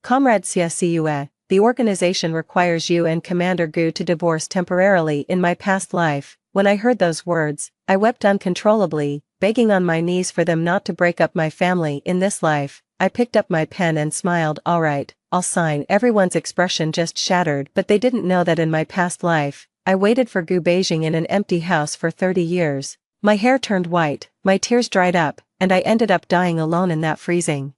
Comrade CSCUE, the organization requires you and Commander Gu to divorce temporarily in my past life. When I heard those words, I wept uncontrollably, begging on my knees for them not to break up my family in this life. I picked up my pen and smiled. All right, I'll sign. Everyone's expression just shattered, but they didn't know that in my past life, I waited for Gu Beijing in an empty house for 30 years. My hair turned white, my tears dried up, and I ended up dying alone in that freezing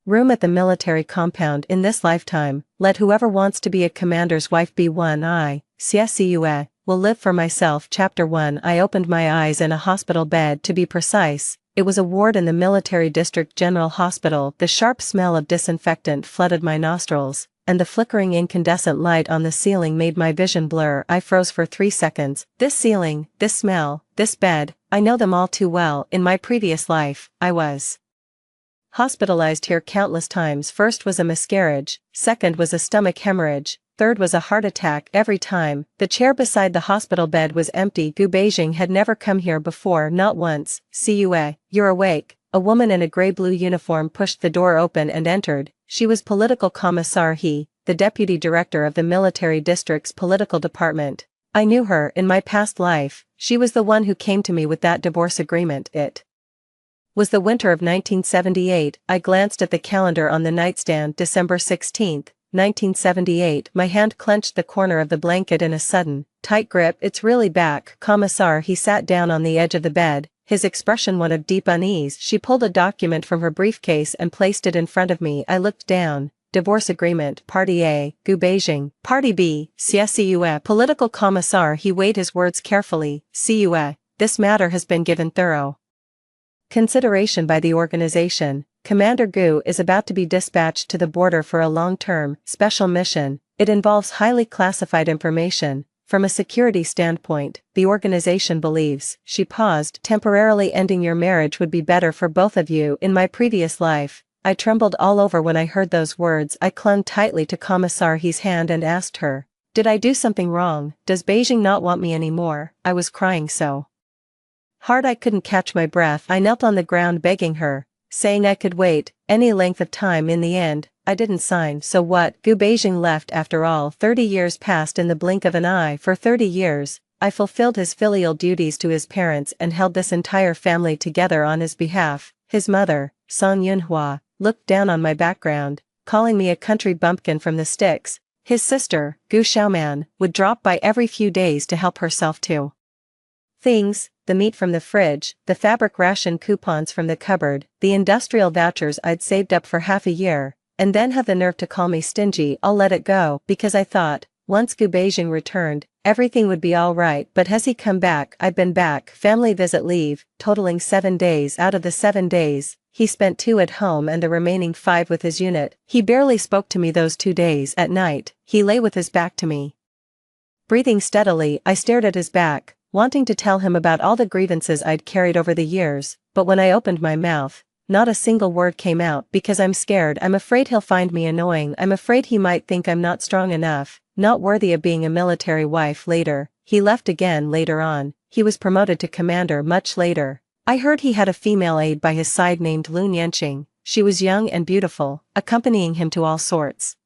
room at the military compound in this lifetime. Let whoever wants to be a commander's wife be one. I, CSCUE, will live for myself. Chapter 1. I opened my eyes in a hospital bed. To be precise, it was a ward in the military district general hospital. The sharp smell of disinfectant flooded my nostrils, and the flickering incandescent light on the ceiling made my vision blur. I froze for 3 seconds. This ceiling, this smell, this bed, I know them all too well. In my previous life, I was hospitalized here countless times. First was a miscarriage, second was a stomach hemorrhage, third was a heart attack. Every time, the chair beside the hospital bed was empty. Gu Beijing had never come here before, not once. CUE, you're awake. A woman in a gray-blue uniform pushed the door open and entered. She was Political Commissar He, the deputy director of the military district's political department. I knew her in my past life. She was the one who came to me with that divorce agreement. It was the winter of 1978. I glanced at the calendar on the nightstand. December 16, 1978. My hand clenched the corner of the blanket in a sudden, tight grip. It's really back, Commissar. He sat down on the edge of the bed, his expression one of deep unease. She pulled a document from her briefcase and placed it in front of me. I looked down. Divorce agreement. Party A, Gu Beijing. Party B, CSCUE. Political Commissar. He weighed his words carefully. CUE, this matter has been given thorough consideration by the organization. Commander Gu is about to be dispatched to the border for a long-term, special mission. It involves highly classified information. From a security standpoint, the organization believes, she paused, temporarily ending your marriage would be better for both of you. In my previous life, I trembled all over when I heard those words. I clung tightly to Commissar He's hand and asked her, did I do something wrong? Does Beijing not want me anymore? I was crying so hard I couldn't catch my breath. I knelt on the ground begging her, saying I could wait any length of time. In the end, I didn't sign. So what? Gu Beijing left after all. 30 years passed in the blink of an eye. For 30 years, I fulfilled his filial duties to his parents and held this entire family together on his behalf. His mother, Song Yunhua, looked down on my background, calling me a country bumpkin from the sticks. His sister, Gu Xiaoman, would drop by every few days to help herself to things, the meat from the fridge, the fabric ration coupons from the cupboard, the industrial vouchers I'd saved up for half a year, and then have the nerve to call me stingy. I'll let it go, because I thought, once Gu Beijing returned, everything would be all right. But has he come back? I've been back. Family visit leave, totaling 7 days. Out of the 7 days, he spent 2 at home and the remaining 5 with his unit. He barely spoke to me those 2 days. At night, he lay with his back to me, breathing steadily. I stared at his back, wanting to tell him about all the grievances I'd carried over the years, but when I opened my mouth, not a single word came out. Because I'm scared. I'm afraid he'll find me annoying. I'm afraid he might think I'm not strong enough, not worthy of being a military wife. Later, he left again. Later on, he was promoted to commander. Much later, I heard he had a female aide by his side named Lun Yanqing. She was young and beautiful, accompanying him to all sorts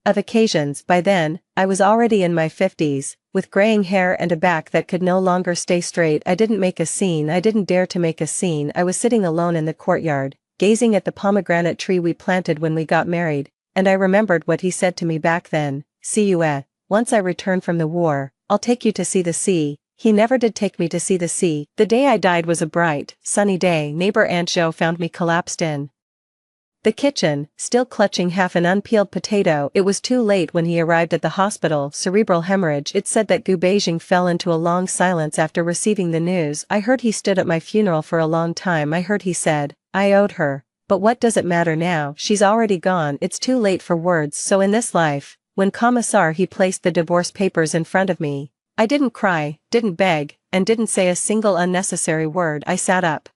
of occasions. By then, I was already in my 50s, with graying hair and a back that could no longer stay straight. I didn't make a scene. I didn't dare to make a scene. I was sitting alone in the courtyard, gazing at the pomegranate tree we planted when we got married, and I remembered what he said to me back then. CUE, once I return from the war, I'll take you to see the sea. He never did take me to see the sea. The day I died was a bright, sunny day. Neighbor Aunt Jo found me collapsed in the kitchen, still clutching half an unpeeled potato. It was too late when he arrived at the hospital. Cerebral hemorrhage. It said that Gu Beijing fell into a long silence after receiving the news. I heard he stood at my funeral for a long time. I heard he said, I owed her. But what does it matter now? She's already gone. It's too late for words. So in this life, when Commissar he placed the divorce papers in front of me, I didn't cry, didn't beg, and didn't say a single unnecessary word. I sat up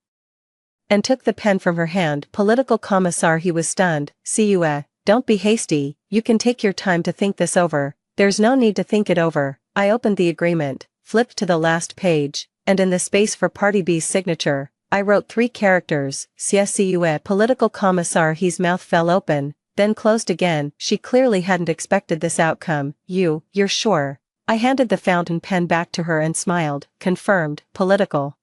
and took the pen from her hand. Political Commissar he was stunned. CUE, don't be hasty, you can take your time to think this over. There's no need to think it over. I opened the agreement, flipped to the last page, and in the space for Party B's signature, I wrote 3 characters, CSCUE. Political Commissar his mouth fell open, then closed again. She clearly hadn't expected this outcome. You're sure? I handed the fountain pen back to her and smiled. Confirmed, political.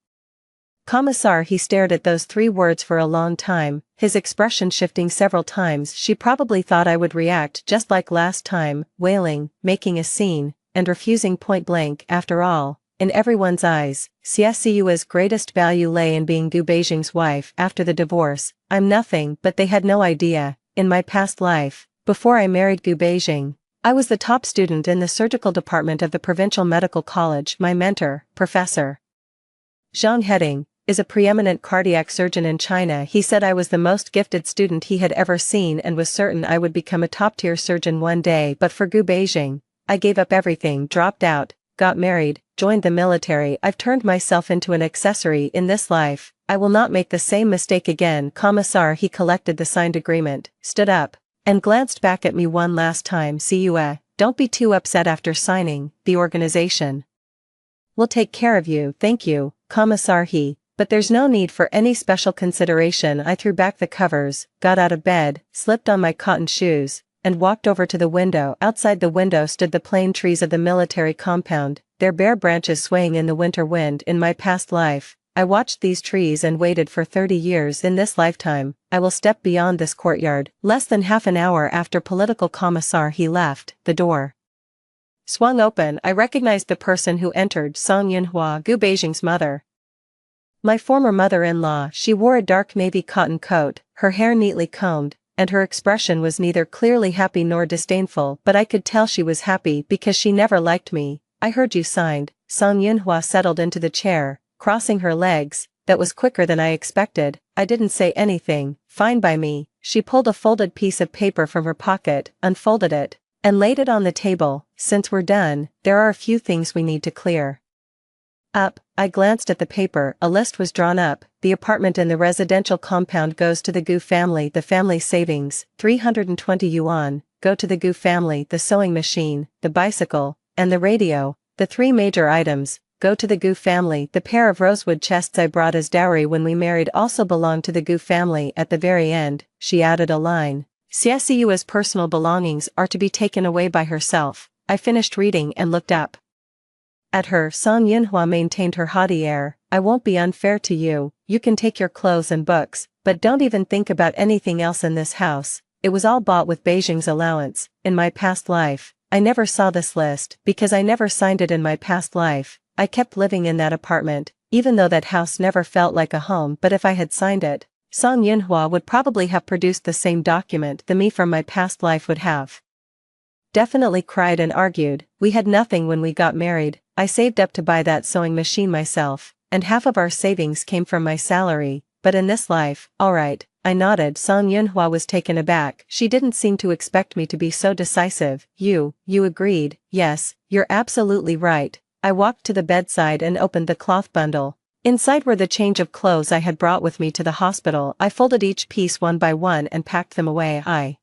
Commissar. He stared at those 3 words for a long time, his expression shifting several times. She probably thought I would react just like last time, wailing, making a scene, and refusing point blank. After all, in everyone's eyes, CSU's greatest value lay in being Gu Beijing's wife after the divorce. I'm nothing, but they had no idea. In my past life, before I married Gu Beijing, I was the top student in the surgical department of the provincial medical college. My mentor, Professor Zhang Heding, is a preeminent cardiac surgeon in China. He said I was the most gifted student he had ever seen and was certain I would become a top-tier surgeon one day. But for Gu Beijing, I gave up everything, dropped out, got married, joined the military. I've turned myself into an accessory in this life. I will not make the same mistake again. Commissar. He collected the signed agreement, stood up, and glanced back at me one last time. Don't be too upset after signing. The organization will take care of you. Thank you, Commissar. But there's no need for any special consideration. I threw back the covers, got out of bed, slipped on my cotton shoes, and walked over to the window. Outside the window stood the plane trees of the military compound, their bare branches swaying in the winter wind. In my past life, I watched these trees and waited for 30 years. In this lifetime, I will step beyond this courtyard. Less than half an hour after political commissar he left, the door swung open. I recognized the person who entered. Song Yinhua, Gu Beijing's mother. My former mother-in-law. She wore a dark navy cotton coat, her hair neatly combed, and her expression was neither clearly happy nor disdainful, but I could tell she was happy because she never liked me. I heard you signed. Song Yinhua settled into the chair, crossing her legs. That was quicker than I expected. I didn't say anything. Fine by me. She pulled a folded piece of paper from her pocket, unfolded it, and laid it on the table. Since we're done, there are a few things we need to clear up. I glanced at the paper. A list was drawn up. The apartment in the residential compound goes to the Gu family. The family savings, 320 yuan, go to the Gu family. The sewing machine, the bicycle, and the radio, the 3 major items, go to the Gu family. The pair of rosewood chests I brought as dowry when we married also belong to the Gu family. At the very end, she added a line. CSU's personal belongings are to be taken away by herself. I finished reading and looked up at her. Song Yinhua maintained her haughty air. I won't be unfair to you. You can take your clothes and books, but don't even think about anything else in this house. It was all bought with Beijing's allowance. In my past life, I never saw this list because I never signed it. In my past life, I kept living in that apartment, even though that house never felt like a home. But if I had signed it, Song Yinhua would probably have produced the same document. The me from my past life would have definitely cried and argued. We had nothing when we got married. I saved up to buy that sewing machine myself, and half of our savings came from my salary. But in this life, alright, I nodded. Song Yunhua was taken aback. She didn't seem to expect me to be so decisive. You agreed. Yes, you're absolutely right. I walked to the bedside and opened the cloth bundle. Inside were the change of clothes I had brought with me to the hospital. I folded each piece one by one and packed them away. I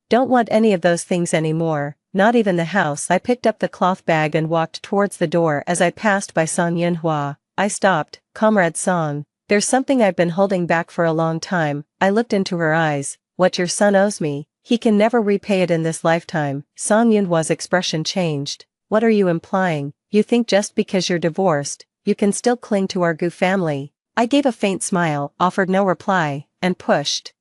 don't want any of those things anymore, not even the house. I picked up the cloth bag and walked towards the door. As I passed by Song Yinhua, I stopped. Comrade Song, there's something I've been holding back for a long time. I looked into her eyes. What your son owes me, he can never repay it in this lifetime. Song Yinhua's expression changed. What are you implying? You think just because you're divorced, you can still cling to our Gu family? I gave a faint smile, offered no reply, and pushed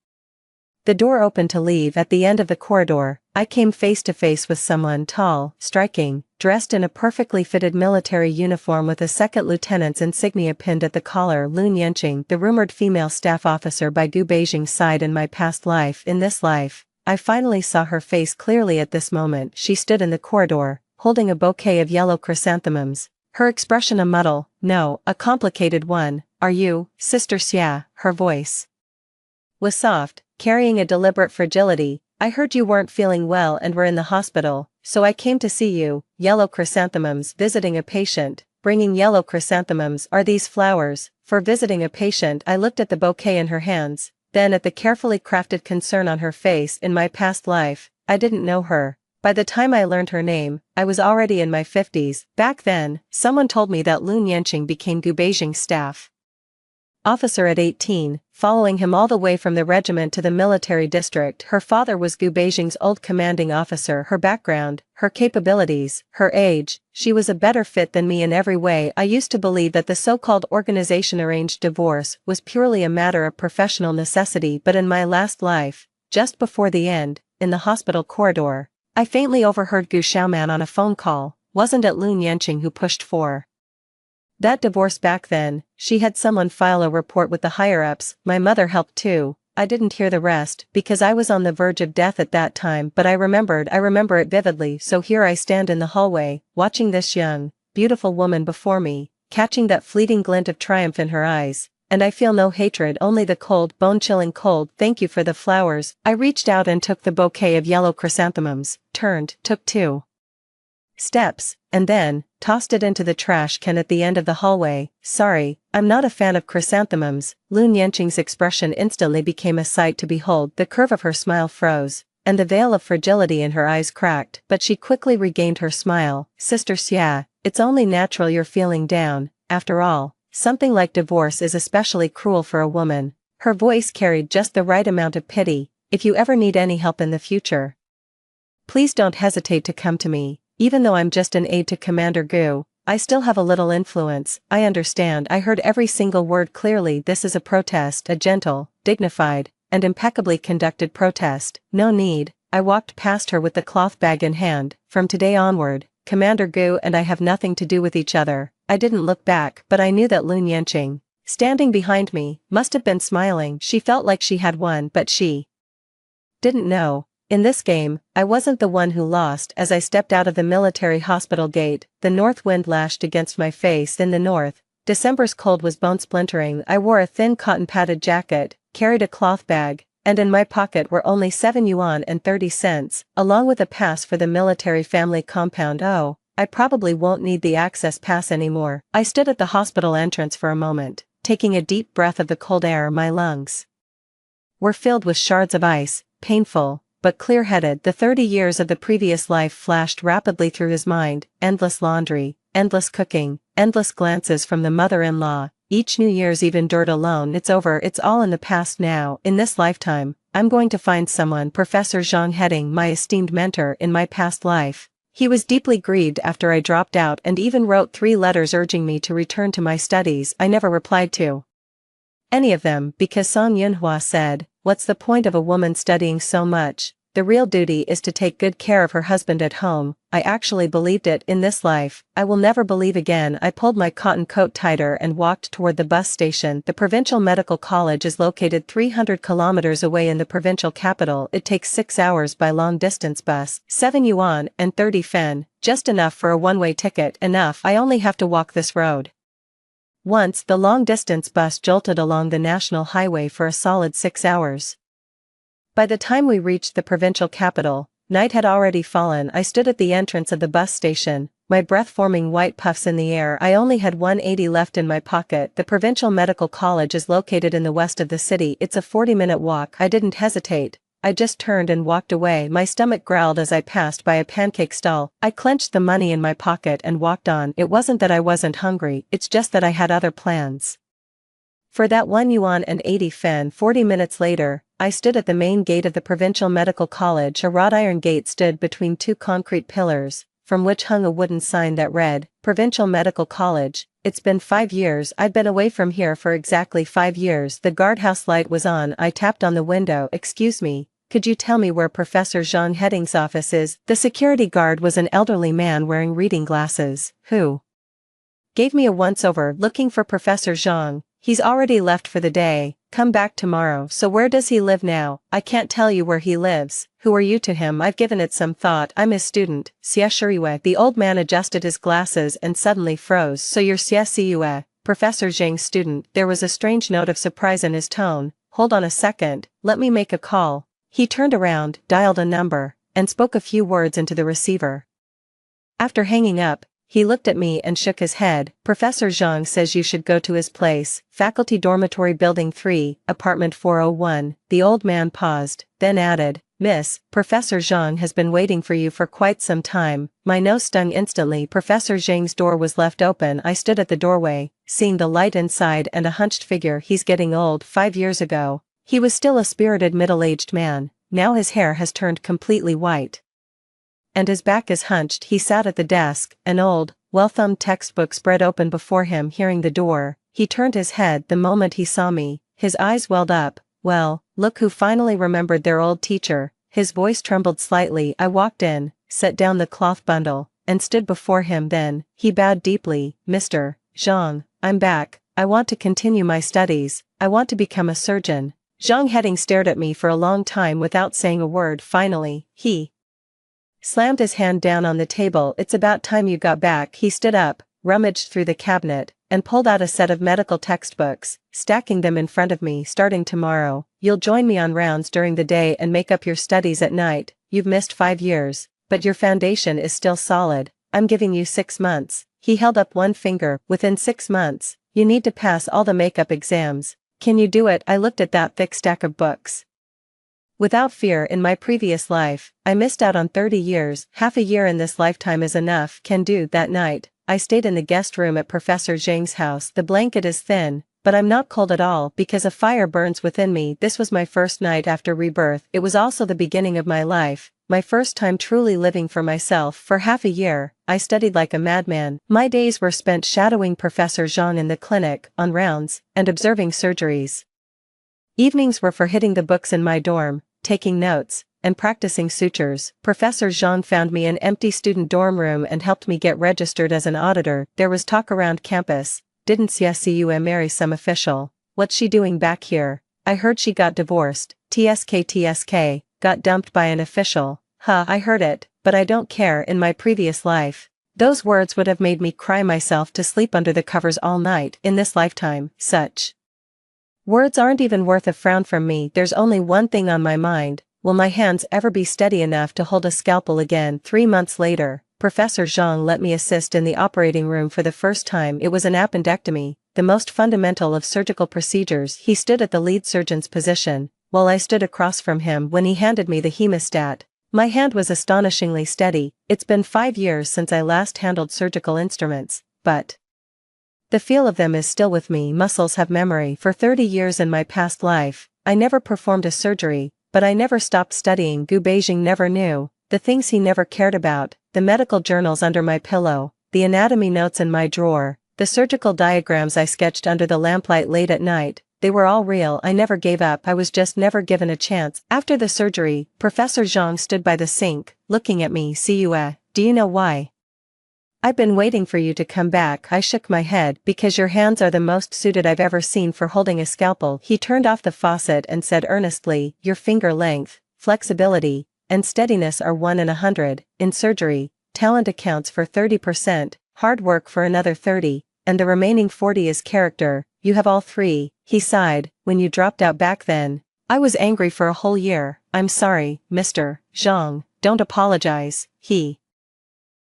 the door open to leave. At the end of the corridor, I came face to face with someone tall, striking, dressed in a perfectly fitted military uniform with a second lieutenant's insignia pinned at the collar. Lun Yanqing, the rumored female staff officer by Gu Beijing's side. In my past life, in this life, I finally saw her face clearly at this moment. She stood in the corridor, holding a bouquet of yellow chrysanthemums. Her expression a muddle, no, a complicated one. Are you, Sister Xia? Her voice was soft, carrying a deliberate fragility. I heard you weren't feeling well and were in the hospital, so I came to see you. Yellow chrysanthemums. Visiting a patient. Bringing yellow chrysanthemums. Are these flowers for visiting a patient? I looked at the bouquet in her hands, then at the carefully crafted concern on her face. In my past life, I didn't know her. By the time I learned her name, I was already in my 50s. Back then, someone told me that Lun Yanqing became Gu Beijing's staff officer at 18, following him all the way from the regiment to the military district. Her father was Gu Beijing's old commanding officer. Her background, her capabilities, her age, she was a better fit than me in every way. I used to believe that the so-called organization-arranged divorce was purely a matter of professional necessity, but in my last life, just before the end, in the hospital corridor, I faintly overheard Gu Xiaoman on a phone call. Wasn't it Lun Yanqing who pushed for that divorce back then? She had someone file a report with the higher-ups. My mother helped too. I didn't hear the rest because I was on the verge of death at that time, but I remember it vividly. So here I stand in the hallway, watching this young, beautiful woman before me, catching that fleeting glint of triumph in her eyes, and I feel no hatred, only the cold, bone-chilling cold. Thank you for the flowers. I reached out and took the bouquet of yellow chrysanthemums, took 2 steps, and then tossed it into the trash can at the end of the hallway. Sorry, I'm not a fan of chrysanthemums. Lun Yanqing's expression instantly became a sight to behold. The curve of her smile froze, and the veil of fragility in her eyes cracked, but she quickly regained her smile. Sister Xia, it's only natural you're feeling down. After all, something like divorce is especially cruel for a woman. Her voice carried just the right amount of pity. If you ever need any help in the future, please don't hesitate to come to me. Even though I'm just an aide to Commander Gu, I still have a little influence. I understand. I heard every single word clearly. This is a protest, a gentle, dignified, and impeccably conducted protest. No need. I walked past her with the cloth bag in hand. From today onward, Commander Gu and I have nothing to do with each other. I didn't look back, but I knew that Lun Yanqing, standing behind me, must have been smiling. She felt like she had won, but she didn't know. In this game, I wasn't the one who lost. As I stepped out of the military hospital gate, the north wind lashed against my face. In the north, December's cold was bone-splintering. I wore a thin cotton-padded jacket, carried a cloth bag, and in my pocket were only 7 yuan and 30 cents, along with a pass for the military family compound. Oh, I probably won't need the access pass anymore. I stood at the hospital entrance for a moment, taking a deep breath of the cold air. My lungs were filled with shards of ice, painful, but clear-headed. The 30 years of the previous life flashed rapidly through his mind. Endless laundry, endless cooking, endless glances from the mother-in-law. Each New Year's Eve endured alone. It's over. It's all in the past now. In this lifetime, I'm going to find someone. Professor Zhang Heading, my esteemed mentor in my past life. He was deeply grieved after I dropped out and even wrote 3 letters urging me to return to my studies. I never replied to any of them because Song Yunhua said, "What's the point of a woman studying so much? The real duty is to take good care of her husband at home." I actually believed it. In this life, I will never believe again. I pulled my cotton coat tighter and walked toward the bus station. The provincial medical college is located 300 kilometers away in the provincial capital. It takes 6 hours by long-distance bus. 7 yuan and 30 fen, just enough for a one-way ticket. Enough. I only have to walk this road once. The long-distance bus jolted along the national highway for a solid 6 hours. By the time we reached the provincial capital, night had already fallen. I stood at the entrance of the bus station, my breath forming white puffs in the air. I only had 180 left in my pocket. The provincial medical college is located in the west of the city. It's a 40-minute walk. I didn't hesitate. I just turned and walked away. My stomach growled as I passed by a pancake stall. I clenched the money in my pocket and walked on. It wasn't that I wasn't hungry, it's just that I had other plans. For that 1 yuan and 80 fen. 40 minutes later, I stood at the main gate of the provincial medical college. A wrought iron gate stood between 2 concrete pillars, from which hung a wooden sign that read, "Provincial Medical College." It's been 5 years. I'd been away from here for exactly 5 years. The guardhouse light was on. I tapped on the window. "Excuse me, could you tell me where Professor Zhang Heading's office is?" The security guard was an elderly man wearing reading glasses, who gave me a once-over. "Looking for Professor Zhang. He's already left for the day, come back tomorrow." "So where does he live now?" "I can't tell you where he lives." "Who are you to him?" "I've given it some thought. I'm his student, Xie Shiriwe." The old man adjusted his glasses and suddenly froze. "So you're Xie Shiriwe, Professor Zhang's student?" There was a strange note of surprise in his tone. "Hold on a second, let me make a call." He turned around, dialed a number, and spoke a few words into the receiver. After hanging up, he looked at me and shook his head. "Professor Zhang says you should go to his place, Faculty Dormitory Building 3, Apartment 401. The old man paused, then added, "Miss, Professor Zhang has been waiting for you for quite some time." My nose stung instantly. Professor Zhang's door was left open. I stood at the doorway, seeing the light inside and a hunched figure. "He's getting old. 5 years ago, he was still a spirited middle-aged man. Now his hair has turned completely white, and his back is hunched." He sat at the desk, an old, well-thumbed textbook spread open before him. Hearing the door, he turned his head. The moment he saw me, his eyes welled up. "Well, look who finally remembered their old teacher." His voice trembled slightly. I walked in, set down the cloth bundle, and stood before him. Then, he bowed deeply. "Mr. Zhang, I'm back. I want to continue my studies. I want to become a surgeon." Zhang Heading stared at me for a long time without saying a word. Finally, he slammed his hand down on the table. "It's about time you got back." He stood up, rummaged through the cabinet, and pulled out a set of medical textbooks, stacking them in front of me. "Starting tomorrow, you'll join me on rounds during the day and make up your studies at night. You've missed 5 years, but your foundation is still solid. I'm giving you 6 months. He held up one finger. "Within 6 months, you need to pass all the makeup exams. Can you do it?" I looked at that thick stack of books. Without fear. In my previous life, I missed out on 30 years. Half a year in this lifetime is enough. "Can do." That night, I stayed in the guest room at Professor Zhang's house. The blanket is thin, but I'm not cold at all because a fire burns within me. This was my first night after rebirth. It was also the beginning of my life, my first time truly living for myself. For half a year, I studied like a madman. My days were spent shadowing Professor Zhang in the clinic, on rounds, and observing surgeries. Evenings were for hitting the books in my dorm, taking notes, and practicing sutures. Professor Zhang found me an empty student dorm room and helped me get registered as an auditor. There was talk around campus. "Didn't Csu marry some official? What's she doing back here? I heard she got divorced." TSK, got dumped by an official. "Huh, I heard it, but I don't care." In my previous life, those words would have made me cry myself to sleep under the covers all night. In this lifetime, such words aren't even worth a frown from me. There's only one thing on my mind. Will my hands ever be steady enough to hold a scalpel again? 3 months later, Professor Zhang let me assist in the operating room for the first time. It was an appendectomy, the most fundamental of surgical procedures. He stood at the lead surgeon's position, while I stood across from him. When he handed me the hemostat, my hand was astonishingly steady. It's been 5 years since I last handled surgical instruments, but the feel of them is still with me. Muscles have memory. For 30 years in my past life, I never performed a surgery, but I never stopped studying. Gu Beijing never knew the things he never cared about, the medical journals under my pillow, the anatomy notes in my drawer, the surgical diagrams I sketched under the lamplight late at night. They were all real. I never gave up. I was just never given a chance. After the surgery, Professor Zhang stood by the sink, looking at me. "Cue, do you know why I've been waiting for you to come back?" I shook my head. "Because your hands are the most suited I've ever seen for holding a scalpel." He turned off the faucet and said earnestly, "Your finger length, flexibility, and steadiness are 1 in 100. In surgery, talent accounts for 30%, hard work for another 30, and the remaining 40 is character. You have all 3. He sighed. "When you dropped out back then, I was angry for a whole year." "I'm sorry, Mr. Zhang. Don't apologize." He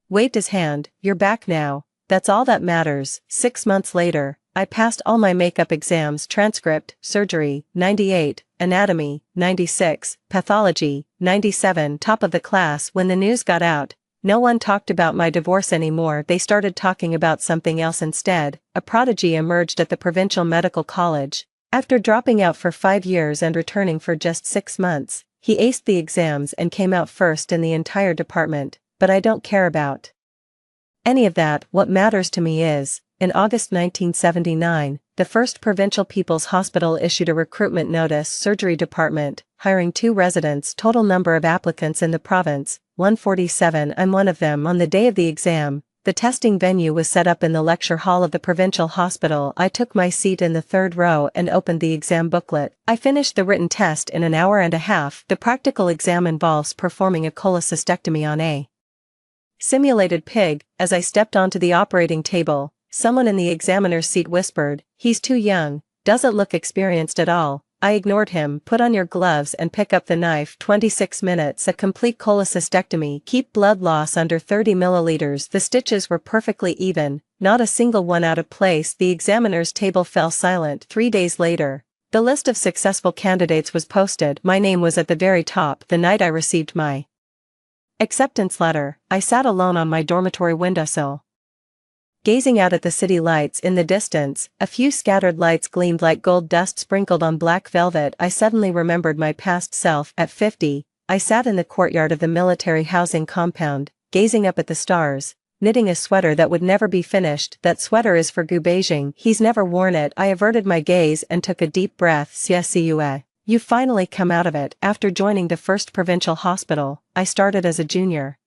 waved his hand. "You're back now. That's all that matters." 6 months later, I passed all my makeup exams. Transcript, surgery, 98, anatomy, 96, pathology, 97, top of the class. When the news got out, no one talked about my divorce anymore. They started talking about something else instead. A prodigy emerged at the provincial medical college. After dropping out for 5 years and returning for just 6 months, he aced the exams and came out first in the entire department. But I don't care about any of that. What matters to me is, in August 1979, the first provincial people's hospital issued a recruitment notice. Surgery department, hiring 2 residents. Total number of applicants in the province, 147. I'm one of them. On the day of the exam, the testing venue was set up in the lecture hall of the provincial hospital. I took my seat in the 3rd row and opened the exam booklet. I finished the written test in an hour and a half. The practical exam involves performing a cholecystectomy on a simulated pig. As I stepped onto the operating table, someone in the examiner's seat whispered, "He's too young, doesn't look experienced at all." I ignored him. "Put on your gloves and pick up the knife." 26 minutes. A complete cholecystectomy. Keep blood loss under 30 milliliters. The stitches were perfectly even, not a single one out of place. The examiner's table fell silent. 3 days later, The list of successful candidates was posted. My name was at the very top. The night I received my acceptance letter, I sat alone on my dormitory windowsill, gazing out at the city lights in the distance. A few scattered lights gleamed like gold dust sprinkled on black velvet. I suddenly remembered my past self. At 50, I sat in the courtyard of the military housing compound, gazing up at the stars, knitting a sweater that would never be finished. That sweater is for Gu Beijing. He's never worn it. I averted my gaze and took a deep breath. CSCUA. You've finally come out of it. After joining the 1st Provincial Hospital, I started as a junior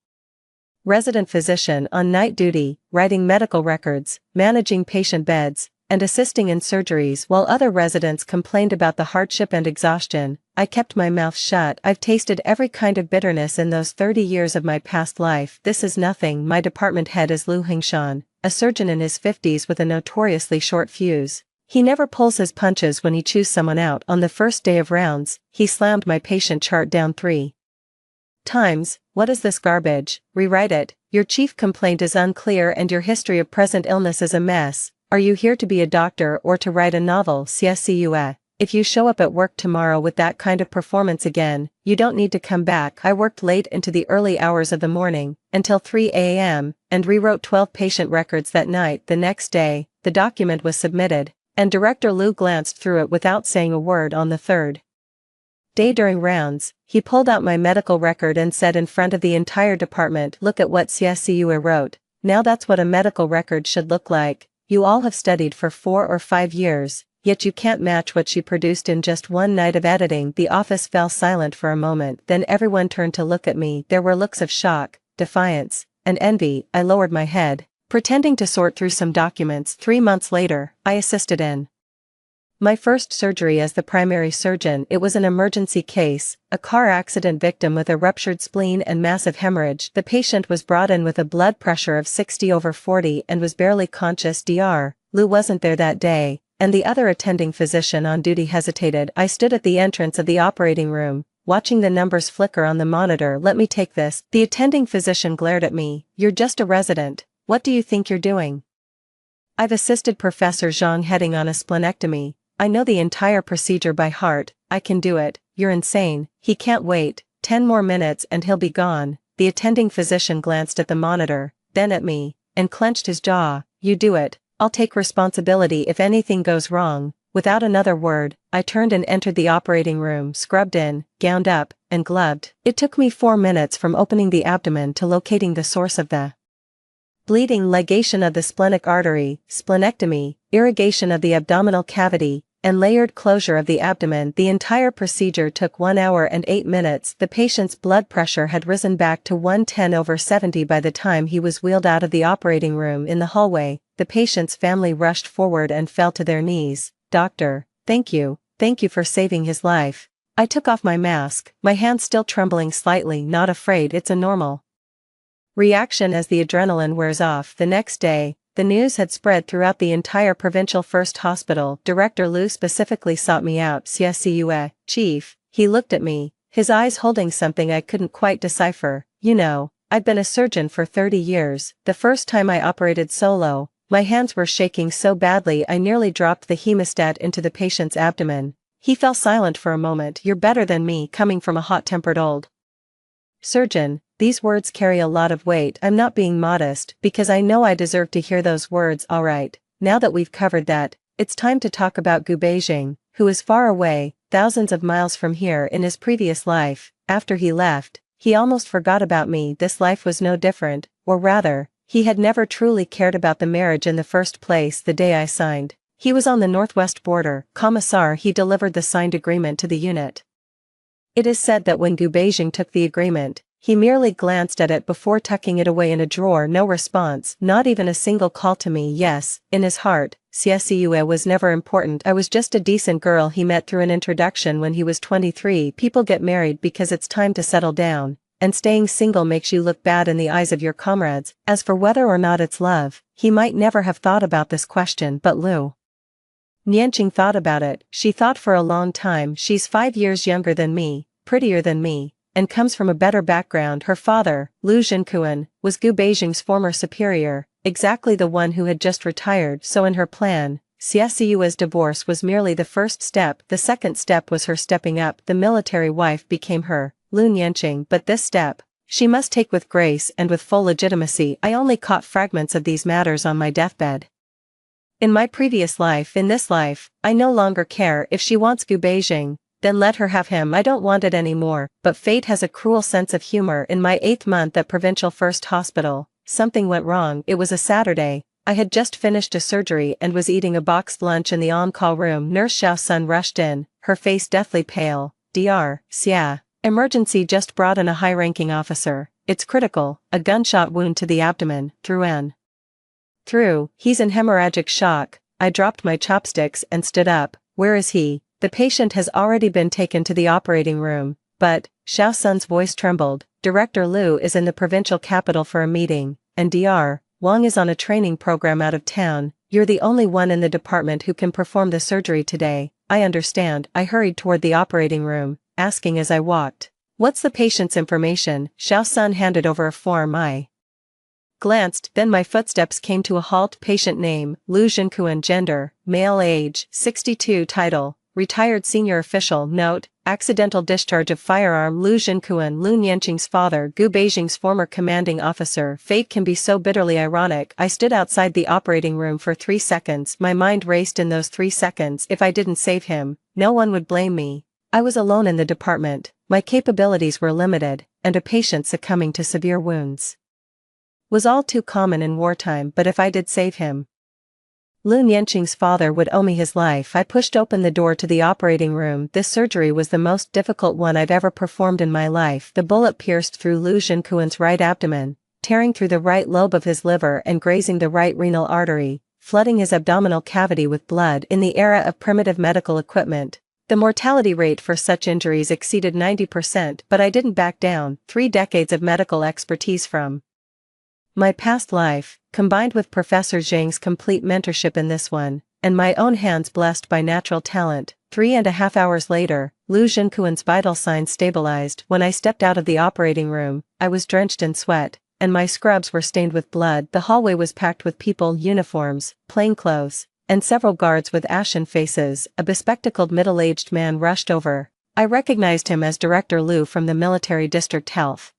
resident physician on night duty, writing medical records, managing patient beds, and assisting in surgeries while other residents complained about the hardship and exhaustion. I kept my mouth shut. I've tasted every kind of bitterness in those 30 years of my past life. This is nothing. My department head is Lu Hingshan, a surgeon in his 50s with a notoriously short fuse. He never pulls his punches when he chews someone out. On the first day of rounds, he slammed my patient chart down 3 times. What is this garbage? Rewrite it. Your chief complaint is unclear and your history of present illness is a mess. Are you here to be a doctor or to write a novel? CSCUA. If you show up at work tomorrow with that kind of performance again, you don't need to come back. I worked late into the early hours of the morning, until 3 a.m., and rewrote 12 patient records that night. The next day, the document was submitted, and Director Liu glanced through it without saying a word. On the 3rd day during rounds, he pulled out my medical record and said in front of the entire department, "Look at what CSCUA wrote. Now that's what a medical record should look like. You all have studied for 4 or 5 years, yet you can't match what she produced in just one night of editing." The office fell silent for a moment, then everyone turned to look at me. There were looks of shock, defiance, and envy. I lowered my head, pretending to sort through some documents. 3 months later, I assisted in my first surgery as the primary surgeon. It was an emergency case, a car accident victim with a ruptured spleen and massive hemorrhage. The patient was brought in with a blood pressure of 60/40 and was barely conscious. Dr. Liu wasn't there that day, and the other attending physician on duty hesitated. I stood at the entrance of the operating room, watching the numbers flicker on the monitor. "Let me take this." The attending physician glared at me. "You're just a resident. What do you think you're doing?" "I've assisted Professor Zhang heading on a splenectomy. I know the entire procedure by heart. I can do it." "You're insane. He can't wait. 10 more minutes and he'll be gone." The attending physician glanced at the monitor, then at me, and clenched his jaw. "You do it. I'll take responsibility if anything goes wrong." Without another word, I turned and entered the operating room, scrubbed in, gowned up, and gloved. It took me 4 minutes from opening the abdomen to locating the source of the bleeding, ligation of the splenic artery, splenectomy, irrigation of the abdominal cavity, and layered closure of the abdomen. The entire procedure took 1 hour and 8 minutes. The patient's blood pressure had risen back to 110/70 by the time he was wheeled out of the operating room. In the hallway, the patient's family rushed forward and fell to their knees. "Doctor, thank you for saving his life." I took off my mask, my hand still trembling slightly. "Not afraid. It's a normal reaction as the adrenaline wears off." The next day, the news had spread throughout the entire provincial 1st hospital. Director Liu specifically sought me out. "CSCUA, Chief." He looked at me, his eyes holding something I couldn't quite decipher. "You know, I've been a surgeon for 30 years. The first time I operated solo, my hands were shaking so badly I nearly dropped the hemostat into the patient's abdomen." He fell silent for a moment. "You're better than me, coming from a hot-tempered old surgeon." These words carry a lot of weight. I'm not being modest, because I know I deserve to hear those words. "All right, now that we've covered that, it's time to talk about Gu Beijing, who is far away, thousands of miles from here. In his previous life, after he left, he almost forgot about me. This life was no different, or rather, he had never truly cared about the marriage in the first place. The day I signed, he was on the northwest border. Commissar, he delivered the signed agreement to the unit. It is said that when Gu Beijing took the agreement, he merely glanced at it before tucking it away in a drawer. No response, not even a single call to me. Yes, in his heart, CSCUA was never important. I was just a decent girl he met through an introduction when he was 23. People get married because it's time to settle down, and staying single makes you look bad in the eyes of your comrades. As for whether or not it's love, he might never have thought about this question, but Liu Nianqing thought about it. She thought for a long time. She's 5 years younger than me, prettier than me, and comes from a better background. Her father, Liu Zhenkuan, was Gu Beijing's former superior, exactly the one who had just retired. So in her plan, Siu's divorce was merely the first step. The second step was her stepping up. The military wife became her, Lu Nianqing. But this step, she must take with grace and with full legitimacy. I only caught fragments of these matters on my deathbed. In my previous life, in this life, I no longer care. If she wants Gu Beijing, then let her have him. I don't want it anymore. But fate has a cruel sense of humor. In my 8th month at Provincial First Hospital, something went wrong. It was a Saturday. I had just finished a surgery and was eating a boxed lunch in the on-call room. Nurse Xiao Sun rushed in, her face deathly pale. Dr. Xia. Emergency just brought in a high-ranking officer. It's critical, a gunshot wound to the abdomen, through. He's in hemorrhagic shock. I dropped my chopsticks and stood up. Where is he? The patient has already been taken to the operating room. But, Xiao Sun's voice trembled, Director Lu is in the provincial capital for a meeting, and Dr. Wang is on a training program out of town. You're the only one in the department who can perform the surgery today. I understand. I hurried toward the operating room, asking as I walked, what's the patient's information? Xiao Sun handed over a form. I glanced, then my footsteps came to a halt. Patient name, Lu Zhenkuan. Gender, male. Age, 62. Title, retired senior official. Note, accidental discharge of firearm. Lu Zhenkuan, Lu Nianqing's father, Gu Beijing's former commanding officer. Fate can be so bitterly ironic. I stood outside the operating room for 3 seconds. My mind raced in those 3 seconds. If I didn't save him, no one would blame me. I was alone in the department, my capabilities were limited, and a patient succumbing to severe wounds was all too common in wartime. But if I did save him, Lu Nianqing's father would owe me his life. I pushed open the door to the operating room. This surgery was the most difficult one I've ever performed in my life. The bullet pierced through Lu Zhenkuan's right abdomen, tearing through the right lobe of his liver and grazing the right renal artery, flooding his abdominal cavity with blood. In the era of primitive medical equipment, the mortality rate for such injuries exceeded 90%, but I didn't back down. 3 decades of medical expertise from my past life, combined with Professor Zhang's complete mentorship in this one, and my own hands blessed by natural talent. 3.5 hours later, Lu Zhenkuan's vital signs stabilized. When I stepped out of the operating room, I was drenched in sweat, and my scrubs were stained with blood. The hallway was packed with people, uniforms, plainclothes, and several guards with ashen faces. A bespectacled middle-aged man rushed over. I recognized him as Director Lu from the Military District Health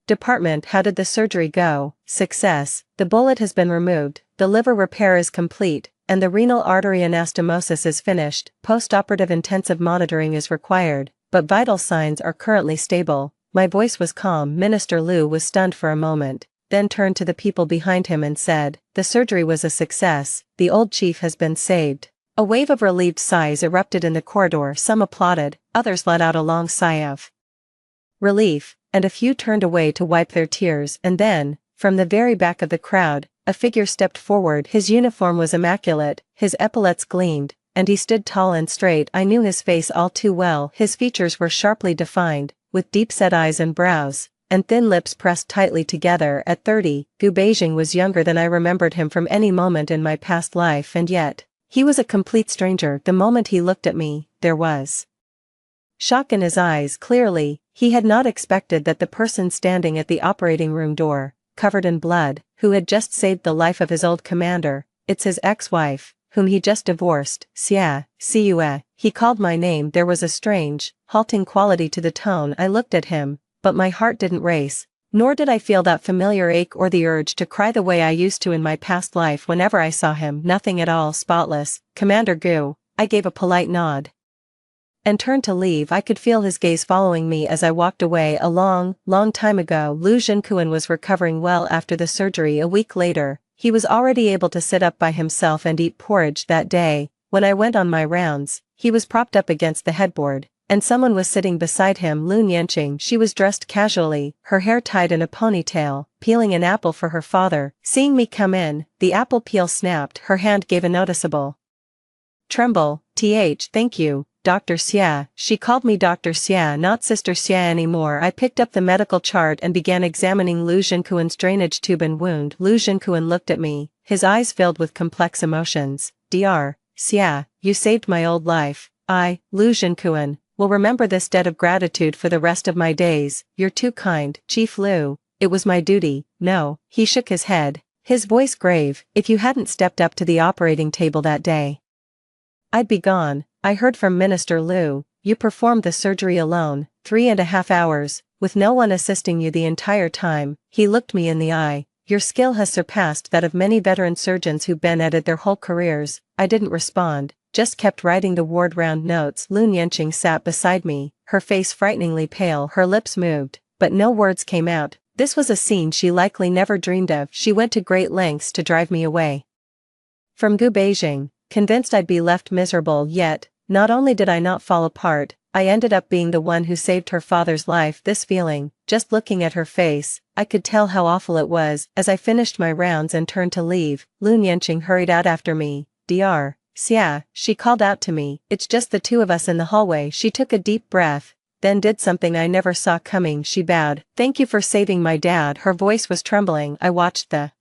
Department. How did the surgery go? Success. The bullet has been removed, the liver repair is complete, and the renal artery anastomosis is finished. Post-operative intensive monitoring is required, but vital signs are currently stable. My voice was calm. Minister Lu was stunned for a moment, then turned to the people behind him and said, the surgery was a success, the old chief has been saved. A wave of relieved sighs erupted in the corridor. Some applauded, others let out a long sigh of relief, and a few turned away to wipe their tears. And then, from the very back of the crowd, a figure stepped forward. His uniform was immaculate, his epaulets gleamed, and he stood tall and straight. I knew his face all too well. His features were sharply defined, with deep-set eyes and brows, and thin lips pressed tightly together. At 30, Gu Beijing was younger than I remembered him from any moment in my past life, and yet, he was a complete stranger. The moment he looked at me, there was shock in his eyes. Clearly, he had not expected that the person standing at the operating room door, covered in blood, who had just saved the life of his old commander, it's his ex-wife, whom he just divorced. Siue. He called my name. There was a strange, halting quality to the tone. I looked at him, but my heart didn't race, nor did I feel that familiar ache or the urge to cry the way I used to in my past life whenever I saw him. Nothing at all. Spotless. Commander Gu. I gave a polite nod and turned to leave. I could feel his gaze following me as I walked away. A long, long time ago, Lu Zhenkuan was recovering well after the surgery. A week later, he was already able to sit up by himself and eat porridge. That day, when I went on my rounds, he was propped up against the headboard, and someone was sitting beside him. Lu Nianqing. She was dressed casually, her hair tied in a ponytail, peeling an apple for her father. Seeing me come in, the apple peel snapped. Her hand gave a noticeable tremble. Thank you, Dr. Xia. She called me Dr. Xia, not Sister Xia anymore. I picked up the medical chart and began examining Lu Zhenkuan's drainage tube and wound. Lu Zhenkuan looked at me, his eyes filled with complex emotions. Dr. Xia, you saved my old life. I, Lu Zhenkuan, will remember this debt of gratitude for the rest of my days. You're too kind, Chief Lu. It was my duty. No. He shook his head. His voice grave, if you hadn't stepped up to the operating table that day, I'd be gone. I heard from Minister Liu, you performed the surgery alone, 3.5 hours, with no one assisting you the entire time. He looked me in the eye. Your skill has surpassed that of many veteran surgeons who've been at it their whole careers. I didn't respond, just kept writing the ward round notes. Lu Nianqing sat beside me, her face frighteningly pale, her lips moved, but no words came out. This was a scene she likely never dreamed of. She went to great lengths to drive me away from Gu Beijing, convinced I'd be left miserable. Yet, not only did I not fall apart, I ended up being the one who saved her father's life. This feeling, just looking at her face, I could tell how awful it was. As I finished my rounds and turned to leave, Lu Nianqing hurried out after me. Dr. Xia, she called out to me, it's just the two of us in the hallway. She took a deep breath, then did something I never saw coming. She bowed. Thank you for saving my dad. Her voice was trembling. I watched the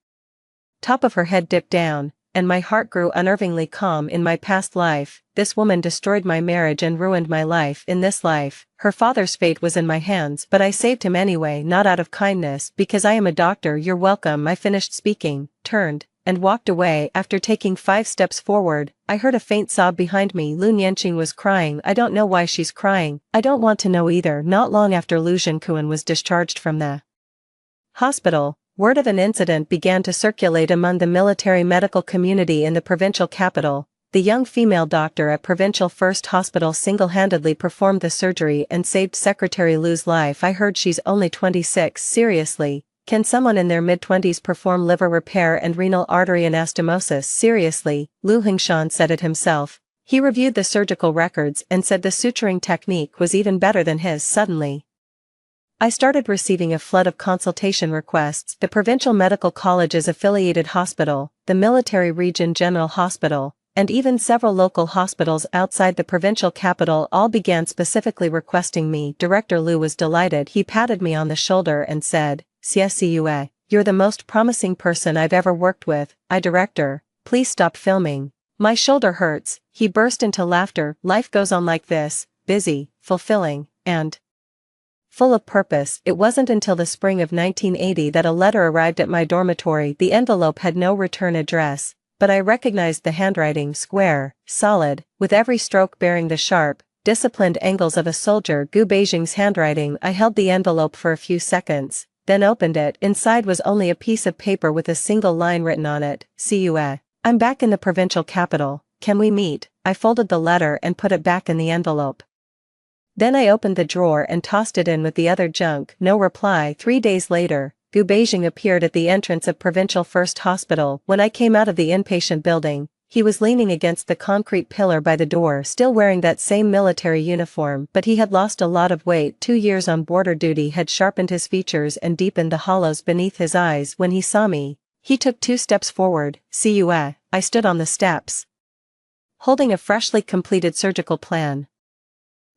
top of her head dip down, and my heart grew unnervingly calm. In my past life, this woman destroyed my marriage and ruined my life. In this life, her father's fate was in my hands, but I saved him anyway, not out of kindness, because I am a doctor. You're welcome. I finished speaking, turned, and walked away. After taking 5 steps forward, I heard a faint sob behind me. Lu Nianqing was crying. I don't know why she's crying. I don't want to know either. Not long after Lu Zhenkuan was discharged from the hospital, word of an incident began to circulate among the military medical community in the provincial capital. The young female doctor at Provincial First Hospital single-handedly performed the surgery and saved Secretary Lu's life. I heard she's only 26. Seriously? Can someone in their mid-20s perform liver repair and renal artery anastomosis? Seriously? Lu Hingshan said it himself. He reviewed the surgical records and said the suturing technique was even better than his. Suddenly, I started receiving a flood of consultation requests. The Provincial Medical College's affiliated hospital, the Military Region General Hospital, and even several local hospitals outside the provincial capital all began specifically requesting me. Director Lu was delighted. He patted me on the shoulder and said, "Xie, you're the most promising person I've ever worked with." Director, please stop filming. My shoulder hurts. He burst into laughter. Life goes on like this, busy, fulfilling, and full of purpose. It wasn't until the spring of 1980 that a letter arrived at my dormitory. The envelope had no return address, but I recognized the handwriting, square, solid, with every stroke bearing the sharp, disciplined angles of a soldier. Gu Beijing's handwriting. I held the envelope for a few seconds, then opened it. Inside was only a piece of paper with a single line written on it. "Xie, I'm back in the provincial capital. Can we meet?" I folded the letter and put it back in the envelope. Then I opened the drawer and tossed it in with the other junk. No reply. 3 days later, Gu Beijing appeared at the entrance of Provincial First Hospital. When I came out of the inpatient building, he was leaning against the concrete pillar by the door, still wearing that same military uniform, but he had lost a lot of weight. 2 years on border duty had sharpened his features and deepened the hollows beneath his eyes. When he saw me, he took 2 steps forward. "Xie." I stood on the steps, holding a freshly completed surgical plan.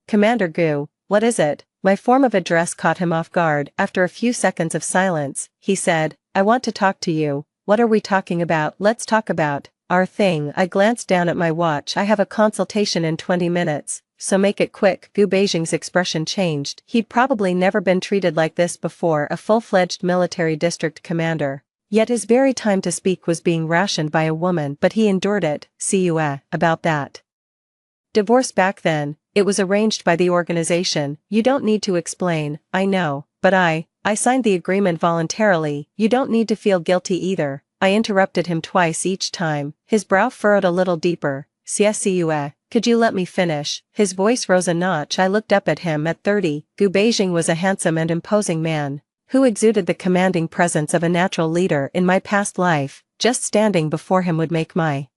"Commander Gu, what is it?" My form of address caught him off guard. After a few seconds of silence, he said, "I want to talk to you." "What are we talking about?" "Let's talk about our thing." I glanced down at my watch. "I have a consultation in 20 minutes, so make it quick." Gu Beijing's expression changed. He'd probably never been treated like this before, a full-fledged military district commander. Yet his very time to speak was being rationed by a woman, but he endured it. "Xie, about that divorce back then, it was arranged by the organization. You don't need to explain." "I know, but I signed the agreement voluntarily." "You don't need to feel guilty either." I interrupted him twice. Each time, his brow furrowed a little deeper. "Xie, could you let me finish?" His voice rose a notch. I looked up at him. At 30, Gu Beijing was a handsome and imposing man, who exuded the commanding presence of a natural leader. In my past life, just standing before him would make my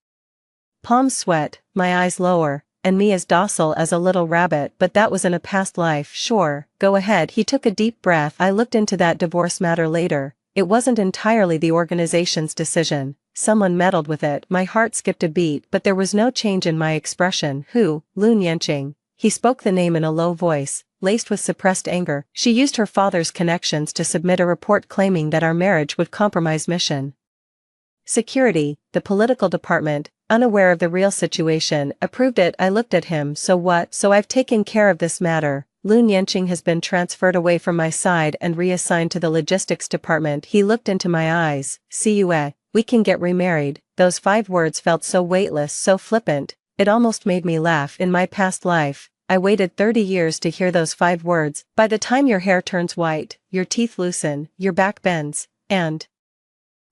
palms sweat, my eyes lower, and me as docile as a little rabbit. But that was in a past life. "Sure, go ahead." He took a deep breath. "I looked into that divorce matter later. It wasn't entirely the organization's decision. Someone meddled with it." My heart skipped a beat, but there was no change in my expression. "Who?" "Lu Nianqing." He spoke the name in a low voice, laced with suppressed anger. "She used her father's connections to submit a report claiming that our marriage would compromise mission security. The political department, unaware of the real situation, approved it." I looked at him. "So what?" "So I've taken care of this matter. Lu Nianqing has been transferred away from my side and reassigned to the logistics department." He looked into my eyes. "Xie, we can get remarried. Those 5 words felt so weightless, so flippant, it almost made me laugh. In my past life, I waited 30 years to hear those 5 words. By the time your hair turns white, your teeth loosen, your back bends, and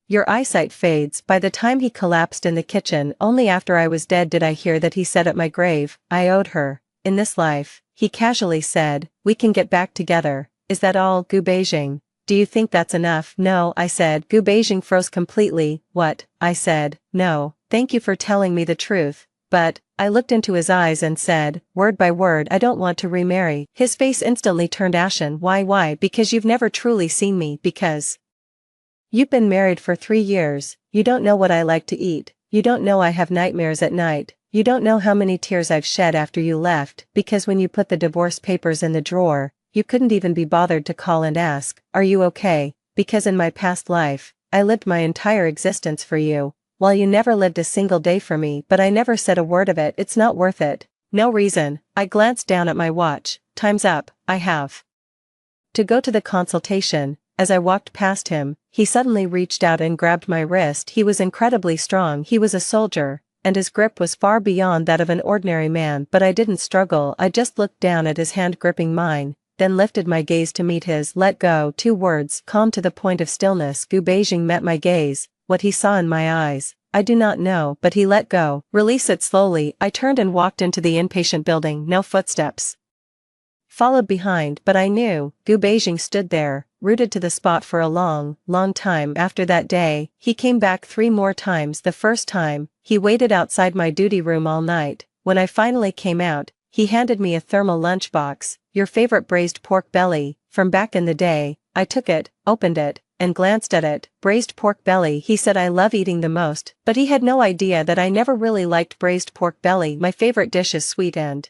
your eyesight fades. By the time he collapsed in the kitchen, only after I was dead did I hear that he said at my grave, I owed her. In this life, he casually said, we can get back together. Is that all, Gu Beijing? Do you think that's enough? No, I said. Gu Beijing froze completely. What? I said, no, thank you for telling me the truth. But, I looked into his eyes and said, word by word, I don't want to remarry. His face instantly turned ashen. Why? Because you've never truly seen me, because you've been married for 3 years, you don't know what I like to eat, you don't know I have nightmares at night, you don't know how many tears I've shed after you left, because when you put the divorce papers in the drawer, you couldn't even be bothered to call and ask, are you okay? Because in my past life, I lived my entire existence for you, while you never lived a single day for me. But I never said a word of it. It's not worth it. No reason. I glanced down at my watch. Time's up. I have to go to the consultation. As I walked past him, he suddenly reached out and grabbed my wrist. He was incredibly strong. He was a soldier, and his grip was far beyond that of an ordinary man. But I didn't struggle. I just looked down at his hand gripping mine, then lifted my gaze to meet his. Let go. 2 words, calm to the point of stillness. Gu Beijing met my gaze. What he saw in my eyes, I do not know, but he let go. Release it slowly. I turned and walked into the inpatient building. No footsteps followed behind, but I knew. Gu Beijing stood there, rooted to the spot for a long time. After that day, he came back 3 more times. The first time, he waited outside my duty room all night. When I finally came out, he handed me a thermal lunchbox. Your favorite braised pork belly, from back in the day. I took it, opened it, and glanced at it. Braised pork belly, he said I love eating the most, but he had no idea that I never really liked braised pork belly. My favorite dish is sweet and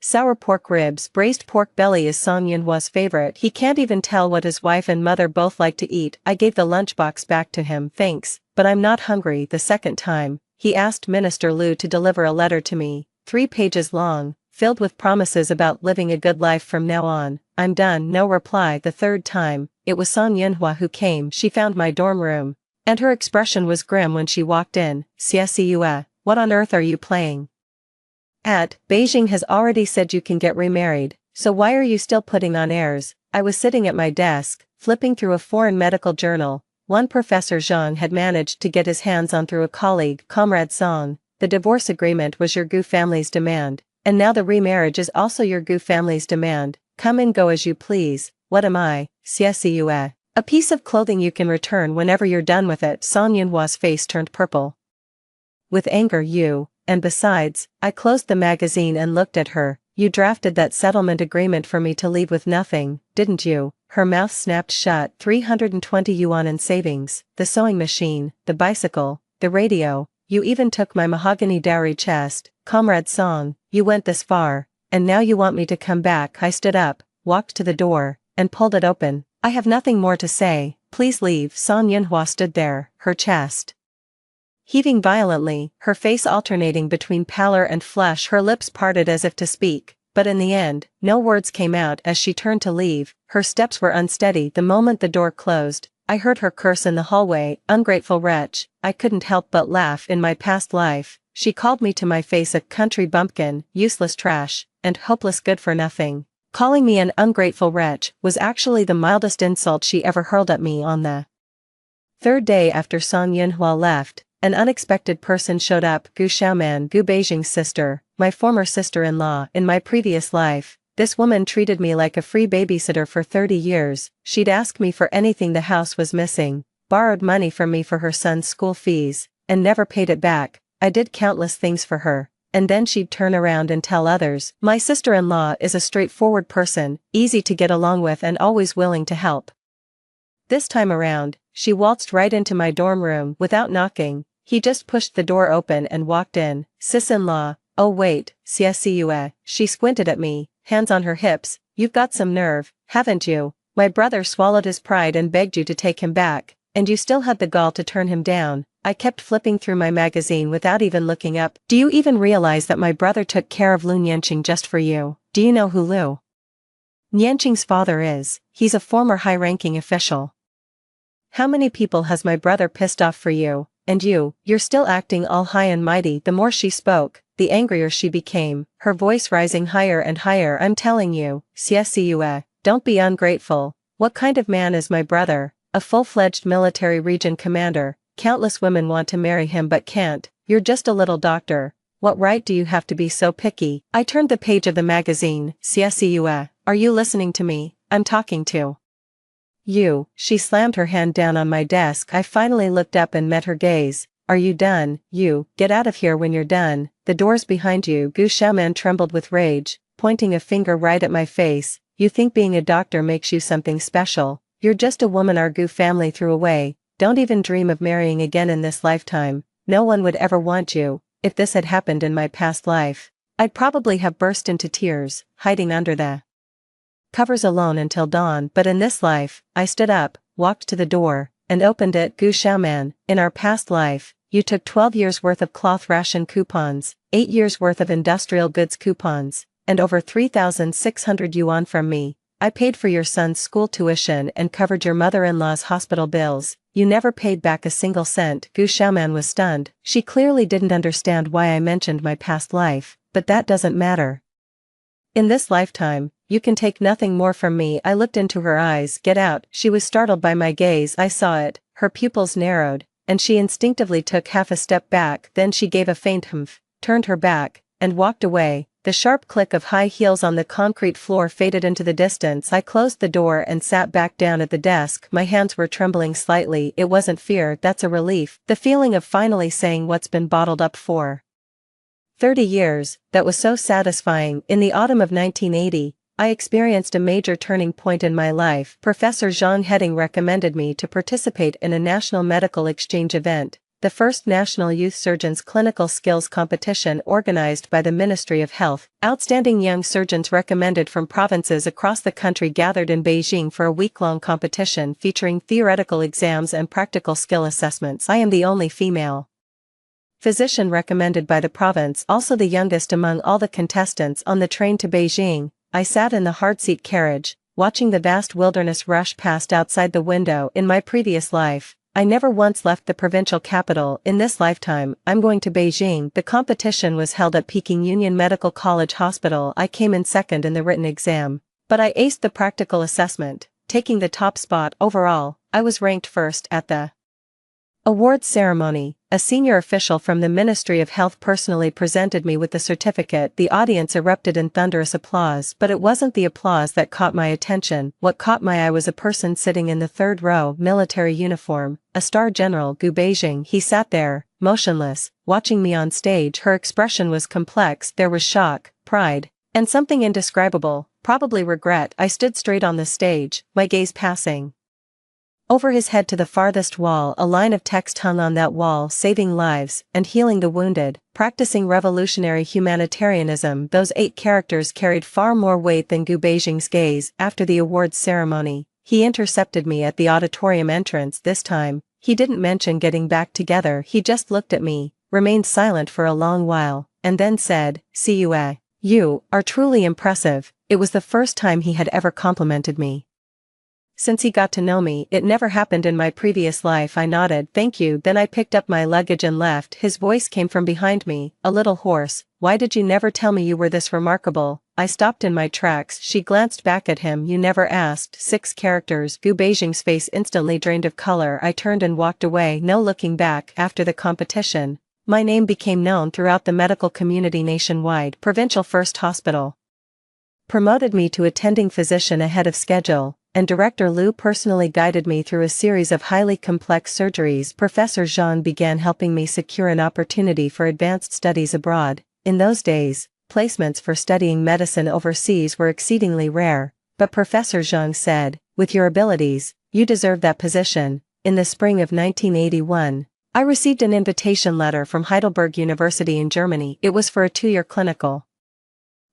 sour pork ribs. Braised pork belly is Song Yunhua's favorite. He can't even tell what his wife and mother both like to eat. I gave the lunchbox back to him. Thanks, but I'm not hungry. The second time, he asked Minister Liu to deliver a letter to me, 3 pages long, filled with promises about living a good life from now on. I'm done. No reply. The third time, it was Song Yunhua who came. She found my dorm room, and her expression was grim when she walked in. Xie, what on earth are you playing at? Beijing has already said you can get remarried, so why are you still putting on airs? I was sitting at my desk, flipping through a foreign medical journal. One Professor Zhang had managed to get his hands on through a colleague, Comrade Song. The divorce agreement was your Gu family's demand, and now the remarriage is also your Gu family's demand. Come and go as you please. What am I? Xie. A piece of clothing you can return whenever you're done with it. Song Yunhua's face turned purple with anger. And besides, I closed the magazine and looked at her. You drafted that settlement agreement for me to leave with nothing, didn't you? Her mouth snapped shut. 320 yuan in savings, the sewing machine, the bicycle, the radio. You even took my mahogany dowry chest. Comrade Song, you went this far, and now you want me to come back. I stood up, walked to the door, and pulled it open. I have nothing more to say. Please leave. Song Yunhua stood there, her chest heaving violently, her face alternating between pallor and flush. Her lips parted as if to speak, but in the end, no words came out. As she turned to leave, her steps were unsteady. The moment the door closed, I heard her curse in the hallway. Ungrateful wretch. I couldn't help but laugh. In my past life, she called me to my face a country bumpkin, useless trash, and hopeless good for nothing. Calling me an ungrateful wretch was actually the mildest insult she ever hurled at me. On the 3rd day after Song Yunhua left, an unexpected person showed up. Gu Xiaoman, Gu Beijing's sister, my former sister-in-law. In my previous life, this woman treated me like a free babysitter for 30 years. She'd ask me for anything the house was missing, borrowed money from me for her son's school fees, and never paid it back. I did countless things for her, and then she'd turn around and tell others. My sister-in-law is a straightforward person, easy to get along with and always willing to help. This time around, she waltzed right into my dorm room without knocking. He just pushed the door open and walked in. Sis-in-law, oh wait, Xie. She squinted at me, hands on her hips. You've got some nerve, haven't you? My brother swallowed his pride and begged you to take him back, and you still had the gall to turn him down. I kept flipping through my magazine without even looking up. Do you even realize that my brother took care of Lu Nianqing just for you? Do you know who Lu Nianqing's father is? He's a former high-ranking official. How many people has my brother pissed off for you? And you're still acting all high and mighty." The more she spoke, the angrier she became, her voice rising higher and higher. "I'm telling you, Siesue, don't be ungrateful. What kind of man is my brother? A full-fledged military region commander. Countless women want to marry him but can't. You're just a little doctor. What right do you have to be so picky?" I turned the page of the magazine. "Siesue, are you listening to me? I'm talking to you." She slammed her hand down on my desk. I finally looked up and met her gaze. "Are you done? You, get out of here when you're done. The door's behind you." Gu Xiaoman trembled with rage, pointing a finger right at my face. "You think being a doctor makes you something special? You're just a woman our Gu family threw away. Don't even dream of marrying again in this lifetime. No one would ever want you. If this had happened in my past life, I'd probably have burst into tears, hiding under the covers alone until dawn. But in this life," I stood up, walked to the door, and opened it. "Gu Xiaoman, in our past life, you took 12 years worth of cloth ration coupons, 8 years worth of industrial goods coupons, and over 3,600 yuan from me. I paid for your son's school tuition and covered your mother-in-law's hospital bills. You never paid back a single cent." Gu Xiaoman was stunned. She clearly didn't understand why I mentioned my past life, but that doesn't matter. In this lifetime, you can take nothing more from me. I looked into her eyes. "Get out." She was startled by my gaze. I saw it. Her pupils narrowed, and she instinctively took half a step back. Then she gave a faint humph, turned her back, and walked away. The sharp click of high heels on the concrete floor faded into the distance. I closed the door and sat back down at the desk. My hands were trembling slightly. It wasn't fear, that's a relief. The feeling of finally saying what's been bottled up for 30 years, that was so satisfying. In the autumn of 1980, I experienced a major turning point in my life. Professor Zhang Heading recommended me to participate in a national medical exchange event, the first National Youth Surgeons Clinical Skills Competition organized by the Ministry of Health. Outstanding young surgeons recommended from provinces across the country gathered in Beijing for a week-long competition featuring theoretical exams and practical skill assessments. I am the only female physician recommended by the province, also the youngest among all the contestants. On the train to Beijing, I sat in the hard-seat carriage, watching the vast wilderness rush past outside the window. In my previous life, I never once left the provincial capital. In this lifetime, I'm going to Beijing. The competition was held at Peking Union Medical College Hospital. I came in second in the written exam, but I aced the practical assessment, taking the top spot. Overall, I was ranked first. At the awards ceremony, a senior official from the Ministry of Health personally presented me with the certificate. The audience erupted in thunderous applause, but it wasn't the applause that caught my attention. What caught my eye was a person sitting in the third row, military uniform, a star general. Gu Beijing. He sat there, motionless, watching me on stage. Her expression was complex. There was shock, pride, and something indescribable, probably regret. I stood straight on the stage, my gaze passing over his head to the farthest wall. A line of text hung on that wall: saving lives and healing the wounded, practicing revolutionary humanitarianism. Those 8 characters carried far more weight than Gu Beijing's gaze. After the awards ceremony, he intercepted me at the auditorium entrance. This time, he didn't mention getting back together. He just looked at me, remained silent for a long while, and then said, "Siue, you are truly impressive." It was the first time he had ever complimented me since he got to know me. "It never happened in my previous life." I nodded. "Thank you." Then I picked up my luggage and left. His voice came from behind me, a little hoarse. "Why did you never tell me you were this remarkable?" I stopped in my tracks. She glanced back at him. "You never asked." 6 characters. Gu Beijing's face instantly drained of color. I turned and walked away. No looking back. After the competition, my name became known throughout the medical community nationwide. Provincial First Hospital promoted me to attending physician ahead of schedule, and Director Liu personally guided me through a series of highly complex surgeries. Professor Zhang began helping me secure an opportunity for advanced studies abroad. In those days, placements for studying medicine overseas were exceedingly rare, but Professor Zhang said, "With your abilities, you deserve that position." In the spring of 1981, I received an invitation letter from Heidelberg University in Germany. It was for a 2-year clinical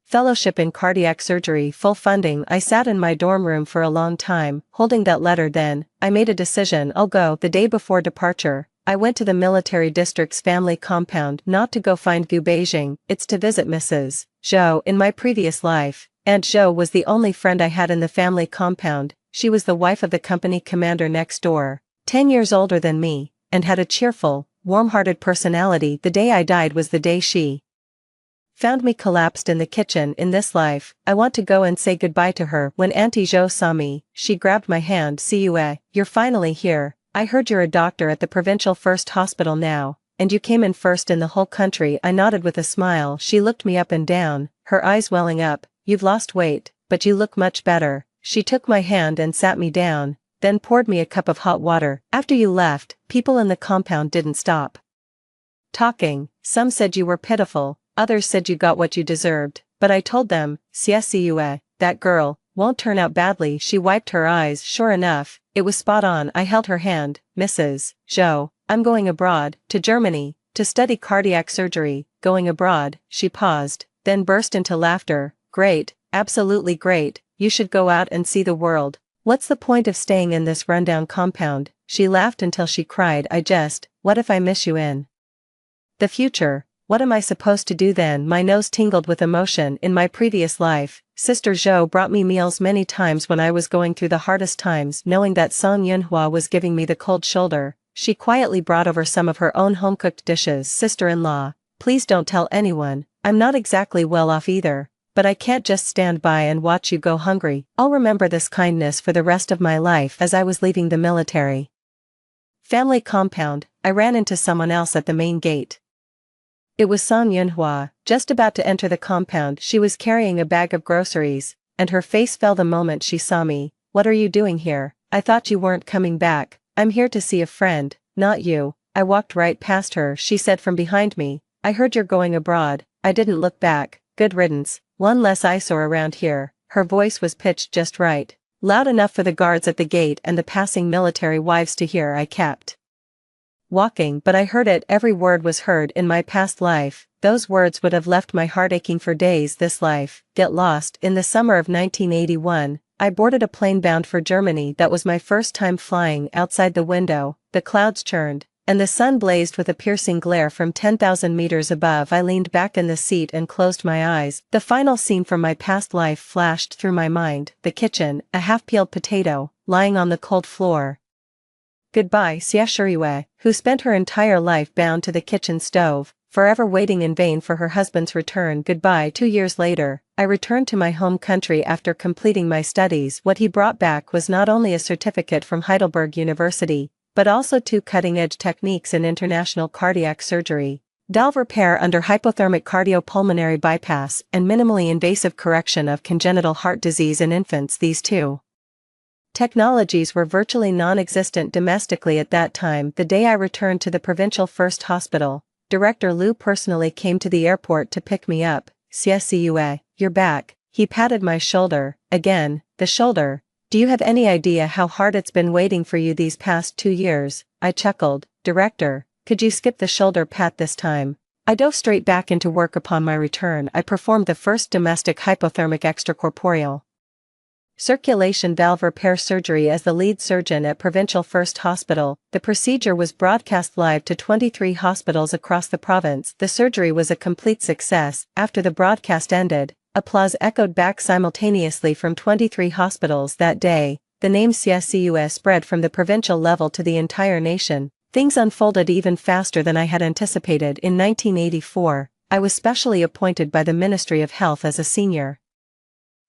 fellowship in cardiac surgery, full funding. I sat in my dorm room for a long time, holding that letter. Then, I made a decision. I'll go. The day before departure, I went to the military district's family compound, not to go find Gu Beijing, it's to visit Mrs. Zhou. In my previous life, Aunt Zhou was the only friend I had in the family compound. She was the wife of the company commander next door. 10 years older than me, and had a cheerful, warm-hearted personality. The day I died was the day she found me collapsed in the kitchen. In this life, I want to go and say goodbye to her. When Auntie Jo saw me, she grabbed my hand. See you, you're finally here. I heard you're a doctor at the provincial first hospital now, and you came in first in the whole country. I nodded with a smile. She looked me up and down, her eyes welling up. You've lost weight, but you look much better. She took my hand and sat me down, then poured me a cup of hot water. After you left, people in the compound didn't stop talking. Some said you were pitiful, others said you got what you deserved, but I told them, CSCUA, that girl won't turn out badly. She wiped her eyes. Sure enough, it was spot on. I held her hand. Mrs. Jo, I'm going abroad, to Germany, to study cardiac surgery. Going abroad, she paused, then burst into laughter. Great, absolutely great, you should go out and see the world. What's the point of staying in this rundown compound? She laughed until she cried. What if I miss you in the future? What am I supposed to do then? My nose tingled with emotion. In my previous life, Sister Jo brought me meals many times when I was going through the hardest times. Knowing that Song Yunhua was giving me the cold shoulder, she quietly brought over some of her own home-cooked dishes. Sister-in-law, please don't tell anyone. I'm not exactly well off either, but I can't just stand by and watch you go hungry. I'll remember this kindness for the rest of my life. As I was leaving the military family compound, I ran into someone else at the main gate. It was Song Yunhua, just about to enter the compound. She was carrying a bag of groceries, and her face fell the moment she saw me. What are you doing here? I thought you weren't coming back. I'm here to see a friend, not you. I walked right past her. She said from behind me, I heard you're going abroad. I didn't look back. Good riddance. One less eyesore around here. Her voice was pitched just right, loud enough for the guards at the gate and the passing military wives to hear. I kept walking, but I heard it. Every word was heard. In my past life, those words would have left my heart aching for days. This life, get lost. In the summer of 1981, I boarded a plane bound for Germany. That was my first time flying. Outside the window, the clouds churned, and the sun blazed with a piercing glare from 10,000 meters above. I leaned back in the seat and closed my eyes. The final scene from my past life flashed through my mind. The kitchen, a half-peeled potato, lying on the cold floor. Goodbye, Xia Shiriwe, who spent her entire life bound to the kitchen stove, forever waiting in vain for her husband's return. Goodbye. 2 years later, I returned to my home country after completing my studies. What he brought back was not only a certificate from Heidelberg University, but also 2 cutting-edge techniques in international cardiac surgery: valve repair under hypothermic cardiopulmonary bypass and minimally invasive correction of congenital heart disease in infants. These 2 technologies were virtually non-existent domestically at that time. The day I returned to the provincial first hospital, Director Liu personally came to the airport to pick me up. CSCUA, you're back. He patted my shoulder, again, the shoulder. Do you have any idea how hard it's been waiting for you these past 2 years? I chuckled. Director, could you skip the shoulder pat this time? I dove straight back into work. Upon my return, I performed the first domestic hypothermic extracorporeal circulation valve repair surgery as the lead surgeon at Provincial First Hospital. The procedure was broadcast live to 23 hospitals across the province. The surgery was a complete success. After the broadcast ended, applause echoed back simultaneously from 23 hospitals. That day, the name CSCUS spread from the provincial level to the entire nation. Things unfolded even faster than I had anticipated. In 1984, I was specially appointed by the Ministry of Health as a senior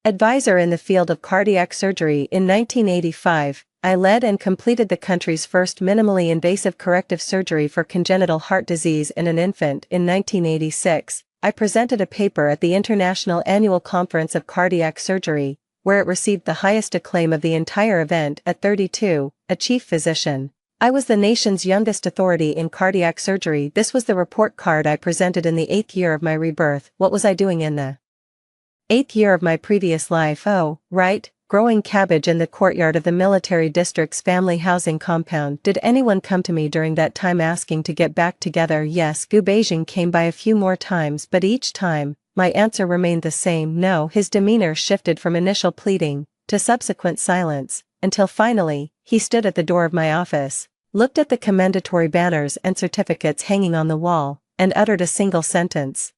advisor in the field of cardiac surgery. In 1985, I led and completed the country's first minimally invasive corrective surgery for congenital heart disease in an infant. In 1986, I presented a paper at the International Annual Conference of Cardiac Surgery, where it received the highest acclaim of the entire event. At 32, a chief physician, I was the nation's youngest authority in cardiac surgery. This was the report card I presented in the 8th year of my rebirth. What was I doing in the 8th year of my previous life? Oh, right, growing cabbage in the courtyard of the military district's family housing compound. Did anyone come to me during that time asking to get back together? Yes. Gu Beijing came by a few more times, but each time, my answer remained the same: no. His demeanor shifted from initial pleading to subsequent silence, until finally, he stood at the door of my office, looked at the commendatory banners and certificates hanging on the wall, and uttered a single sentence: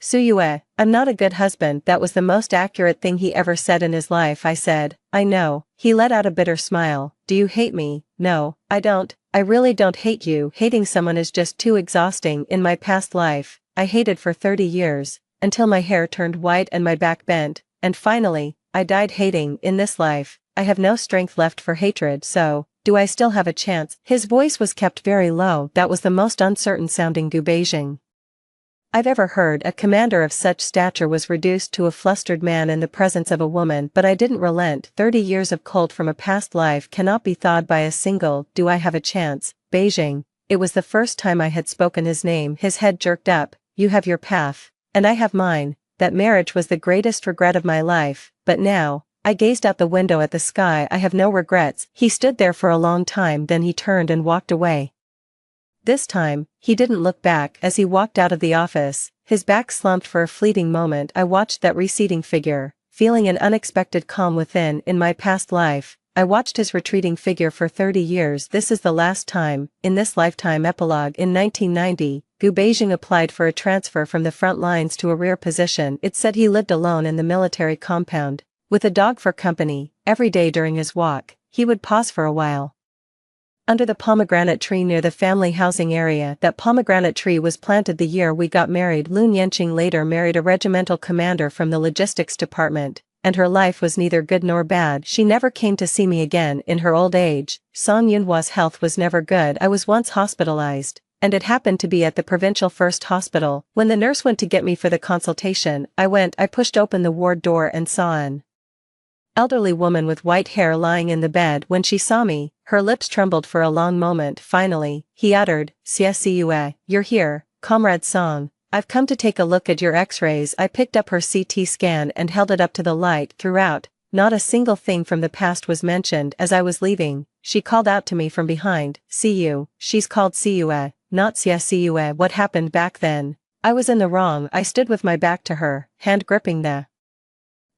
Suyue, I'm not a good husband. That was the most accurate thing he ever said in his life. I said, I know. He let out a bitter smile. Do you hate me? No, I don't. I really don't hate you. Hating someone is just too exhausting. In my past life, I hated for 30 years, until my hair turned white and my back bent, and finally, I died hating. In this life, I have no strength left for hatred, so, do I still have a chance? His voice was kept very low. That was the most uncertain sounding Gu Beijing I've ever heard. A commander of such stature was reduced to a flustered man in the presence of a woman, but I didn't relent. 30 years of cold from a past life cannot be thawed by a single, do I have a chance, Beijing. It was the first time I had spoken his name. His head jerked up. You have your path, and I have mine. That marriage was the greatest regret of my life, but now, I gazed out the window at the sky. I have no regrets. He stood there for a long time, then he turned and walked away. This time, he didn't look back. As he walked out of the office, his back slumped for a fleeting moment. I watched that receding figure, feeling an unexpected calm within. In my past life, I watched his retreating figure for 30 years. This is the last time, in this lifetime. Epilogue. In 1990, Gu Beijing applied for a transfer from the front lines to a rear position. It said he lived alone in the military compound, with a dog for company. Every day during his walk, he would pause for a while under the pomegranate tree near the family housing area. That pomegranate tree was planted the year we got married. Lu Nianqing later married a regimental commander from the logistics department, and her life was neither good nor bad. She never came to see me again in her old age. Song Yunhua's health was never good. I was once hospitalized, and it happened to be at the provincial first hospital. When the nurse went to get me for the consultation, I pushed open the ward door and saw an elderly woman with white hair lying in the bed. When she saw me, her lips trembled for a long moment. Finally, he uttered, "Xie, you're here, Comrade Song. I've come to take a look at your x-rays." I picked up her CT scan and held it up to the light. Throughout, not a single thing from the past was mentioned. As I was leaving, she called out to me from behind, "Siyu." She's called Siyu, not Xie. What happened back then? I was in the wrong. I stood with my back to her, hand gripping the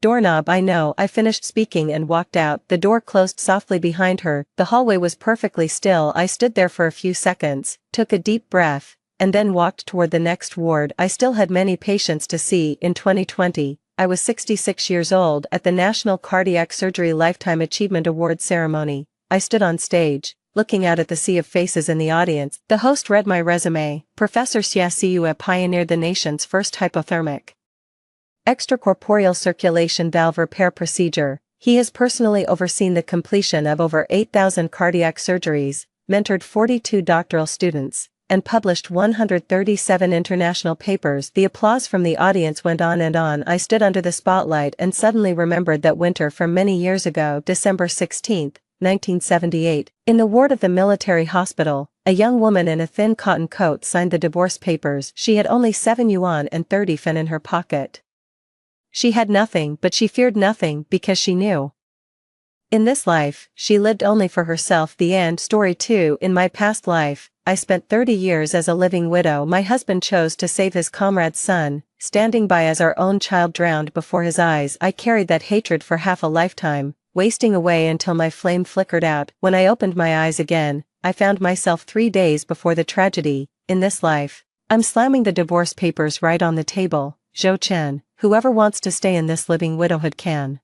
doorknob. I know. I finished speaking and walked out. The door closed softly behind her. The hallway was perfectly still. I stood there for a few seconds, took a deep breath, and then walked toward the next ward. I still had many patients to see. In 2020, I was 66 years old. At the National Cardiac Surgery Lifetime Achievement Award ceremony, I stood on stage, looking out at the sea of faces in the audience. The host read my resume. Professor Xia Siyu pioneered the nation's first hypothermic extracorporeal circulation valve repair procedure. He has personally overseen the completion of over 8,000 cardiac surgeries, mentored 42 doctoral students, and published 137 international papers. The applause from the audience went on and on. I stood under the spotlight and suddenly remembered that winter from many years ago. December 16, 1978. In the ward of the military hospital, a young woman in a thin cotton coat signed the divorce papers. She had only 7 yuan and 30 fen in her pocket. She had nothing, but she feared nothing, because she knew in this life, she lived only for herself. The end. Story 2. In my past life, I spent 30 years as a living widow. My husband chose to save his comrade's son, standing by as our own child drowned before his eyes. I carried that hatred for half a lifetime, wasting away until my flame flickered out. When I opened my eyes again, I found myself 3 days before the tragedy. In this life, I'm slamming the divorce papers right on the table. Zhou Chen. Whoever wants to stay in this living widowhood can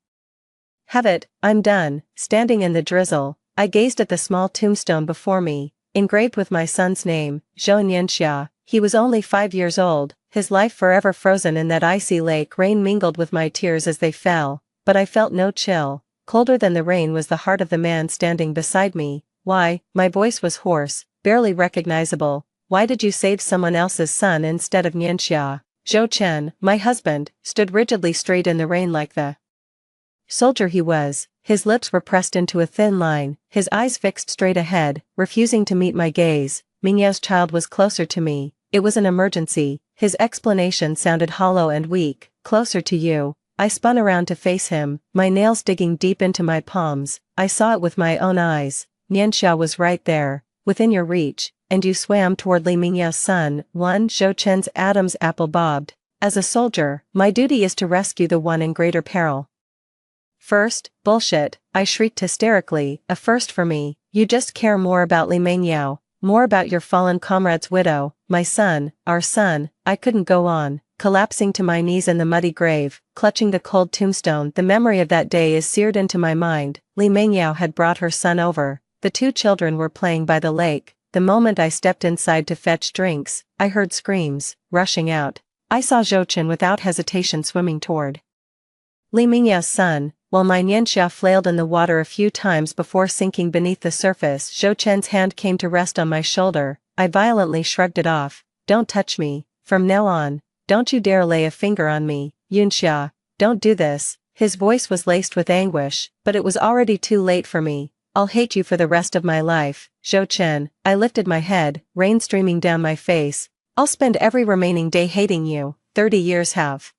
have it. I'm done. Standing in the drizzle, I gazed at the small tombstone before me, engraved with my son's name, Zhou Nianxia. He was only 5 years old, his life forever frozen in that icy lake. Rain mingled with my tears as they fell, but I felt no chill. Colder than the rain was the heart of the man standing beside me. Why? My voice was hoarse, barely recognizable. Why did you save someone else's son instead of Nianxia? Zhou Chen, my husband, stood rigidly straight in the rain like the soldier he was. His lips were pressed into a thin line, his eyes fixed straight ahead, refusing to meet my gaze. Mingyao's child was closer to me. It was an emergency. His explanation sounded hollow and weak. Closer to you. I spun around to face him, my nails digging deep into my palms. I saw it with my own eyes. Nianxia was right there, within your reach. And you swam toward Li Mingyao's son. 1. Zhou Chen's Adam's apple bobbed. As a soldier, my duty is to rescue the one in greater peril. First, bullshit, I shrieked hysterically. A first for me. You just care more about Li Mingyao, more about your fallen comrade's widow, my son, our son. I couldn't go on. collapsing to my knees in the muddy grave, clutching the cold tombstone. The memory of that day is seared into my mind. Li Mengyao had brought her son over. The two children were playing by the lake. The moment I stepped inside to fetch drinks, I heard screams, rushing out. I saw Zhou Chen without hesitation swimming toward Li Mingyao's son, while my Nianxia flailed in the water a few times before sinking beneath the surface. Zhou Chen's hand came to rest on my shoulder. I violently shrugged it off. Don't touch me. From now on, don't you dare lay a finger on me, Yunxia. Don't do this. His voice was laced with anguish, but it was already too late for me. I'll hate you for the rest of my life, Zhou Chen. I lifted my head, rain streaming down my face. I'll spend every remaining day hating you. 30 years have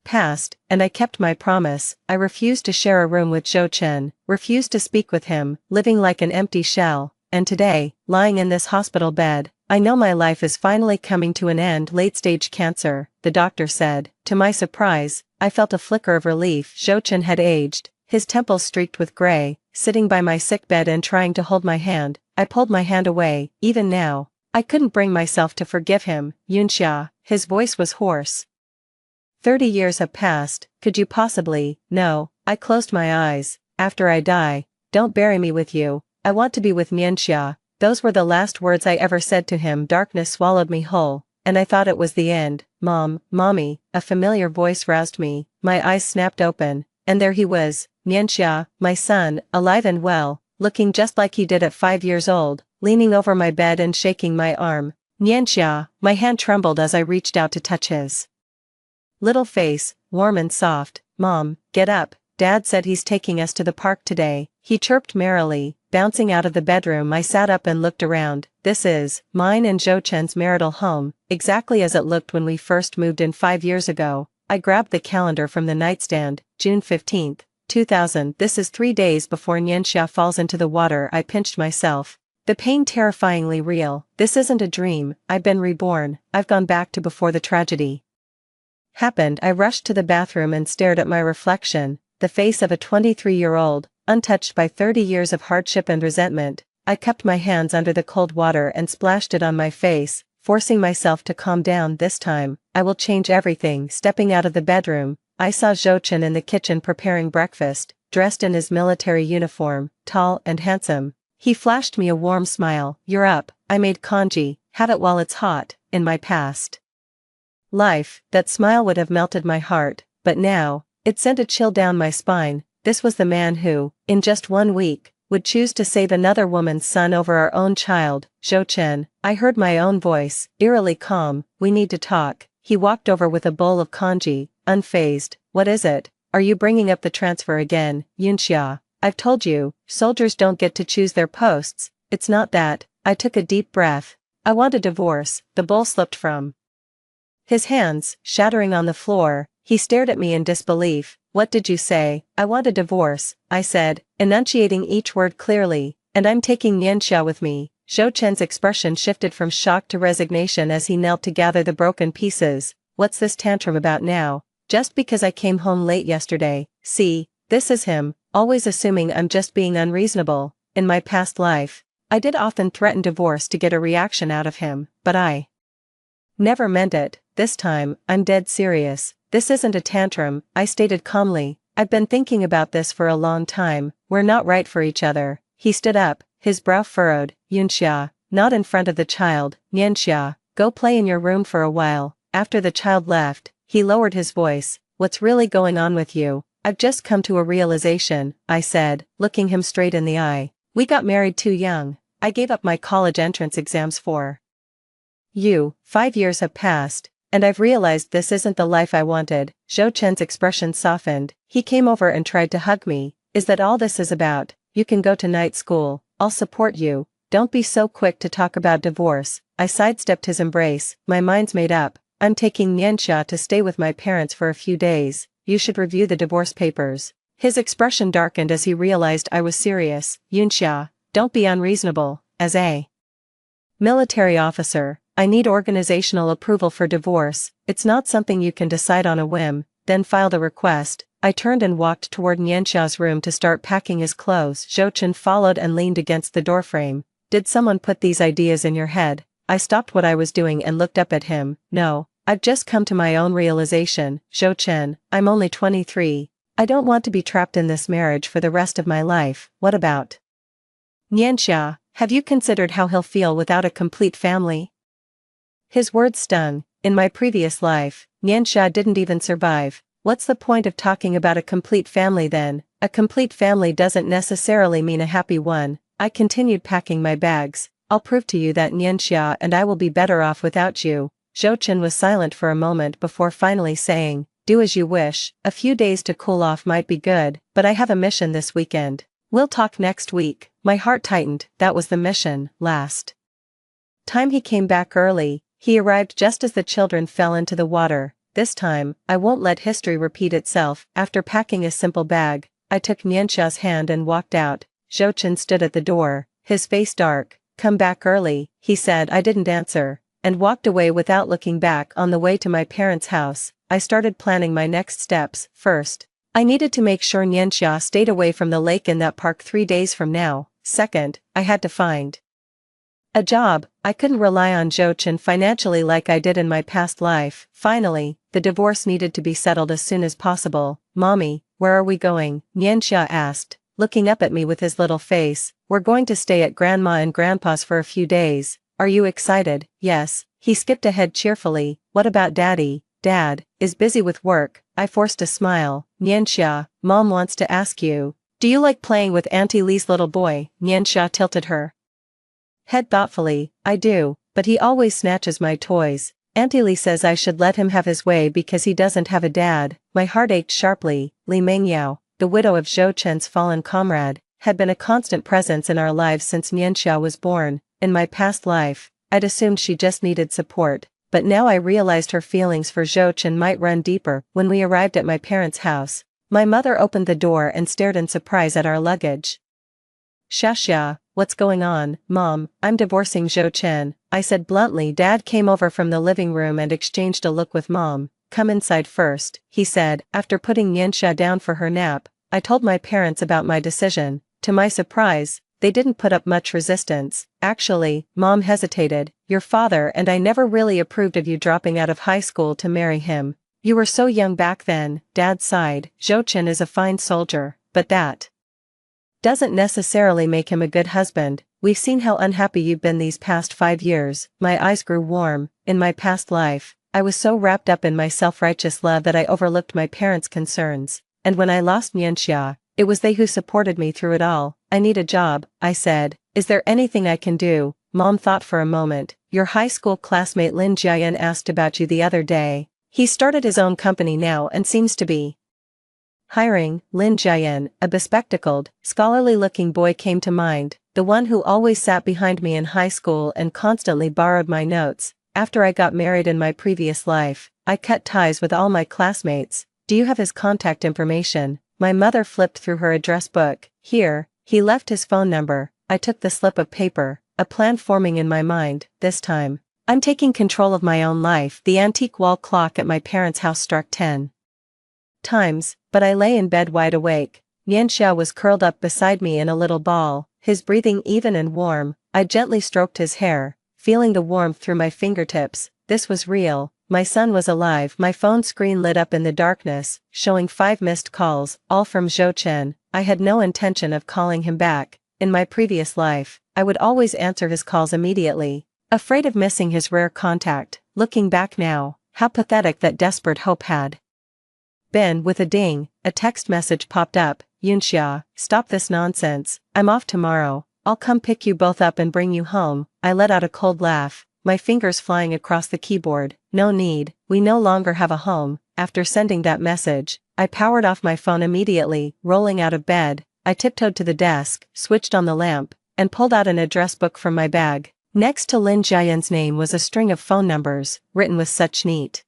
passed, and I kept my promise. I refused to share a room with Zhou Chen, refused to speak with him, living like an empty shell, and today, lying in this hospital bed, I know my life is finally coming to an end. Late-stage cancer, the doctor said. To my surprise, I felt a flicker of relief. Zhou Chen had aged, his temples streaked with gray, sitting by my sickbed and trying to hold my hand. I pulled my hand away. Even now, I couldn't bring myself to forgive him. Yunxia, his voice was hoarse. 30 years have passed, could you possibly? No, I closed my eyes. After I die, don't bury me with you, I want to be with Nianxia. Those were the last words I ever said to him. Darkness swallowed me whole, and I thought it was the end. Mommy, a familiar voice roused me. My eyes snapped open, and there he was, Nianxia, my son, alive and well, looking just like he did at 5 years old, leaning over my bed and shaking my arm. Nianxia, my hand trembled as I reached out to touch his little face, warm and soft. Mom, get up, Dad said he's taking us to the park today, he chirped merrily, bouncing out of the bedroom. I sat up and looked around. This is mine and Zhou Chen's marital home, exactly as it looked when we first moved in 5 years ago. I grabbed the calendar from the nightstand. June 15, 2000. This is 3 days before Nianxia falls into the water. I pinched myself. The pain terrifyingly real. This isn't a dream, I've been reborn. I've gone back to before the tragedy happened. I rushed to the bathroom and stared at my reflection, the face of a 23-year-old, untouched by 30 years of hardship and resentment. I cupped my hands under the cold water and splashed it on my face, forcing myself to calm down. This time, I will change everything. Stepping out of the bedroom, I saw Zhou Chen in the kitchen preparing breakfast, dressed in his military uniform, tall and handsome. He flashed me a warm smile. You're up. I made congee, have it while it's hot. In my past life, that smile would have melted my heart, but now, it sent a chill down my spine. This was the man who, in just 1 week, would choose to save another woman's son over our own child. Zhou Chen, I heard my own voice, eerily calm. We need to talk. He walked over with a bowl of congee, unfazed. What is it? Are you bringing up the transfer again, Yunxia? I've told you, soldiers don't get to choose their posts. It's not that. I took a deep breath. I want a divorce. The bowl slipped from his hands, shattering on the floor. He stared at me in disbelief. What did you say? I want a divorce, I said, enunciating each word clearly, and I'm taking Nianxia with me. Zhou Chen's expression shifted from shock to resignation as he knelt to gather the broken pieces. What's this tantrum about now? Just because I came home late yesterday. See, this is him, always assuming I'm just being unreasonable. In my past life, I did often threaten divorce to get a reaction out of him, but I never meant it. This time, I'm dead serious. This isn't a tantrum, I stated calmly. I've been thinking about this for a long time. We're not right for each other. He stood up, his brow furrowed. Yunxia, not in front of the child. Nianxia, go play in your room for a while. After the child left, he lowered his voice. What's really going on with you? I've just come to a realization, I said, looking him straight in the eye. We got married too young. I gave up my college entrance exams for you. 5 years have passed, and I've realized this isn't the life I wanted. Zhou Chen's expression softened. He came over and tried to hug me. Is that all this is about? You can go to night school. I'll support you. Don't be so quick to talk about divorce. I sidestepped his embrace. My mind's made up. I'm taking Nianxia to stay with my parents for a few days. You should review the divorce papers. His expression darkened as he realized I was serious. Yunxia, don't be unreasonable. As a military officer, I need organizational approval for divorce. It's not something you can decide on a whim, then file the request. I turned and walked toward Nianxia's room to start packing his clothes. Zhou Chen followed and leaned against the doorframe. Did someone put these ideas in your head? I stopped what I was doing and looked up at him. No, I've just come to my own realization, Zhou Chen, I'm only 23. I don't want to be trapped in this marriage for the rest of my life. What about Nianxia? Have you considered how he'll feel without a complete family? His words stung. In my previous life, Nianxia didn't even survive. What's the point of talking about a complete family then? A complete family doesn't necessarily mean a happy one. I continued packing my bags. I'll prove to you that Nianxia and I will be better off without you. Zhou Chen was silent for a moment before finally saying, do as you wish, a few days to cool off might be good, but I have a mission this weekend. We'll talk next week. My heart tightened, that was the mission. Last time he came back early, he arrived just as the children fell into the water. This time, I won't let history repeat itself. After packing a simple bag, I took Nianxia's hand and walked out. Zhou Chen stood at the door, his face dark. Come back early, he said. I didn't answer, and walked away without looking back. On the way to my parents' house, I started planning my next steps. First, I needed to make sure Nianxia stayed away from the lake in that park 3 days from now. Second, I had to find a job. I couldn't rely on Zhou Chen financially like I did in my past life. Finally, the divorce needed to be settled as soon as possible. Mommy, where are we going? Nianxia asked, looking up at me with his little face. We're going to stay at Grandma and Grandpa's for a few days. Are you excited? Yes. He skipped ahead cheerfully. What about Daddy? Dad is busy with work. I forced a smile. Nianxia, Mom wants to ask you, do you like playing with Auntie Lee's little boy? Nianxia tilted her head thoughtfully. I do, but he always snatches my toys. Auntie Lee says I should let him have his way because he doesn't have a dad. My heart ached sharply. Li Mengyao, the widow of Zhou Chen's fallen comrade, had been a constant presence in our lives since Nianxia was born. In my past life, I'd assumed she just needed support, but now I realized her feelings for Zhou Chen might run deeper. When we arrived at my parents' house, my mother opened the door and stared in surprise at our luggage. Xia, what's going on? Mom, I'm divorcing Zhou Chen, I said bluntly. Dad came over from the living room and exchanged a look with Mom. Come inside first, he said. After putting Nianxia down for her nap, I told my parents about my decision. To my surprise, they didn't put up much resistance. Actually, Mom hesitated. Your father and I never really approved of you dropping out of high school to marry him. You were so young back then. Dad sighed. Zhou Chen is a fine soldier, but that doesn't necessarily make him a good husband. We've seen how unhappy you've been these past 5 years. My eyes grew warm. In my past life, I was so wrapped up in my self-righteous love that I overlooked my parents' concerns. And when I lost Nianxia, it was they who supported me through it all. I need a job, I said. Is there anything I can do? Mom thought for a moment. Your high school classmate Lin Jiayan asked about you the other day. He started his own company now and seems to be hiring. Lin Jiayan, a bespectacled, scholarly-looking boy came to mind, the one who always sat behind me in high school and constantly borrowed my notes. After I got married in my previous life, I cut ties with all my classmates. Do you have his contact information? My mother flipped through her address book. Here, he left his phone number. I took the slip of paper, a plan forming in my mind. This time, I'm taking control of my own life. The antique wall clock at my parents' house struck 10 times, but I lay in bed wide awake. Nianxia was curled up beside me in a little ball, his breathing even and warm. I gently stroked his hair, feeling the warmth through my fingertips. This was real. My son was alive. My phone screen lit up in the darkness, showing 5 missed calls, all from Zhou Chen. I had no intention of calling him back. In my previous life, I would always answer his calls immediately, afraid of missing his rare contact. Looking back now, how pathetic that desperate hope had been. With a ding, a text message popped up. Yunxia, stop this nonsense. I'm off tomorrow. I'll come pick you both up and bring you home. I let out a cold laugh, my fingers flying across the keyboard. No need, we no longer have a home. After sending that message, I powered off my phone immediately. Rolling out of bed, I tiptoed to the desk, switched on the lamp, and pulled out an address book from my bag. Next to Lin Jiayan's name was a string of phone numbers, written with such neat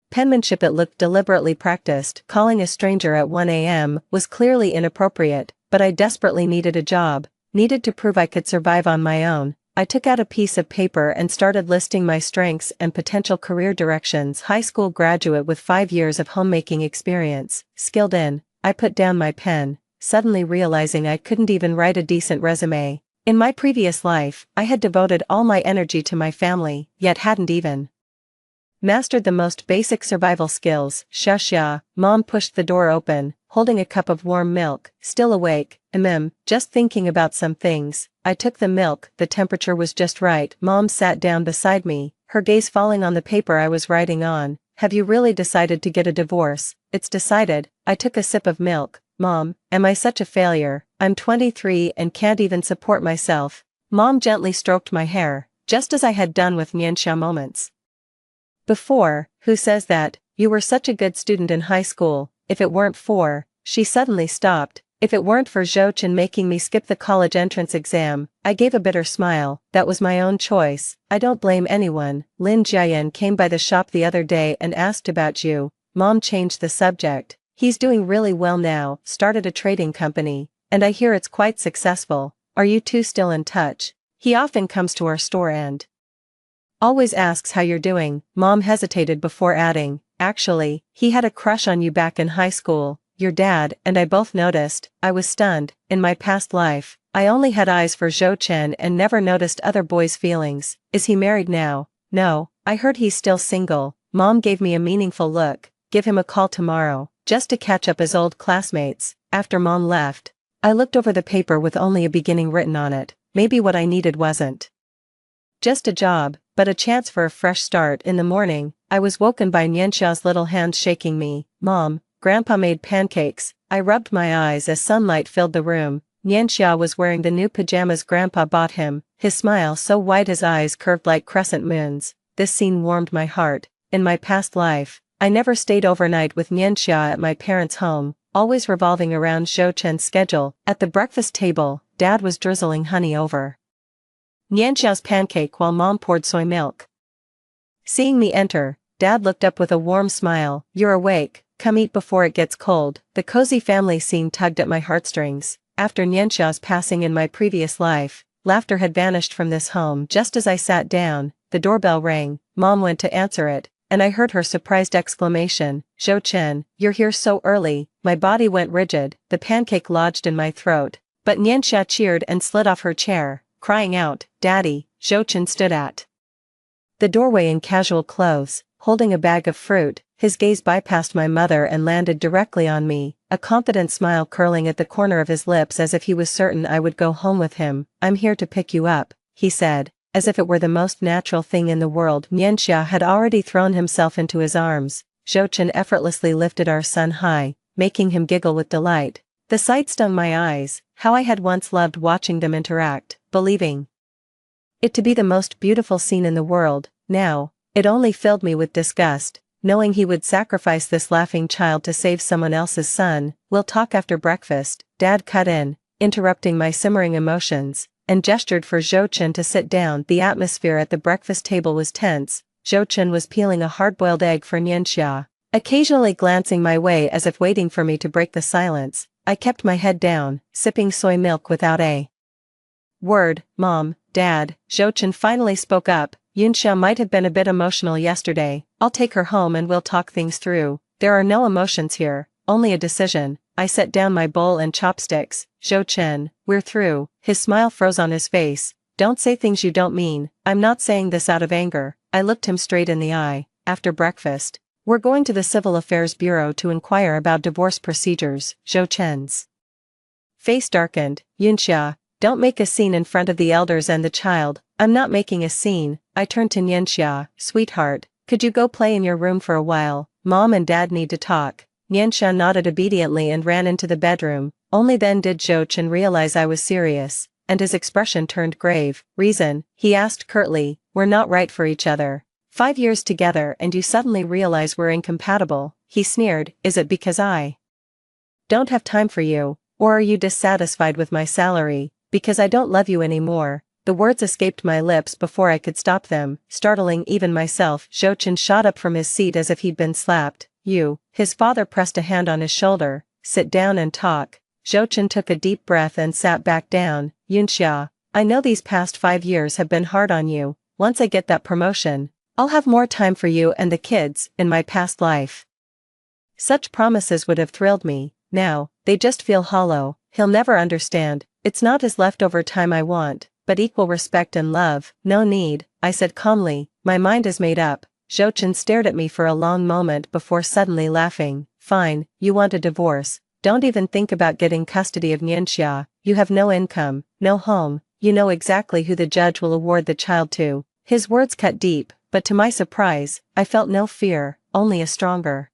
penmanship it looked deliberately practiced. Calling a stranger at 1 a.m. was clearly inappropriate, but I desperately needed a job, needed to prove I could survive on my own. I took out a piece of paper and started listing my strengths and potential career directions. High school graduate with 5 years of homemaking experience, skilled in. I put down my pen, suddenly realizing I couldn't even write a decent resume. In my previous life, I had devoted all my energy to my family, yet hadn't even Mastered the most basic survival skills. Shush ya. Mom pushed the door open, holding a cup of warm milk. Still awake, just thinking about some things. I took the milk, the temperature was just right. Mom sat down beside me, her gaze falling on the paper I was writing on. Have you really decided to get a divorce? It's decided. I took a sip of milk. Mom, am I such a failure? I'm 23 and can't even support myself. Mom gently stroked my hair, just as I had done with Nianxia moments before. Who says that? You were such a good student in high school. If it weren't for, she suddenly stopped. If it weren't for Zhou Chen making me skip the college entrance exam, I gave a bitter smile. That was my own choice. I don't blame anyone. Lin Jiayan came by the shop the other day and asked about you. Mom changed the subject. He's doing really well now, started a trading company, and I hear it's quite successful. Are you two still in touch? He often comes to our store and always asks how you're doing. Mom hesitated before adding, actually, he had a crush on you back in high school. Your dad and I both noticed. I was stunned. In my past life, I only had eyes for Zhou Chen and never noticed other boys' feelings. Is he married now? No, I heard he's still single. Mom gave me a meaningful look. Give him a call tomorrow, just to catch up as old classmates. After Mom left, I looked over the paper with only a beginning written on it. Maybe what I needed wasn't just a job, but a chance for a fresh start. In the morning, I was woken by Nianxia's little hands shaking me. Mom, Grandpa made pancakes. I rubbed my eyes as sunlight filled the room. Nianxia was wearing the new pajamas Grandpa bought him, his smile so wide his eyes curved like crescent moons. This scene warmed my heart. In my past life, I never stayed overnight with Nianxia at my parents' home, always revolving around Zhou Chen's schedule. At the breakfast table, Dad was drizzling honey over Nianxia's pancake while Mom poured soy milk. Seeing me enter, Dad looked up with a warm smile. You're awake, come eat before it gets cold. The cozy family scene tugged at my heartstrings. After Nianxia's passing in my previous life, laughter had vanished from this home. Just as I sat down, the doorbell rang. Mom went to answer it, and I heard her surprised exclamation, Zhou Chen, you're here so early. My body went rigid, the pancake lodged in my throat, but Nianxia cheered and slid off her chair, crying out, Daddy. Zhou Chen stood at the doorway in casual clothes, holding a bag of fruit. His gaze bypassed my mother and landed directly on me, a confident smile curling at the corner of his lips as if he was certain I would go home with him. I'm here to pick you up, he said, as if it were the most natural thing in the world. Nianxia had already thrown himself into his arms. Zhou Chen effortlessly lifted our son high, making him giggle with delight. The sight stung my eyes. How I had once loved watching them interact, believing it to be the most beautiful scene in the world. Now, it only filled me with disgust, knowing he would sacrifice this laughing child to save someone else's son. We'll talk after breakfast. Dad cut in, interrupting my simmering emotions, and gestured for Zhou Chen to sit down. The atmosphere at the breakfast table was tense. Zhou Chen was peeling a hard-boiled egg for Nianxia, occasionally glancing my way as if waiting for me to break the silence. I kept my head down, sipping soy milk without a word. Mom, Dad, Zhou Chen finally spoke up. Yunxia might have been a bit emotional yesterday. I'll take her home and we'll talk things through. There are no emotions here, only a decision. I set down my bowl and chopsticks. Zhou Chen, we're through. His smile froze on his face. Don't say things you don't mean. I'm not saying this out of anger. I looked him straight in the eye. After breakfast, we're going to the Civil Affairs Bureau to inquire about divorce procedures. Zhou Chen's face darkened. Yunxia, don't make a scene in front of the elders and the child. I'm not making a scene. I turned to Nianxia. Sweetheart, could you go play in your room for a while? Mom and Dad need to talk. Nianxia nodded obediently and ran into the bedroom. Only then did Zhou Chen realize I was serious, and his expression turned grave. Reason? He asked curtly. We're not right for each other. 5 years together and you suddenly realize we're incompatible. He sneered. Is it because I don't have time for you, or are you dissatisfied with my salary? Because I don't love you anymore. The words escaped my lips before I could stop them, startling even myself. Zhou Chen shot up from his seat as if he'd been slapped. You. His father pressed a hand on his shoulder. Sit down and talk. Zhou Chen took a deep breath and sat back down. Yunxia, I know these past 5 years have been hard on you. Once I get that promotion, I'll have more time for you and the kids. In my past life, such promises would have thrilled me. Now, they just feel hollow. He'll never understand. It's not his leftover time I want, but equal respect and love. No need, I said calmly. My mind is made up. Zhouchen stared at me for a long moment before suddenly laughing. Fine, you want a divorce. Don't even think about getting custody of Nianxia. You have no income, no home, you know exactly who the judge will award the child to. His words cut deep, but to my surprise, I felt no fear, only a stronger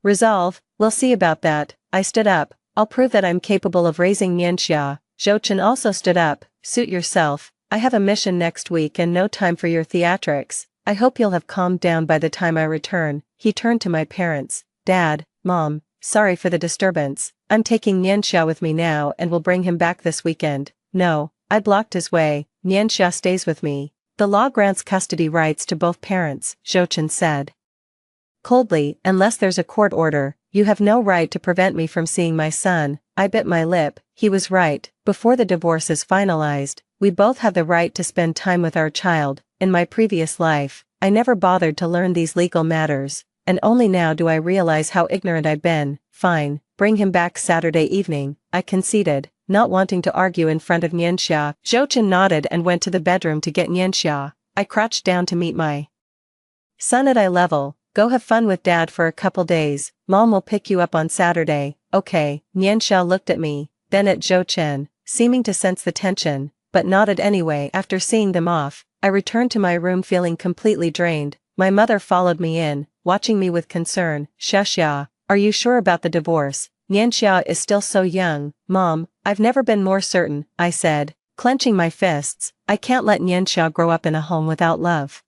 resolve. We'll see about that. I stood up. I'll prove that I'm capable of raising Nianxia. Zhouchen also stood up. Suit yourself. I have a mission next week and no time for your theatrics. I hope you'll have calmed down by the time I return. He turned to my parents. Dad, Mom, sorry for the disturbance. I'm taking Nianxia with me now and will bring him back this weekend. No, I blocked his way. Nianxia stays with me. The law grants custody rights to both parents, Zhouchen said coldly. Unless there's a court order, you have no right to prevent me from seeing my son. I bit my lip. He was right. Before the divorce is finalized, we both have the right to spend time with our child. In my previous life, I never bothered to learn these legal matters, and only now do I realize how ignorant I've been. Fine, bring him back Saturday evening, I conceded, not wanting to argue in front of Nianxia. Zhouchen nodded and went to the bedroom to get Nianxia. I crouched down to meet my son at eye level. Go have fun with Dad for a couple days. Mom will pick you up on Saturday. Okay. Nianxia looked at me, then at Zhouchen, seeming to sense the tension, but nodded anyway. After seeing them off, I returned to my room feeling completely drained. My mother followed me in, watching me with concern. Xiaxia, are you sure about the divorce? Nianxia is still so young. Mom, I've never been more certain, I said, clenching my fists. I can't let Nianxia grow up in a home without love.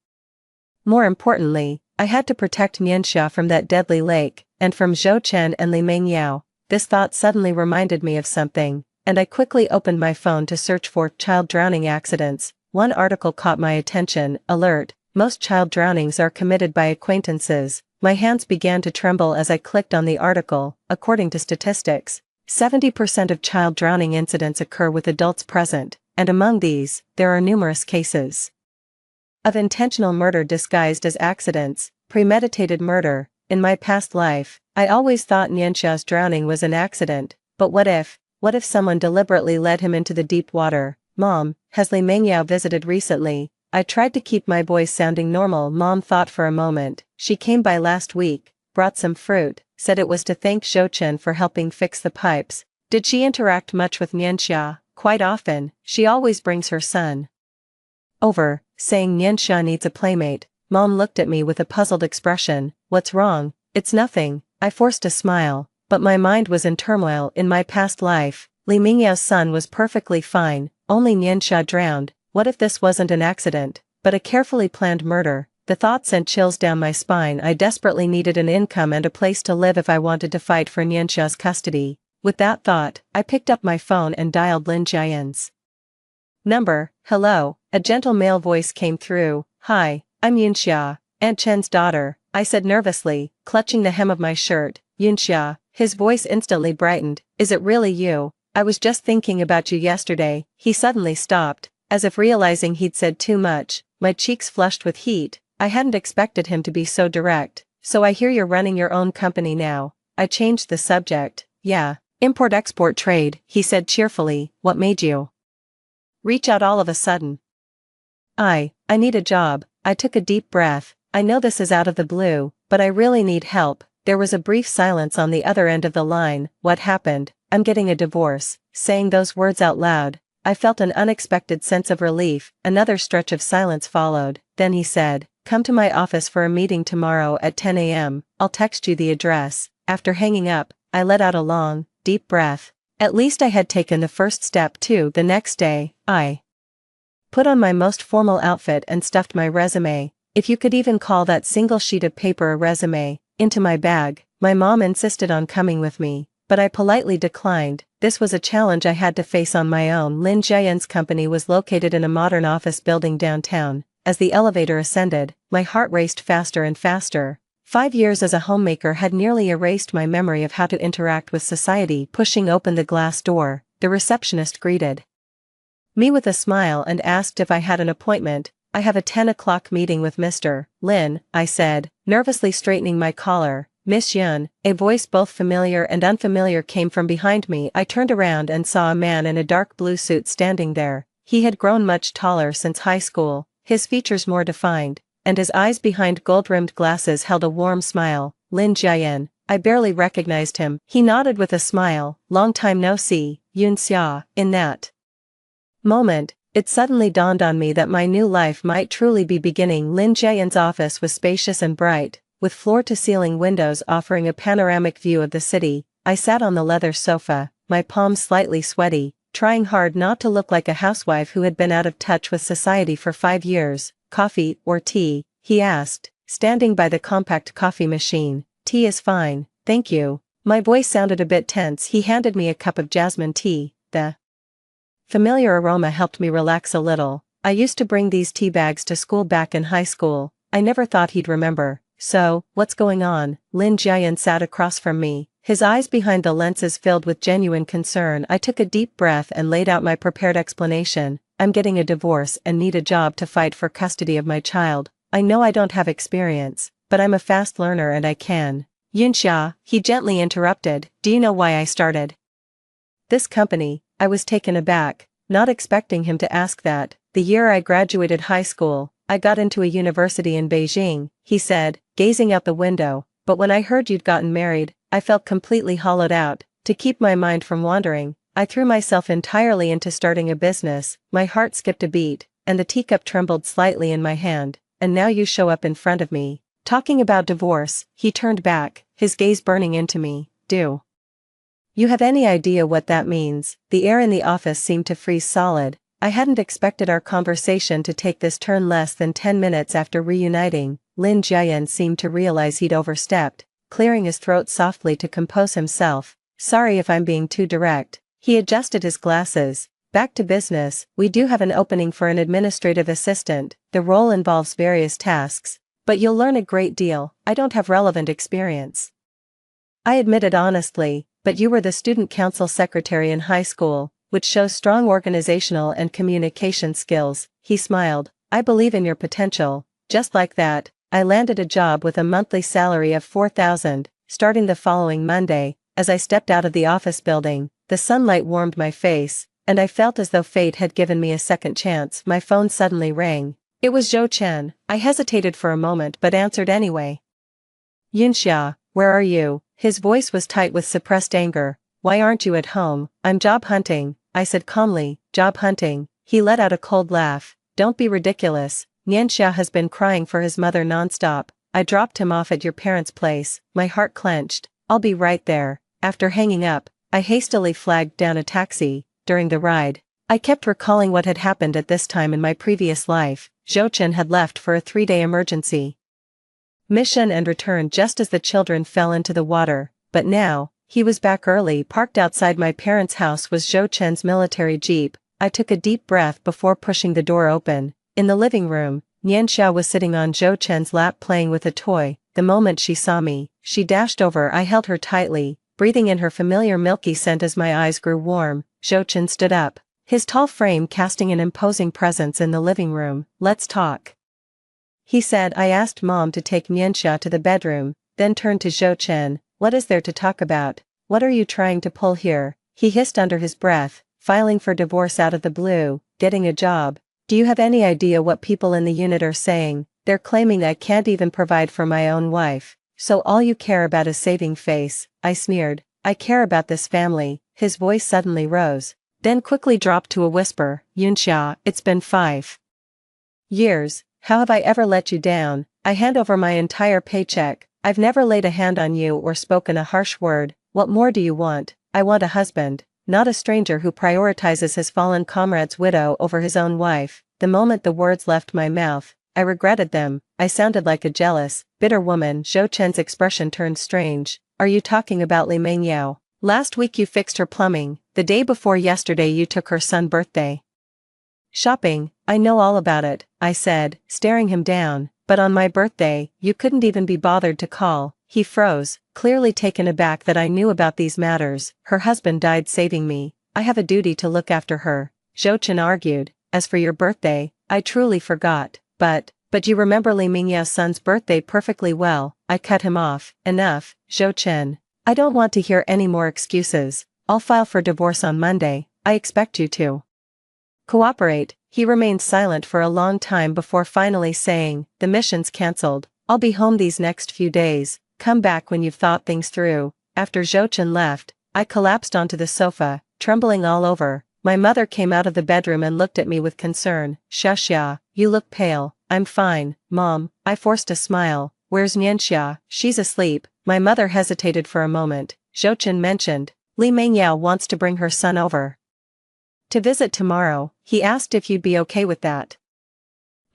More importantly, I had to protect Nianxia from that deadly lake, and from Zhouchen and Li Mengyao. This thought suddenly reminded me of something, and I quickly opened my phone to search for child drowning accidents. One article caught my attention. Alert, most child drownings are committed by acquaintances. My hands began to tremble as I clicked on the article. According to statistics, 70% of child drowning incidents occur with adults present, and among these, there are numerous cases of intentional murder disguised as accidents, premeditated murder. In my past life, I always thought Nianxia's drowning was an accident, but what if someone deliberately led him into the deep water? Mom, has Li Mengyao visited recently? I tried to keep my voice sounding normal. Mom thought for a moment. She came by last week, brought some fruit, said it was to thank Zhouchen for helping fix the pipes. Did she interact much with Nianxia? Quite often, she always brings her son over, saying Nianxia needs a playmate. Mom looked at me with a puzzled expression. What's wrong? It's nothing. I forced a smile, but my mind was in turmoil. In my past life, Li Mingyao's son was perfectly fine, only Nianxia drowned. What if this wasn't an accident, but a carefully planned murder? The thought sent chills down my spine. I desperately needed an income and a place to live if I wanted to fight for Nianxia's custody. With that thought, I picked up my phone and dialed Lin Jian's number. Hello, a gentle male voice came through. Hi, I'm Yunxia, Aunt Chen's daughter, I said nervously, clutching the hem of my shirt. Yunxia, his voice instantly brightened. Is it really you? I was just thinking about you yesterday. He suddenly stopped, as if realizing he'd said too much. My cheeks flushed with heat. I hadn't expected him to be so direct. So I hear you're running your own company now. I changed the subject. Yeah, import-export trade, he said cheerfully. What made you reach out all of a sudden? I need a job. I took a deep breath. I know this is out of the blue, but I really need help. There was a brief silence on the other end of the line. What happened? I'm getting a divorce. Saying those words out loud, I felt an unexpected sense of relief. Another stretch of silence followed. Then he said, come to my office for a meeting tomorrow at 10 a.m. I'll text you the address. After hanging up, I let out a long, deep breath. At least I had taken the first step too. The next day, I put on my most formal outfit and stuffed my resume, if you could even call that single sheet of paper a resume, into my bag. My mom insisted on coming with me, but I politely declined. This was a challenge I had to face on my own. Lin Jian's company was located in a modern office building downtown. As the elevator ascended, my heart raced faster and faster. 5 years as a homemaker had nearly erased my memory of how to interact with society. Pushing open the glass door, the receptionist greeted me with a smile and asked if I had an appointment. I have a 10 o'clock meeting with Mr. Lin, I said, nervously straightening my collar. Miss Yun, a voice both familiar and unfamiliar came from behind me. I turned around and saw a man in a dark blue suit standing there. He had grown much taller since high school, his features more defined, and his eyes behind gold-rimmed glasses held a warm smile. Lin Jiayan. I barely recognized him. He nodded with a smile. Long time no see, Yun Xia. In that moment, it suddenly dawned on me that my new life might truly be beginning. Lin Jiayan's office was spacious and bright, with floor-to-ceiling windows offering a panoramic view of the city. I sat on the leather sofa, my palms slightly sweaty, trying hard not to look like a housewife who had been out of touch with society for 5 years. Coffee or tea? He asked, standing by the compact coffee machine. Tea is fine, thank you. My voice sounded a bit tense. He handed me a cup of jasmine tea. The familiar aroma helped me relax a little. I used to bring these tea bags to school back in high school. I never thought he'd remember. So, what's going on? Lin Jiayan sat across from me, his eyes behind the lenses filled with genuine concern. I took a deep breath and laid out my prepared explanation. I'm getting a divorce and need a job to fight for custody of my child. I know I don't have experience, but I'm a fast learner and I can. Yunxia, he gently interrupted, do you know why I started this company? I was taken aback, not expecting him to ask that. The year I graduated high school, I got into a university in Beijing, he said, gazing out the window, but when I heard you'd gotten married, I felt completely hollowed out. To keep my mind from wandering, I threw myself entirely into starting a business. My heart skipped a beat, and the teacup trembled slightly in my hand, and now you show up in front of me, talking about divorce. He turned back, his gaze burning into me. Do you have any idea what that means? The air in the office seemed to freeze solid. I hadn't expected our conversation to take this turn less than 10 minutes after reuniting. Lin Jiayan seemed to realize he'd overstepped, clearing his throat softly to compose himself. Sorry if I'm being too direct. He adjusted his glasses. Back to business, we do have an opening for an administrative assistant. The role involves various tasks, but you'll learn a great deal. I don't have relevant experience, I admitted honestly, but you were the student council secretary in high school, which shows strong organizational and communication skills. He smiled. I believe in your potential. Just like that, I landed a job with a monthly salary of 4,000, starting the following Monday. As I stepped out of the office building, the sunlight warmed my face, and I felt as though fate had given me a second chance. My phone suddenly rang. It was Zhou Chen. I hesitated for a moment but answered anyway. Yunxia, where are you? His voice was tight with suppressed anger. Why aren't you at home? I'm job hunting, I said calmly. Job hunting? He let out a cold laugh. Don't be ridiculous. Nianxia has been crying for his mother nonstop. I dropped him off at your parents' place. My heart clenched. I'll be right there. After hanging up, I hastily flagged down a taxi. During the ride, I kept recalling what had happened at this time in my previous life. Zhou Chen had left for a 3-day emergency mission and returned just as the children fell into the water, but now, he was back early. Parked outside my parents' house was Zhou Chen's military jeep. I took a deep breath before pushing the door open. In the living room, Nianxia was sitting on Zhou Chen's lap playing with a toy. The moment she saw me, she dashed over. I held her tightly, breathing in her familiar milky scent as my eyes grew warm. Zhou Chen stood up, his tall frame casting an imposing presence in the living room. Let's talk, he said. I asked Mom to take Nianxia to the bedroom, then turned to Zhou Chen. What is there to talk about? What are you trying to pull here? He hissed under his breath. Filing for divorce out of the blue, getting a job. Do you have any idea what people in the unit are saying? They're claiming I can't even provide for my own wife. So all you care about is saving face, I sneered. I care about this family. His voice suddenly rose, then quickly dropped to a whisper. Yunxia, it's been 5 years. How have I ever let you down? I hand over my entire paycheck. I've never laid a hand on you or spoken a harsh word. What more do you want? I want a husband, not a stranger who prioritizes his fallen comrade's widow over his own wife. The moment the words left my mouth, I regretted them. I sounded like a jealous, bitter woman. Zhou Chen's expression turned strange. Are you talking about Li Mengyao? Last week you fixed her plumbing. The day before yesterday you took her son's birthday shopping. I know all about it, I said, staring him down. But on my birthday, you couldn't even be bothered to call. He froze, clearly taken aback that I knew about these matters. Her husband died saving me. I have a duty to look after her, Zhou Chen argued. As for your birthday, I truly forgot. But you remember Li Mingyao's son's birthday perfectly well. I cut him off. Enough, Zhou Chen. I don't want to hear any more excuses. I'll file for divorce on Monday. I expect you to cooperate. He remained silent for a long time before finally saying, "The mission's cancelled. I'll be home these next few days. Come back when you've thought things through." After Zhouchen left, I collapsed onto the sofa, trembling all over. My mother came out of the bedroom and looked at me with concern. "Xiaxia, you look pale." "I'm fine, Mom." I forced a smile. "Where's Nianxia?" "She's asleep." My mother hesitated for a moment. Zhouchen mentioned, "Li Mengyao wants to bring her son over to visit tomorrow. He asked if you'd be okay with that."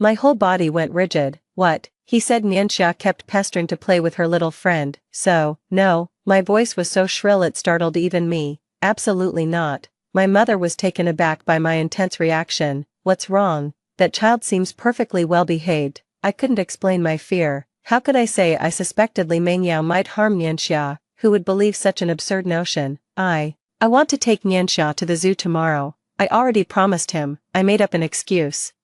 My whole body went rigid. "What?" He said Nianxia kept pestering to play with her little friend, so, no. My voice was so shrill it startled even me. "Absolutely not." My mother was taken aback by my intense reaction. "What's wrong? That child seems perfectly well behaved." I couldn't explain my fear. How could I say I suspected Li Mengyao might harm Nianxia? Who would believe such an absurd notion? I want to take Nianxia to the zoo tomorrow. I already promised him." I made up an excuse.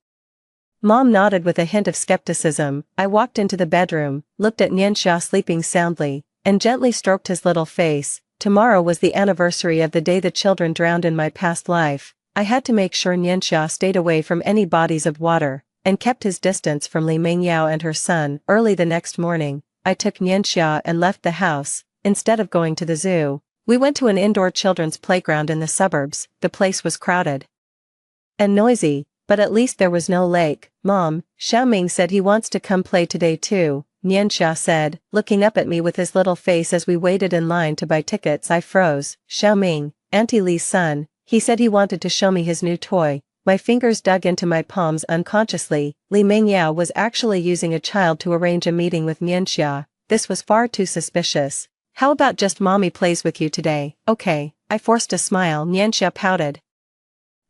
Mom nodded with a hint of skepticism. I walked into the bedroom, looked at Nianxia sleeping soundly, and gently stroked his little face. Tomorrow was the anniversary of the day the children drowned in my past life. I had to make sure Nianxia stayed away from any bodies of water, and kept his distance from Li Mengyao and her son. Early the next morning, I took Nianxia and left the house. Instead of going to the zoo, we went to an indoor children's playground in the suburbs. The place was crowded and noisy, but at least there was no lake. "Mom, Xiaoming said he wants to come play today too," Nianxia said, looking up at me with his little face as we waited in line to buy tickets. I froze. "Xiaoming, Auntie Li's son. He said he wanted to show me his new toy." My fingers dug into my palms unconsciously. Li Mengyao was actually using a child to arrange a meeting with Nianxia. This was far too suspicious. "How about just mommy plays with you today?" "Okay." I forced a smile. Nianxia pouted,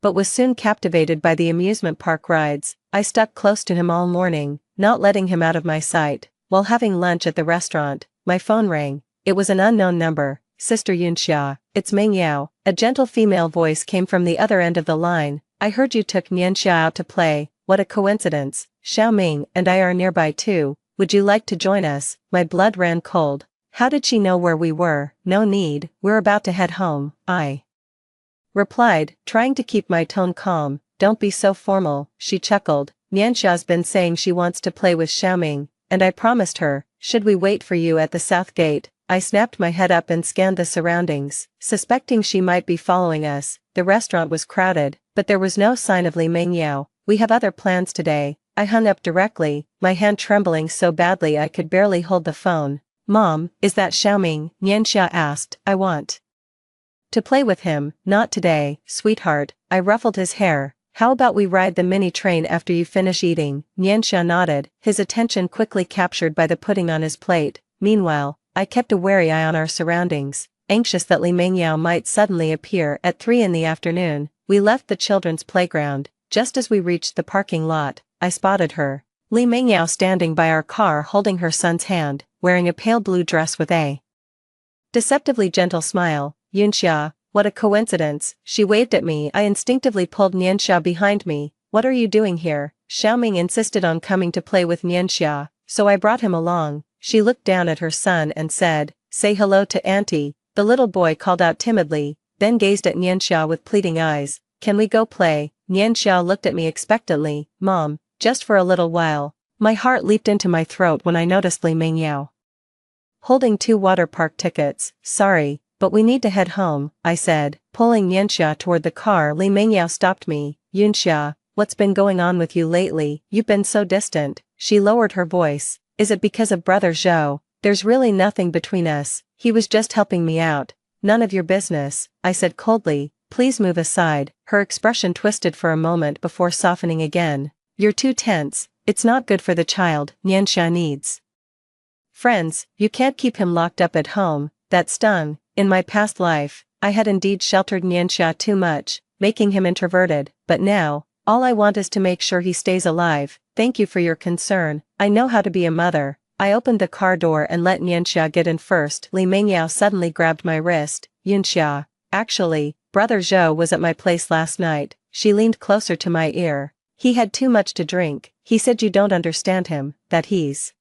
but was soon captivated by the amusement park rides. I stuck close to him all morning, not letting him out of my sight. While having lunch at the restaurant, my phone rang. It was an unknown number. "Sister Yunxia, it's Mengyao." A gentle female voice came from the other end of the line. "I heard you took Nianxia out to play. What a coincidence. Xiaoming and I are nearby too. Would you like to join us?" My blood ran cold. How did she know where we were? "No need, we're about to head home," I replied, trying to keep my tone calm. "Don't be so formal," she chuckled. "Nianxia's been saying she wants to play with Xiaoming, and I promised her. Should we wait for you at the south gate?" I snapped my head up and scanned the surroundings, suspecting she might be following us. The restaurant was crowded, but there was no sign of Li Mengyao. "We have other plans today." I hung up directly, my hand trembling so badly I could barely hold the phone. "Mom, is that Xiaoming?" Nianxia asked. "I want to play with him." "Not today, sweetheart." I ruffled his hair. "How about we ride the mini train after you finish eating?" Nianxia nodded, his attention quickly captured by the pudding on his plate. Meanwhile, I kept a wary eye on our surroundings, anxious that Li Mengyao might suddenly appear. At 3 in the afternoon, we left the children's playground. Just as we reached the parking lot, I spotted her. Li Mengyao standing by our car holding her son's hand, wearing a pale blue dress with a deceptively gentle smile. "Yunxia, what a coincidence." She waved at me. I instinctively pulled Nianxia behind me. "What are you doing here?" Xiaoming insisted on coming to play with Nianxia, so I brought him along. She looked down at her son and said, "Say hello to Auntie." The little boy called out timidly, then gazed at Nianxia with pleading eyes. "Can we go play?" Nianxia looked at me expectantly. "Mom, just for a little while." My heart leaped into my throat when I noticed Li Mengyao holding 2 water park tickets. "Sorry, but we need to head home," I said, pulling Nianxia toward the car. Li Mengyao stopped me. "Yunxia, what's been going on with you lately? You've been so distant." She lowered her voice. "Is it because of Brother Zhou?" "There's really nothing between us. He was just helping me out." "None of your business," I said coldly. "Please move aside." Her expression twisted for a moment before softening again. "You're too tense. It's not good for the child. Nianxia needs friends. You can't keep him locked up at home." That stung. In my past life, I had indeed sheltered Nianxia too much, making him introverted, but now, all I want is to make sure he stays alive. "Thank you for your concern. I know how to be a mother." I opened the car door and let Nianxia get in first. Li Mengyao suddenly grabbed my wrist. "Yunxia, actually, Brother Zhou was at my place last night." She leaned closer to my ear. "He had too much to drink. He said you don't understand him, that he's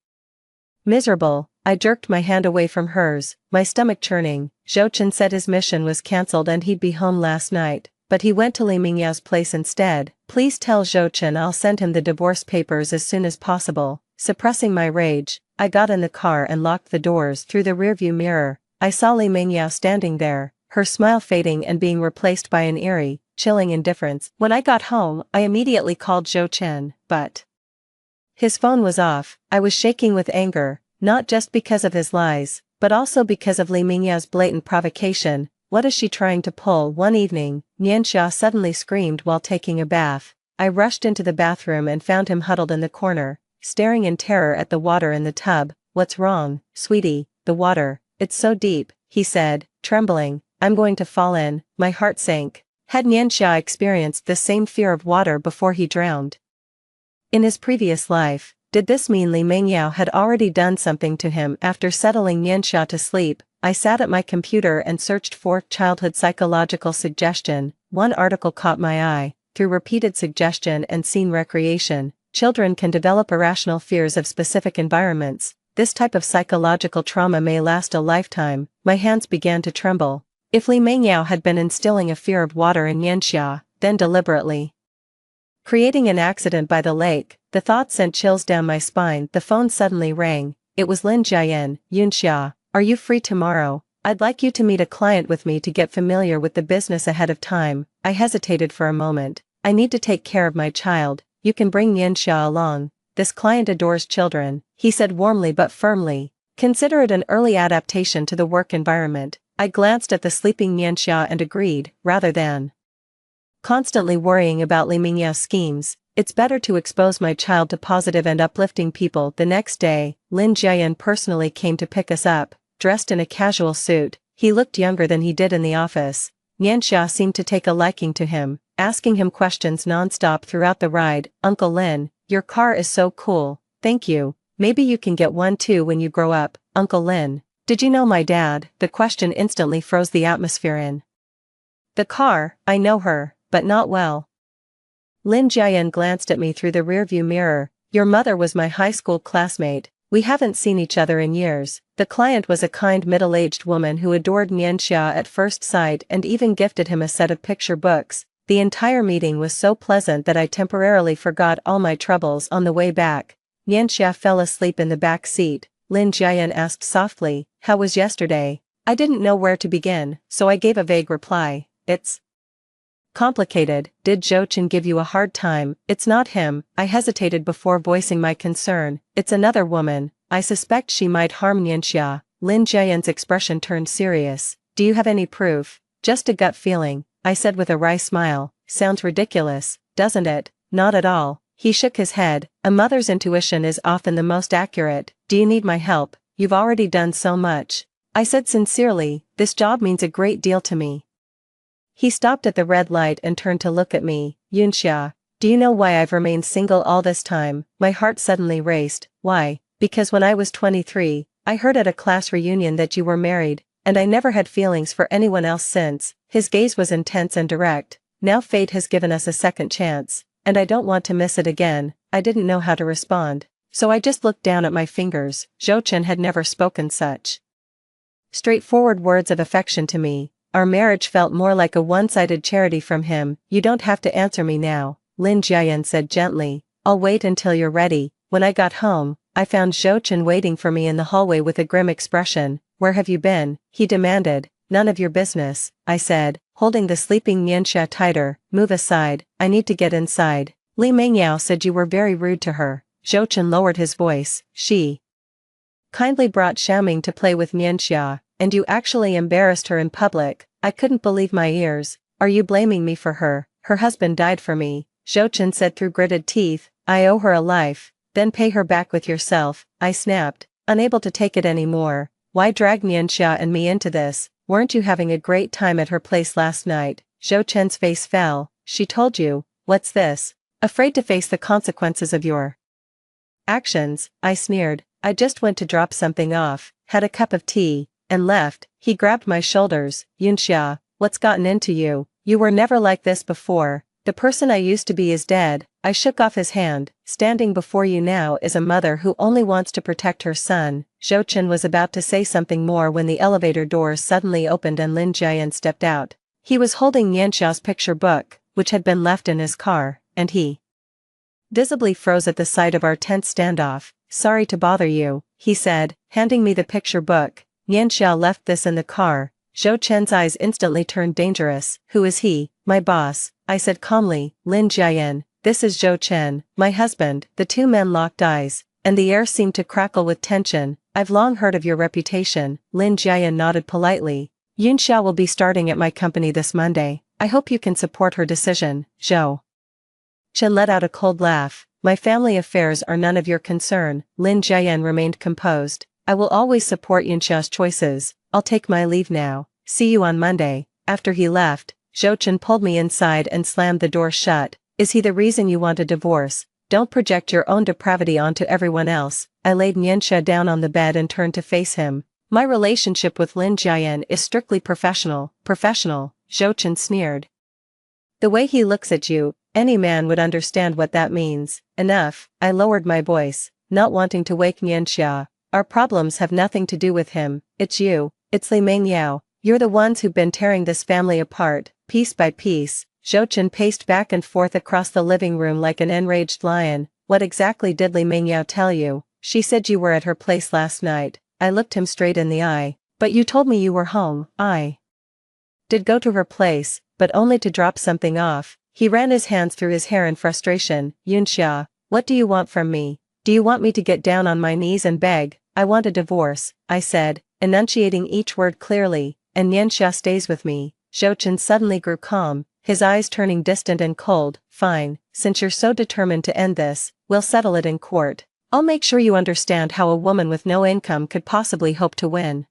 miserable." I jerked my hand away from hers, my stomach churning. Zhouchen said his mission was cancelled and he'd be home last night, but he went to Li Mingyao's place instead. Please tell Zhou Chen I'll send him the divorce papers as soon as possible. Suppressing my rage, I got in the car and locked the doors. Through the rearview mirror, I saw Li Mingyao standing there, her smile fading and being replaced by an eerie, chilling indifference. When I got home, I immediately called Zhou Chen, but his phone was off. I was shaking with anger, not just because of his lies, but also because of Li Mingyao's blatant provocation. What is she trying to pull? One evening, Nianxia suddenly screamed while taking a bath. I rushed into the bathroom and found him huddled in the corner, staring in terror at the water in the tub. What's wrong, sweetie? The water, it's so deep, he said, trembling. I'm going to fall in. My heart sank. Had Nianxia experienced the same fear of water before he drowned? In his previous life, did this mean Li Mingyao had already done something to him? After settling Nianxia to sleep, I sat at my computer and searched for childhood psychological suggestion. One article caught my eye. Through repeated suggestion and scene recreation, children can develop irrational fears of specific environments. This type of psychological trauma may last a lifetime. My hands began to tremble. If Li Mingyao had been instilling a fear of water in Nianxia, then deliberately creating an accident by the lake, the thought sent chills down my spine. The phone suddenly rang. It was Lin Jian. Yunxia, are you free tomorrow? I'd like you to meet a client with me to get familiar with the business ahead of time. I hesitated for a moment. I need to take care of my child. You can bring Yunxia along. This client adores children, he said warmly but firmly. Consider it an early adaptation to the work environment. I glanced at the sleeping Nianxia and agreed, rather than constantly worrying about Li Mingyao's schemes, it's better to expose my child to positive and uplifting people. The next day, Lin Jian personally came to pick us up, dressed in a casual suit. He looked younger than he did in the office. Nianxia seemed to take a liking to him, asking him questions non-stop throughout the ride. Uncle Lin, your car is so cool, thank you. Maybe you can get one too when you grow up. Uncle Lin, did you know my dad? The question instantly froze the atmosphere in the car. I know her, but not well. Lin Jian glanced at me through the rearview mirror. Your mother was my high school classmate. We haven't seen each other in years. The client was a kind middle-aged woman who adored Nianxia at first sight and even gifted him a set of picture books. The entire meeting was so pleasant that I temporarily forgot all my troubles. On the way back, Nianxia fell asleep in the back seat. Lin Jian asked softly, how was yesterday? I didn't know where to begin, so I gave a vague reply. It's complicated. Did Zhou Chen give you a hard time? It's not him. I hesitated before voicing my concern. It's another woman. I suspect she might harm Nianxia. Lin Jian's expression turned serious. Do you have any proof? Just a gut feeling, I said with a wry smile. Sounds ridiculous, doesn't it? Not at all. He shook his head. A mother's intuition is often the most accurate. Do you need my help? You've already done so much. I said sincerely, this job means a great deal to me. He stopped at the red light and turned to look at me. Yunxia, do you know why I've remained single all this time? My heart suddenly raced. Why? Because when I was 23, I heard at a class reunion that you were married, and I never had feelings for anyone else since. His gaze was intense and direct. Now fate has given us a second chance, and I don't want to miss it again. I didn't know how to respond, so I just looked down at my fingers. Zhou Chen had never spoken such straightforward words of affection to me. Our marriage felt more like a one-sided charity from him. You don't have to answer me now, Lin Jian said gently. I'll wait until you're ready. When I got home, I found Zhou Chen waiting for me in the hallway with a grim expression. Where have you been? He demanded. None of your business, I said, holding the sleeping Nianxia tighter. Move aside, I need to get inside. Li Mingyao said you were very rude to her. Zhou Chen lowered his voice. She kindly brought Xiaoming to play with Nianxia, and you actually embarrassed her in public. I couldn't believe my ears. Are you blaming me for her? Her husband died for me, Zhou Chen said through gritted teeth. I owe her a life. Then pay her back with yourself, I snapped, unable to take it anymore. Why drag Nianxia and me into this? Weren't you having a great time at her place last night? Zhou Chen's face fell. She told you. What's this? Afraid to face the consequences of your actions, I sneered. I just went to drop something off, had a cup of tea, and left. He grabbed my shoulders. Yunxia, what's gotten into you? You were never like this before. The person I used to be is dead. I shook off his hand. Standing before you now is a mother who only wants to protect her son. Zhou Chen was about to say something more when the elevator doors suddenly opened and Lin Jian stepped out. He was holding Nianxia's picture book, which had been left in his car. and he visibly froze at the sight of our tense standoff. "Sorry to bother you," he said, handing me the picture book. "Nianxia left this in the car." Zhou Chen's eyes instantly turned dangerous. "Who is he?" "My boss," I said calmly. "Lin Jiayan. This is Zhou Chen, my husband." The two men locked eyes, and the air seemed to crackle with tension. "I've long heard of your reputation." Lin Jiayan nodded politely. "Yunxia will be starting at my company this Monday. I hope you can support her decision." Zhou Chen let out a cold laugh. "My family affairs are none of your concern." Lin Jiayan remained composed. "I will always support Yunxia's choices. I'll take my leave now. See you on Monday." After he left, Zhou Chen pulled me inside and slammed the door shut. "Is he the reason you want a divorce? Don't project your own depravity onto everyone else." I laid Nianxia down on the bed and turned to face him. "My relationship with Lin Jiayan is strictly professional." "Professional?" Zhou Chen sneered. "The way he looks at you, any man would understand what that means." "Enough." I lowered my voice, not wanting to wake Nianxia. "Our problems have nothing to do with him. It's you. It's Li Mengyao. You're the ones who've been tearing this family apart, piece by piece." Zhou Chen paced back and forth across the living room like an enraged lion. "What exactly did Li Mengyao tell you?" "She said you were at her place last night." I looked him straight in the eye. "But you told me you were home." "I did go to her place, but only to drop something off." He ran his hands through his hair in frustration. "Yunxia, what do you want from me? Do you want me to get down on my knees and beg?" "I want a divorce," I said, enunciating each word clearly. "And Nianxia stays with me." Zhou Chen suddenly grew calm, his eyes turning distant and cold. "Fine, since you're so determined to end this, we'll settle it in court. I'll make sure you understand how a woman with no income could possibly hope to win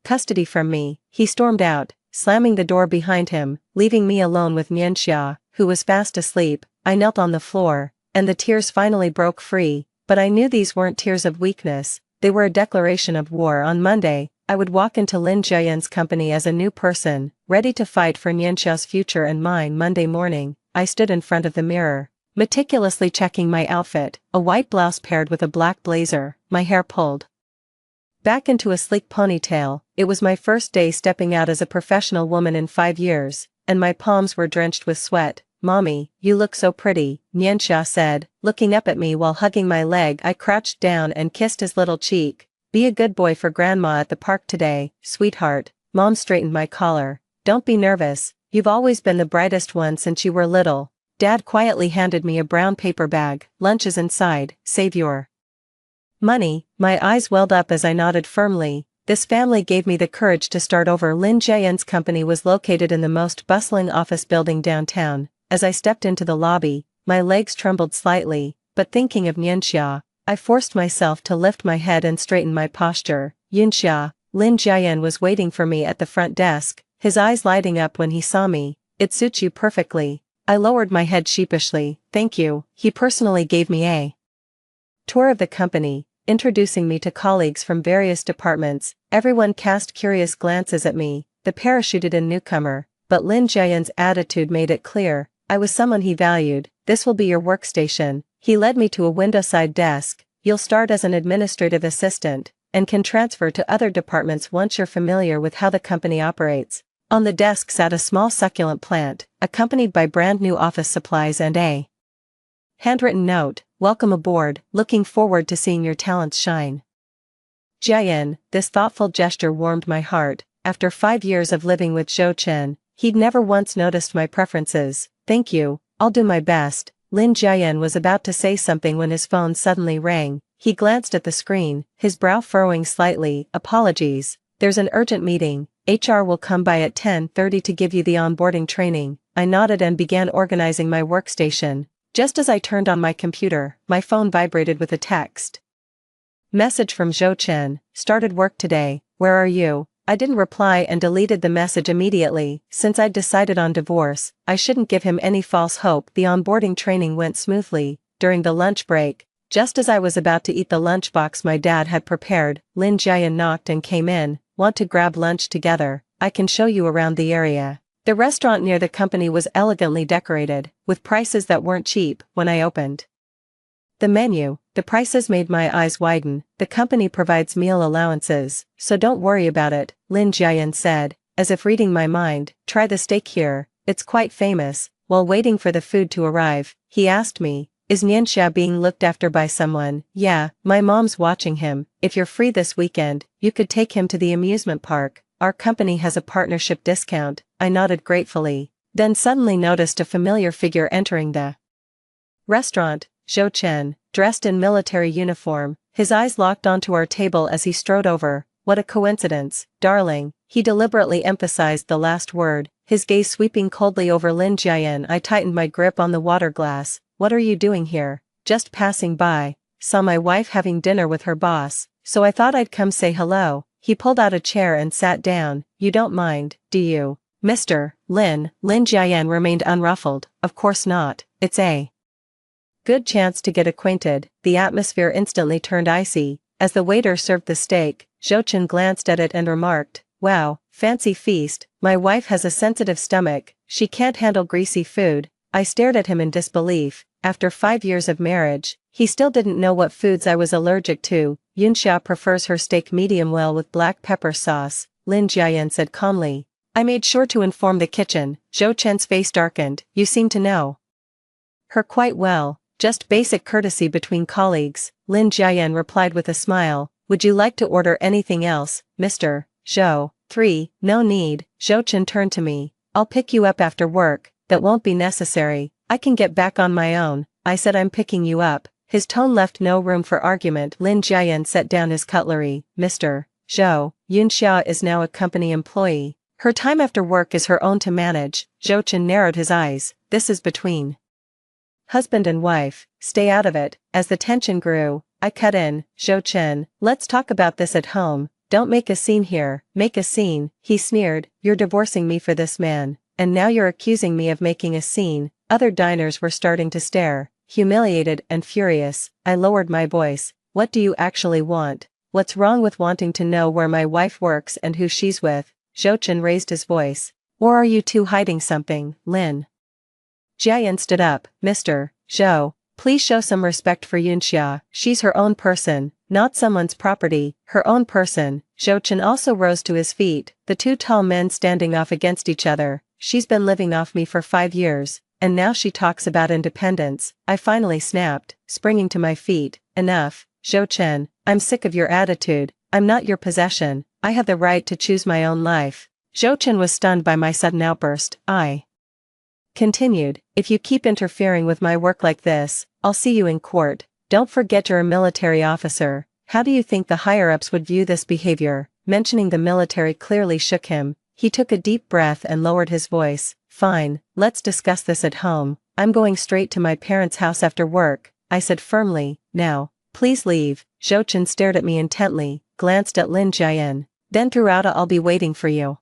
custody from me." He stormed out, slamming the door behind him, leaving me alone with Nianxia, who was fast asleep. I knelt on the floor, and the tears finally broke free, but I knew these weren't tears of weakness, they were a declaration of war. On Monday, I would walk into Lin Jiayan's company as a new person, ready to fight for Nianxia's future and mine. Monday morning, I stood in front of the mirror, meticulously checking my outfit, a white blouse paired with a black blazer, my hair pulled back into a sleek ponytail. It was my first day stepping out as a professional woman in 5 years, and my palms were drenched with sweat. "Mommy, you look so pretty," Nianxia said, looking up at me while hugging my leg. I crouched down and kissed his little cheek. "Be a good boy for Grandma at the park today, sweetheart." Mom straightened my collar. "Don't be nervous, you've always been the brightest one since you were little." Dad quietly handed me a brown paper bag. "Lunch is inside, save your money." My eyes welled up as I nodded firmly. This family gave me the courage to start over. Lin Jiayan's company was located in the most bustling office building downtown. As I stepped into the lobby, my legs trembled slightly, but thinking of Nianxia, I forced myself to lift my head and straighten my posture. "Yunxia." Lin Jiayan was waiting for me at the front desk, his eyes lighting up when he saw me. "It suits you perfectly." I lowered my head sheepishly. "Thank you." He personally gave me a tour of the company, introducing me to colleagues from various departments. Everyone cast curious glances at me, the parachuted-in newcomer, but Lin Jiayan's attitude made it clear, I was someone he valued. "This will be your workstation." He led me to a windowside desk. "You'll start as an administrative assistant, and can transfer to other departments once you're familiar with how the company operates." On the desk sat a small succulent plant, accompanied by brand new office supplies and a handwritten note. "Welcome aboard, looking forward to seeing your talents shine." Jiayan. This thoughtful gesture warmed my heart. After 5 years of living with Zhou Chen, he'd never once noticed my preferences. "Thank you, I'll do my best." Lin Jiayan was about to say something when his phone suddenly rang. He glanced at the screen, his brow furrowing slightly. "Apologies, there's an urgent meeting. HR will come by at 10:30 to give you the onboarding training." I nodded and began organizing my workstation. Just as I turned on my computer, my phone vibrated with a text message from Zhou Chen. "Started work today, where are you?" I didn't reply and deleted the message immediately. Since I'd decided on divorce, I shouldn't give him any false hope. The onboarding training went smoothly. During the lunch break, just as I was about to eat the lunchbox my dad had prepared, Lin Jiayan knocked and came in. "Want to grab lunch together? I can show you around the area." The restaurant near the company was elegantly decorated, with prices that weren't cheap. When I opened the menu, the prices made my eyes widen. "The company provides meal allowances, so don't worry about it," Lin Jiayan said, as if reading my mind. "Try the steak here, it's quite famous." While waiting for the food to arrive, he asked me, "Is Nianxia being looked after by someone?" "Yeah, my mom's watching him. If you're free this weekend, you could take him to the amusement park. Our company has a partnership discount." I nodded gratefully, then suddenly noticed a familiar figure entering the restaurant. Zhou Chen, dressed in military uniform, his eyes locked onto our table as he strode over. "What a coincidence, darling." He deliberately emphasized the last word, his gaze sweeping coldly over Lin Jiayan. I tightened my grip on the water glass. "What are you doing here?" "Just passing by. Saw my wife having dinner with her boss, so I thought I'd come say hello." He pulled out a chair and sat down. "You don't mind, do you, Mr. Lin?" Lin Jiayan remained unruffled. "Of course not. It's a good chance to get acquainted." The atmosphere instantly turned icy. As the waiter served the steak, Zhou Chen glanced at it and remarked, "Wow, fancy feast. My wife has a sensitive stomach, she can't handle greasy food." I stared at him in disbelief. After 5 years of marriage, he still didn't know what foods I was allergic to. "Yunxia prefers her steak medium well with black pepper sauce," Lin Jiayan said calmly. I made sure to inform the kitchen. Zhou Chen's face darkened. "You seem to know her quite well." "Just basic courtesy between colleagues," Lin Jiayan replied with a smile. "Would you like to order anything else, Mr. Zhou?" 3. "No need." Zhou Chen turned to me. "I'll pick you up after work." "That won't be necessary. I can get back on my own." I said, "I'm picking you up." His tone left no room for argument. Lin Jiayan set down his cutlery. "Mr. Zhou, Yunxia is now a company employee. Her time after work is her own to manage." Zhou Chen narrowed his eyes. "This is between husband and wife. Stay out of it." As the tension grew, I cut in. "Zhou Chen, let's talk about this at home. Don't make a scene here." "Make a scene?" he sneered. "You're divorcing me for this man, and now you're accusing me of making a scene." Other diners were starting to stare. Humiliated and furious, I lowered my voice. "What do you actually want? What's wrong with wanting to know where my wife works and who she's with?" Zhou Chen raised his voice. "Or are you two hiding something?" Lin Jiayan stood up. "Mr. Zhou, please show some respect for Yunxia. She's her own person, not someone's property." "Her own person." Zhou Chen also rose to his feet, the two tall men standing off against each other. "She's been living off me for 5 years, and now she talks about independence." I finally snapped, springing to my feet. "Enough, Zhou Chen, I'm sick of your attitude. I'm not your possession. I have the right to choose my own life." Zhou Chen was stunned by my sudden outburst. I continued, "If you keep interfering with my work like this, I'll see you in court. Don't forget you're a military officer." "How do you think the higher-ups would view this behavior?" Mentioning the military clearly shook him. He took a deep breath and lowered his voice. "Fine, let's discuss this at home. I'm going straight to my parents' house after work," I said firmly. "Now, please leave." Zhou Chen stared at me intently, glanced at Lin Jiayan, then threw out a "I'll be waiting for you."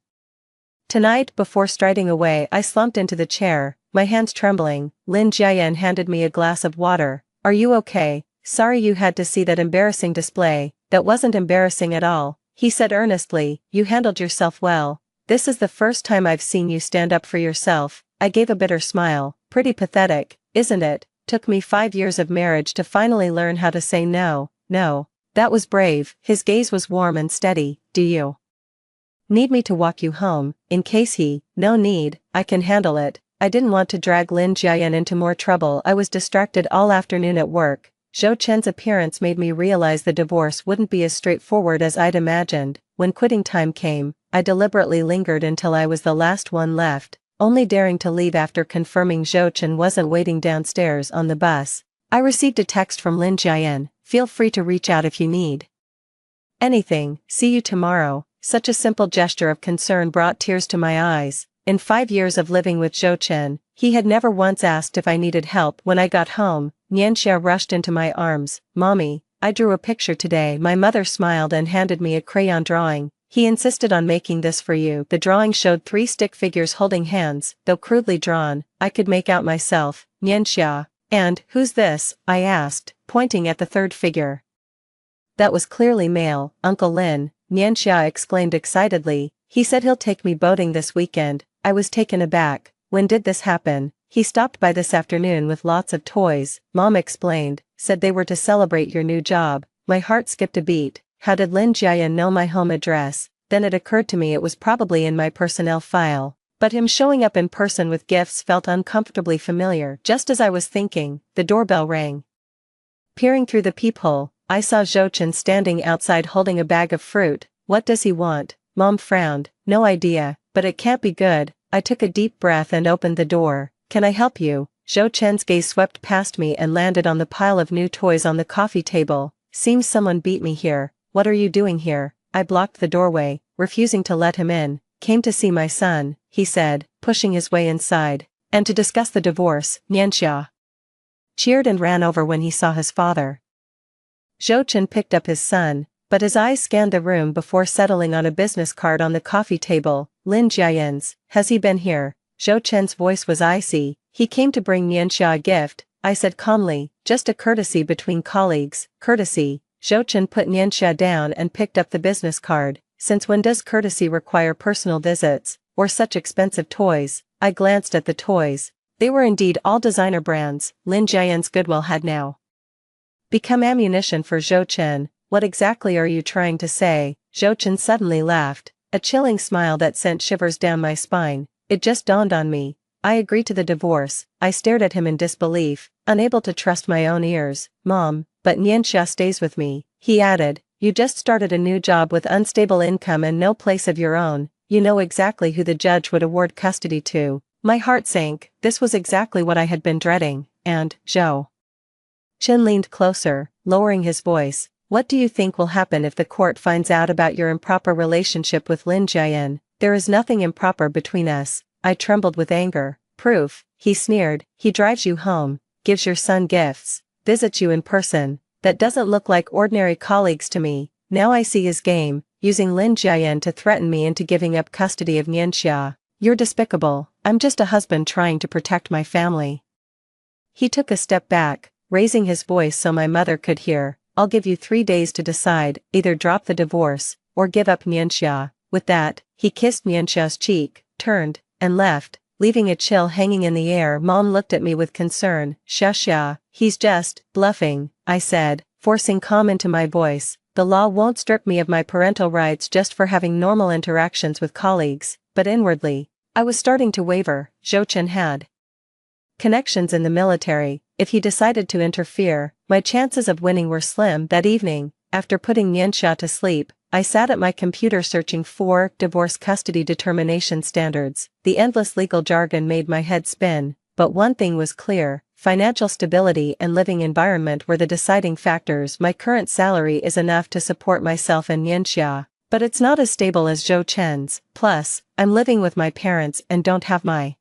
Tonight, before striding away, I slumped into the chair, my hands trembling. Lin Jiayan handed me a glass of water. "Are you okay? Sorry you had to see that embarrassing display." "That wasn't embarrassing at all," he said earnestly. "You handled yourself well. This is the first time I've seen you stand up for yourself." I gave a bitter smile. "Pretty pathetic, isn't it? Took me 5 years of marriage to finally learn how to say no." "No. That was brave." His gaze was warm and steady. "Do you need me to walk you home?" "In case he." "No need, I can handle it." I didn't want to drag Lin Jiayan into more trouble. I was distracted all afternoon at work. Zhou Chen's appearance made me realize the divorce wouldn't be as straightforward as I'd imagined. When quitting time came, I deliberately lingered until I was the last one left, only daring to leave after confirming Zhou Chen wasn't waiting downstairs on the bus. I received a text from Lin Jiayan. "Feel free to reach out if you need anything. See you tomorrow." Such a simple gesture of concern brought tears to my eyes. In 5 years of living with Zhou Chen, he had never once asked if I needed help. When I got home, Nianxia rushed into my arms. "Mommy, I drew a picture today." My mother smiled and handed me a crayon drawing. "He insisted on making this for you." The drawing showed 3 stick figures holding hands. Though crudely drawn, I could make out myself. Nianxia. "And, who's this?" I asked, pointing at the third figure. That was clearly male. "Uncle Lin," Nianxia exclaimed excitedly. "He said he'll take me boating this weekend." I was taken aback. "When did this happen?" "He stopped by this afternoon with lots of toys," Mom explained. "Said they were to celebrate your new job." My heart skipped a beat. How did Lin Jiayan know my home address? Then it occurred to me it was probably in my personnel file. But him showing up in person with gifts felt uncomfortably familiar. Just as I was thinking, the doorbell rang. Peering through the peephole, I saw Zhou Chen standing outside holding a bag of fruit. What does he want? Mom frowned. No idea, but it can't be good. I took a deep breath and opened the door. Can I help you? Zhou Chen's gaze swept past me and landed on the pile of new toys on the coffee table. Seems someone beat me here. What are you doing here? I blocked the doorway, refusing to let him in. Came to see my son, he said, pushing his way inside. And to discuss the divorce. Nianxia cheered and ran over when he saw his father. Zhou Chen picked up his son, but his eyes scanned the room before settling on a business card on the coffee table. Lin Jiayan's. Has he been here? Zhou Chen's voice was icy. He came to bring Nianxia a gift, I said calmly, just a courtesy between colleagues. Courtesy. Zhou Chen put Nianxia down and picked up the business card. Since when does courtesy require personal visits, or such expensive toys? I glanced at the toys. They were indeed all designer brands. Lin Jiayan's goodwill had now become ammunition for Zhou Chen. What exactly are you trying to say? Zhou Chen suddenly laughed, a chilling smile that sent shivers down my spine. It just dawned on me. I agree to the divorce. I stared at him in disbelief, unable to trust my own ears. Mom, but Nianxia stays with me, he added. You just started a new job with unstable income and no place of your own. You know exactly who the judge would award custody to. My heart sank. This was exactly what I had been dreading. And, Zhou Chen leaned closer, lowering his voice. What do you think will happen if the court finds out about your improper relationship with Lin Jiayan? There is nothing improper between us. I trembled with anger. Proof, he sneered. He drives you home, gives your son gifts, visits you in person. That doesn't look like ordinary colleagues to me. Now I see his game, using Lin Jiayan to threaten me into giving up custody of Nianxia. You're despicable. I'm just a husband trying to protect my family. He took a step back, raising his voice so my mother could hear. I'll give you 3 days to decide, either drop the divorce, or give up Nianxia. With that, he kissed Nianxia's cheek, turned, and left, leaving a chill hanging in the air. Mom looked at me with concern. Xia, he's just bluffing, I said, forcing calm into my voice. The law won't strip me of my parental rights just for having normal interactions with colleagues, but inwardly, I was starting to waver. Zhou Chen had connections in the military. If he decided to interfere, my chances of winning were slim. That evening, after putting Nianxia to sleep, I sat at my computer searching for divorce custody determination standards. The endless legal jargon made my head spin, but one thing was clear: financial stability and living environment were the deciding factors. My current salary is enough to support myself and Nianxia, but it's not as stable as Zhou Chen's. Plus, I'm living with my parents and don't have my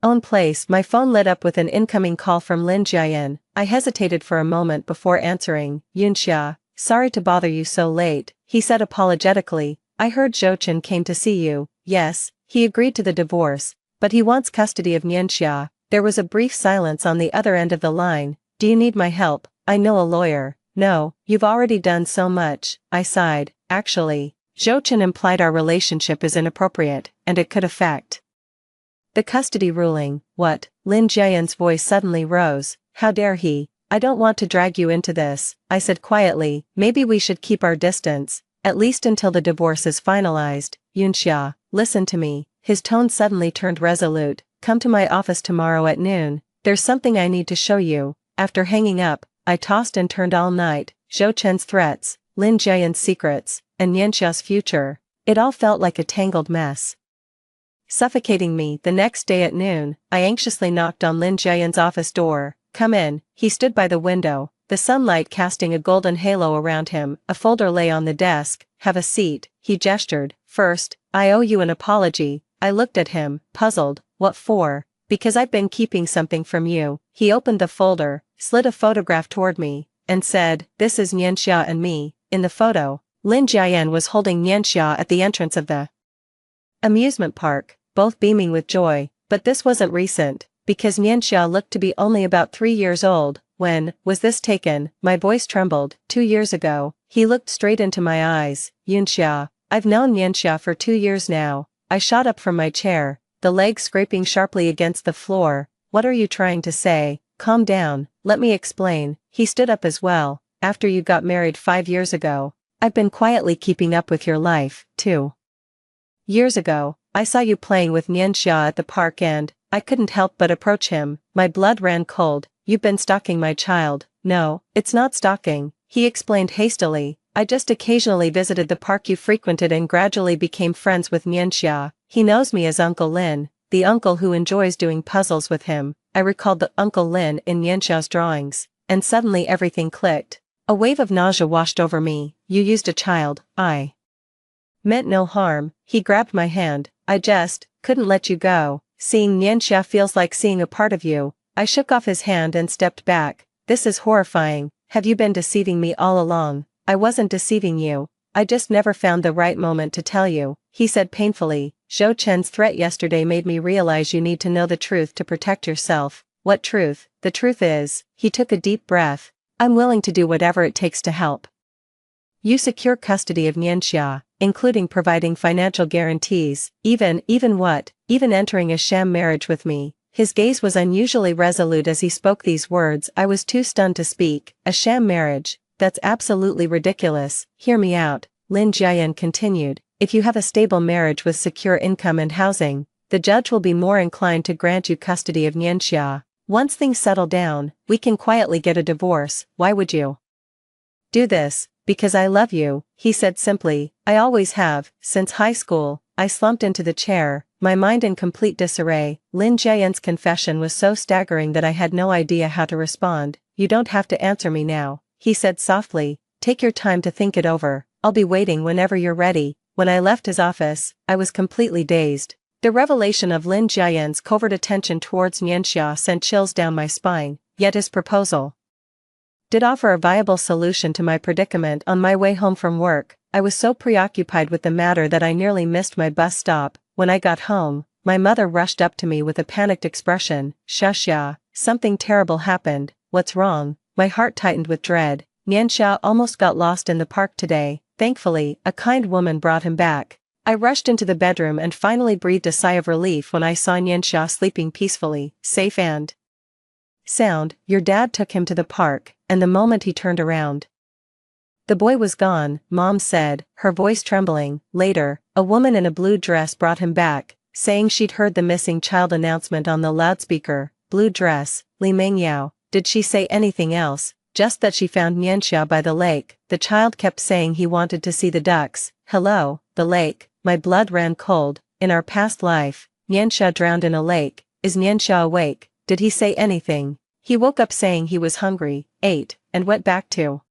own place. My phone lit up with an incoming call from Lin Jiayan. I hesitated for a moment before answering. Yunxia, sorry to bother you so late, he said apologetically. I heard Zhou Chen came to see you. Yes, he agreed to the divorce, but he wants custody of Nianxia. There was a brief silence on the other end of the line. Do you need my help? I know a lawyer. No, you've already done so much, I sighed. Actually, Zhou Chen implied our relationship is inappropriate, and it could affect the custody ruling. What? Lin Jiayan's voice suddenly rose. How dare he? I don't want to drag you into this, I said quietly. Maybe we should keep our distance, at least until the divorce is finalized. Yunxia, listen to me. His tone suddenly turned resolute. Come to my office tomorrow at noon. There's something I need to show you. After hanging up, I tossed and turned all night. Zhou Chen's threats, Lin Jiayan's secrets, and Nianxia's future. It all felt like a tangled mess, suffocating me. The next day at noon, I anxiously knocked on Lin Jiayan's office door. Come in. He stood by the window, the sunlight casting a golden halo around him. A folder lay on the desk. Have a seat, he gestured. First, I owe you an apology. I looked at him, puzzled. What for? Because I've been keeping something from you. He opened the folder, slid a photograph toward me, and said, this is Nianxia and me. In the photo, Lin Jiayan was holding Nianxia at the entrance of the amusement park, both beaming with joy. But this wasn't recent, because Nianxia looked to be only about 3 years old. When was this taken? My voice trembled. 2 years ago. He looked straight into my eyes. Yunxia, I've known Nianxia for 2 years now. I shot up from my chair, the leg scraping sharply against the floor. What are you trying to say? Calm down, let me explain. He stood up as well. After you got married 5 years ago, I've been quietly keeping up with your life. 2 years ago, I saw you playing with Nianxia at the park and I couldn't help but approach him. My blood ran cold. You've been stalking my child. No, it's not stalking, he explained hastily. I just occasionally visited the park you frequented and gradually became friends with Nianxia. He knows me as Uncle Lin, the uncle who enjoys doing puzzles with him. I recalled the Uncle Lin in Nianxia's drawings, and suddenly everything clicked. A wave of nausea washed over me. You used a child. I meant no harm. He grabbed my hand. I just couldn't let you go. Seeing Nianxia feels like seeing a part of you. I shook off his hand and stepped back. This is horrifying. Have you been deceiving me all along? I wasn't deceiving you. I just never found the right moment to tell you, he said painfully. Zhou Chen's threat yesterday made me realize you need to know the truth to protect yourself. What truth? The truth is, he took a deep breath. I'm willing to do whatever it takes to help you secure custody of Nianxia, including providing financial guarantees, even entering a sham marriage with me. His gaze was unusually resolute as he spoke these words. I was too stunned to speak. A sham marriage? That's absolutely ridiculous. Hear me out, Lin Jiayan continued. If you have a stable marriage with secure income and housing, the judge will be more inclined to grant you custody of Nianxia. Once things settle down, we can quietly get a divorce. Why would you do this? Because I love you, he said simply. I always have, since high school. I slumped into the chair, my mind in complete disarray. Lin Jiayan's confession was so staggering that I had no idea how to respond. You don't have to answer me now, he said softly. Take your time to think it over. I'll be waiting whenever you're ready. When I left his office, I was completely dazed. The revelation of Lin Jiayan's covert attention towards Nianxia sent chills down my spine, yet his proposal did offer a viable solution to my predicament. On my way home from work, I was so preoccupied with the matter that I nearly missed my bus stop. When I got home, my mother rushed up to me with a panicked expression. Xia, something terrible happened. What's wrong? My heart tightened with dread. Nianxia almost got lost in the park today. Thankfully, a kind woman brought him back. I rushed into the bedroom and finally breathed a sigh of relief when I saw Nianxia sleeping peacefully, safe and sound. Your dad took him to the park, and the moment he turned around, the boy was gone, Mom said, her voice trembling. Later, a woman in a blue dress brought him back, saying she'd heard the missing child announcement on the loudspeaker. Blue dress, Li Mengyao. Did she say anything else? Just that she found Nianxia by the lake. The child kept saying he wanted to see the ducks. Hello, the lake. My blood ran cold. In our past life, Nianxia drowned in a lake. Is Nianxia awake? Did he say anything? He woke up saying he was hungry, ate, and went back to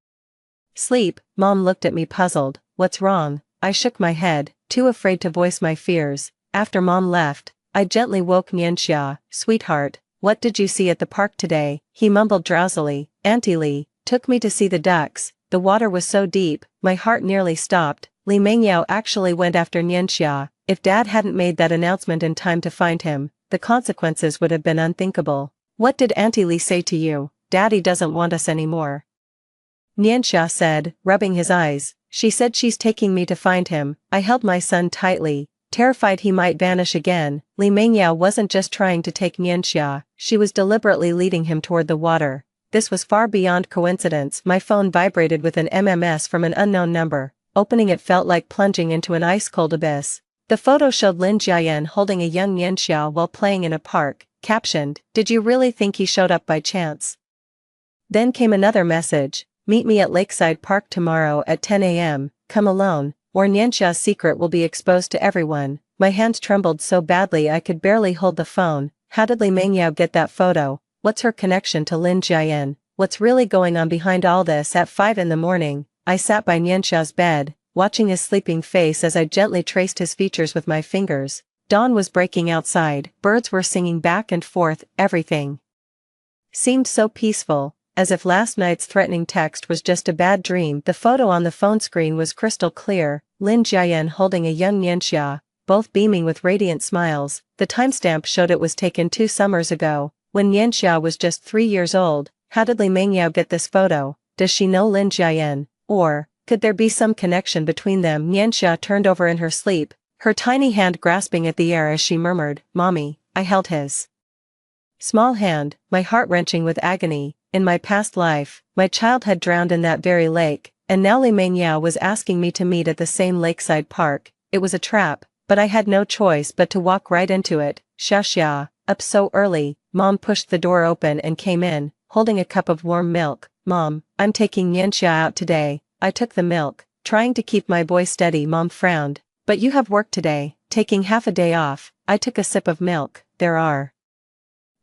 sleep. Mom looked at me puzzled. What's wrong? I shook my head, too afraid to voice my fears. After Mom left, I gently woke Nianxia. Sweetheart, what did you see at the park today? He mumbled drowsily. Auntie Li took me to see the ducks. The water was so deep, my heart nearly stopped. Li Mengyao actually went after Nianxia. If Dad hadn't made that announcement in time to find him, the consequences would have been unthinkable. What did Auntie Li say to you? Daddy doesn't want us anymore, Nianxia said, rubbing his eyes. She said she's taking me to find him. I held my son tightly, terrified he might vanish again. Li Mengyao wasn't just trying to take Nianxia, she was deliberately leading him toward the water. This was far beyond coincidence. My phone vibrated with an MMS from an unknown number. Opening it felt like plunging into an ice-cold abyss. The photo showed Lin Jiayan holding a young Nianxia while playing in a park, captioned, "Did you really think he showed up by chance?" Then came another message, "Meet me at Lakeside Park tomorrow at 10 a.m., come alone, or Nianxia's secret will be exposed to everyone." My hands trembled so badly I could barely hold the phone. How did Li Mengyao get that photo? What's her connection to Lin Jiayan? What's really going on behind all this? At 5 in the morning, I sat by Nianxia's bed, watching his sleeping face as I gently traced his features with my fingers. Dawn was breaking outside, birds were singing back and forth, everything seemed so peaceful, as if last night's threatening text was just a bad dream. The photo on the phone screen was crystal clear, Lin Jiayan holding a young Nianxia, both beaming with radiant smiles. The timestamp showed it was taken 2 summers ago, when Nianxia was just 3 years old. How did Li Mengyao get this photo? Does she know Lin Jiayan? Or could there be some connection between them? Nianxia turned over in her sleep, her tiny hand grasping at the air as she murmured, "Mommy." I held his small hand, my heart wrenching with agony. In my past life, my child had drowned in that very lake, and now Li Mengyao was asking me to meet at the same lakeside park. It was a trap, but I had no choice but to walk right into it. Xia, up so early. Mom pushed the door open and came in, holding a cup of warm milk. Mom, I'm taking Nianxia out today. I took the milk, trying to keep my voice steady. Mom frowned. But you have work today. Taking half a day off. I took a sip of milk. There are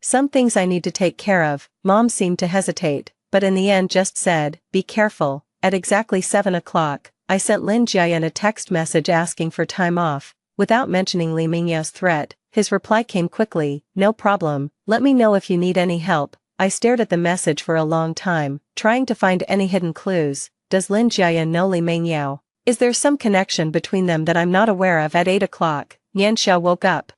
some things I need to take care of. Mom seemed to hesitate, but in the end just said, be careful. At exactly 7 o'clock, I sent Lin Jiayan a text message asking for time off, without mentioning Li Mingyao's threat. His reply came quickly, no problem, let me know if you need any help. I stared at the message for a long time, trying to find any hidden clues. Does Lin Jiayan know Li Mingyao? Is there some connection between them that I'm not aware of? At 8 o'clock, Nianxia woke up,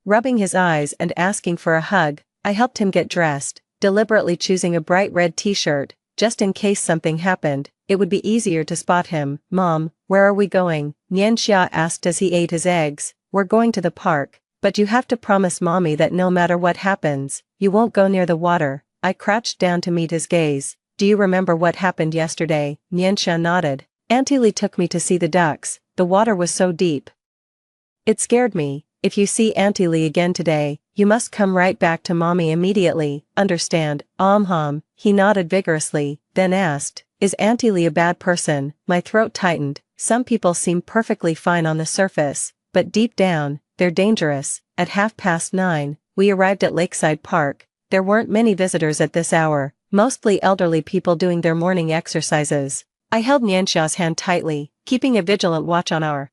rubbing his eyes and asking for a hug. I helped him get dressed, deliberately choosing a bright red t-shirt, just in case something happened, it would be easier to spot him. Mom, where are we going? Nianxia asked as he ate his eggs. We're going to the park, but you have to promise Mommy that no matter what happens, you won't go near the water. I crouched down to meet his gaze. Do you remember what happened yesterday? Nianxia nodded. Auntie Li took me to see the ducks. The water was so deep. It scared me. If you see Auntie Li again today, you must come right back to Mommy immediately. Understand? He nodded vigorously, then asked, is Auntie Li a bad person? My throat tightened. Some people seem perfectly fine on the surface, but deep down, they're dangerous. At 9:30, we arrived at Lakeside Park. There weren't many visitors at this hour, mostly elderly people doing their morning exercises. I held Nianxia's hand tightly, keeping a vigilant watch on our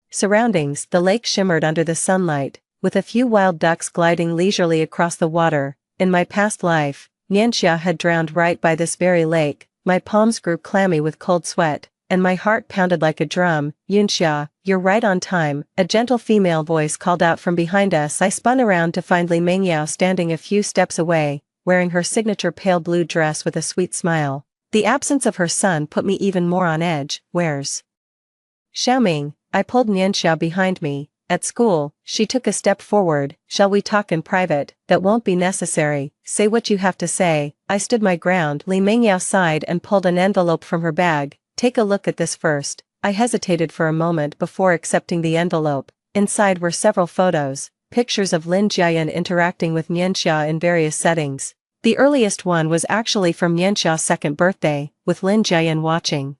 surroundings. The lake shimmered under the sunlight, with a few wild ducks gliding leisurely across the water. In my past life, Nianxia had drowned right by this very lake. My palms grew clammy with cold sweat, and my heart pounded like a drum. Yunxia, you're right on time, a gentle female voice called out from behind us. I spun around to find Li Mingyao standing a few steps away, wearing her signature pale blue dress with a sweet smile. The absence of her son put me even more on edge. Where's Xiaoming? I pulled Nianxia behind me. At school, she took a step forward. Shall we talk in private? That won't be necessary. Say what you have to say. I stood my ground. Li Mingyao sighed and pulled an envelope from her bag. Take a look at this first. I hesitated for a moment before accepting the envelope. Inside were several photos, pictures of Lin Jiayan interacting with Nianxia in various settings. The earliest one was actually from Nianxia's second birthday, with Lin Jiayan watching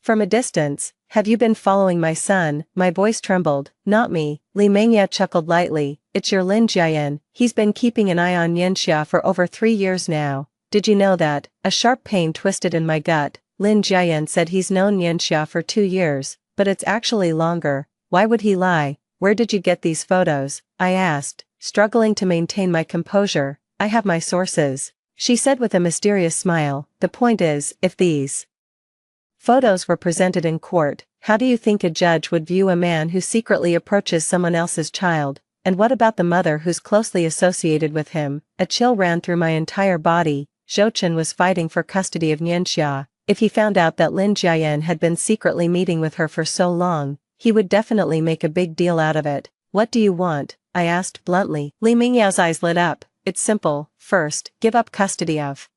from a distance. Have you been following my son? My voice trembled. Not me. Li Mingyao chuckled lightly. It's your Lin Jiayan. He's been keeping an eye on Nianxia for over 3 years now. Did you know that? A sharp pain twisted in my gut. Lin Jiayan said he's known Nianxia for 2 years, but it's actually longer. Why would he lie? Where did you get these photos? I asked, struggling to maintain my composure. I have my sources, she said with a mysterious smile. The point is, if these photos were presented in court, how do you think a judge would view a man who secretly approaches someone else's child? And what about the mother who's closely associated with him? A chill ran through my entire body. Zhou Chen was fighting for custody of Nianxia. If he found out that Lin Jiayan had been secretly meeting with her for so long, he would definitely make a big deal out of it. What do you want? I asked bluntly. Li Mingyao's eyes lit up. It's simple. First, give up custody of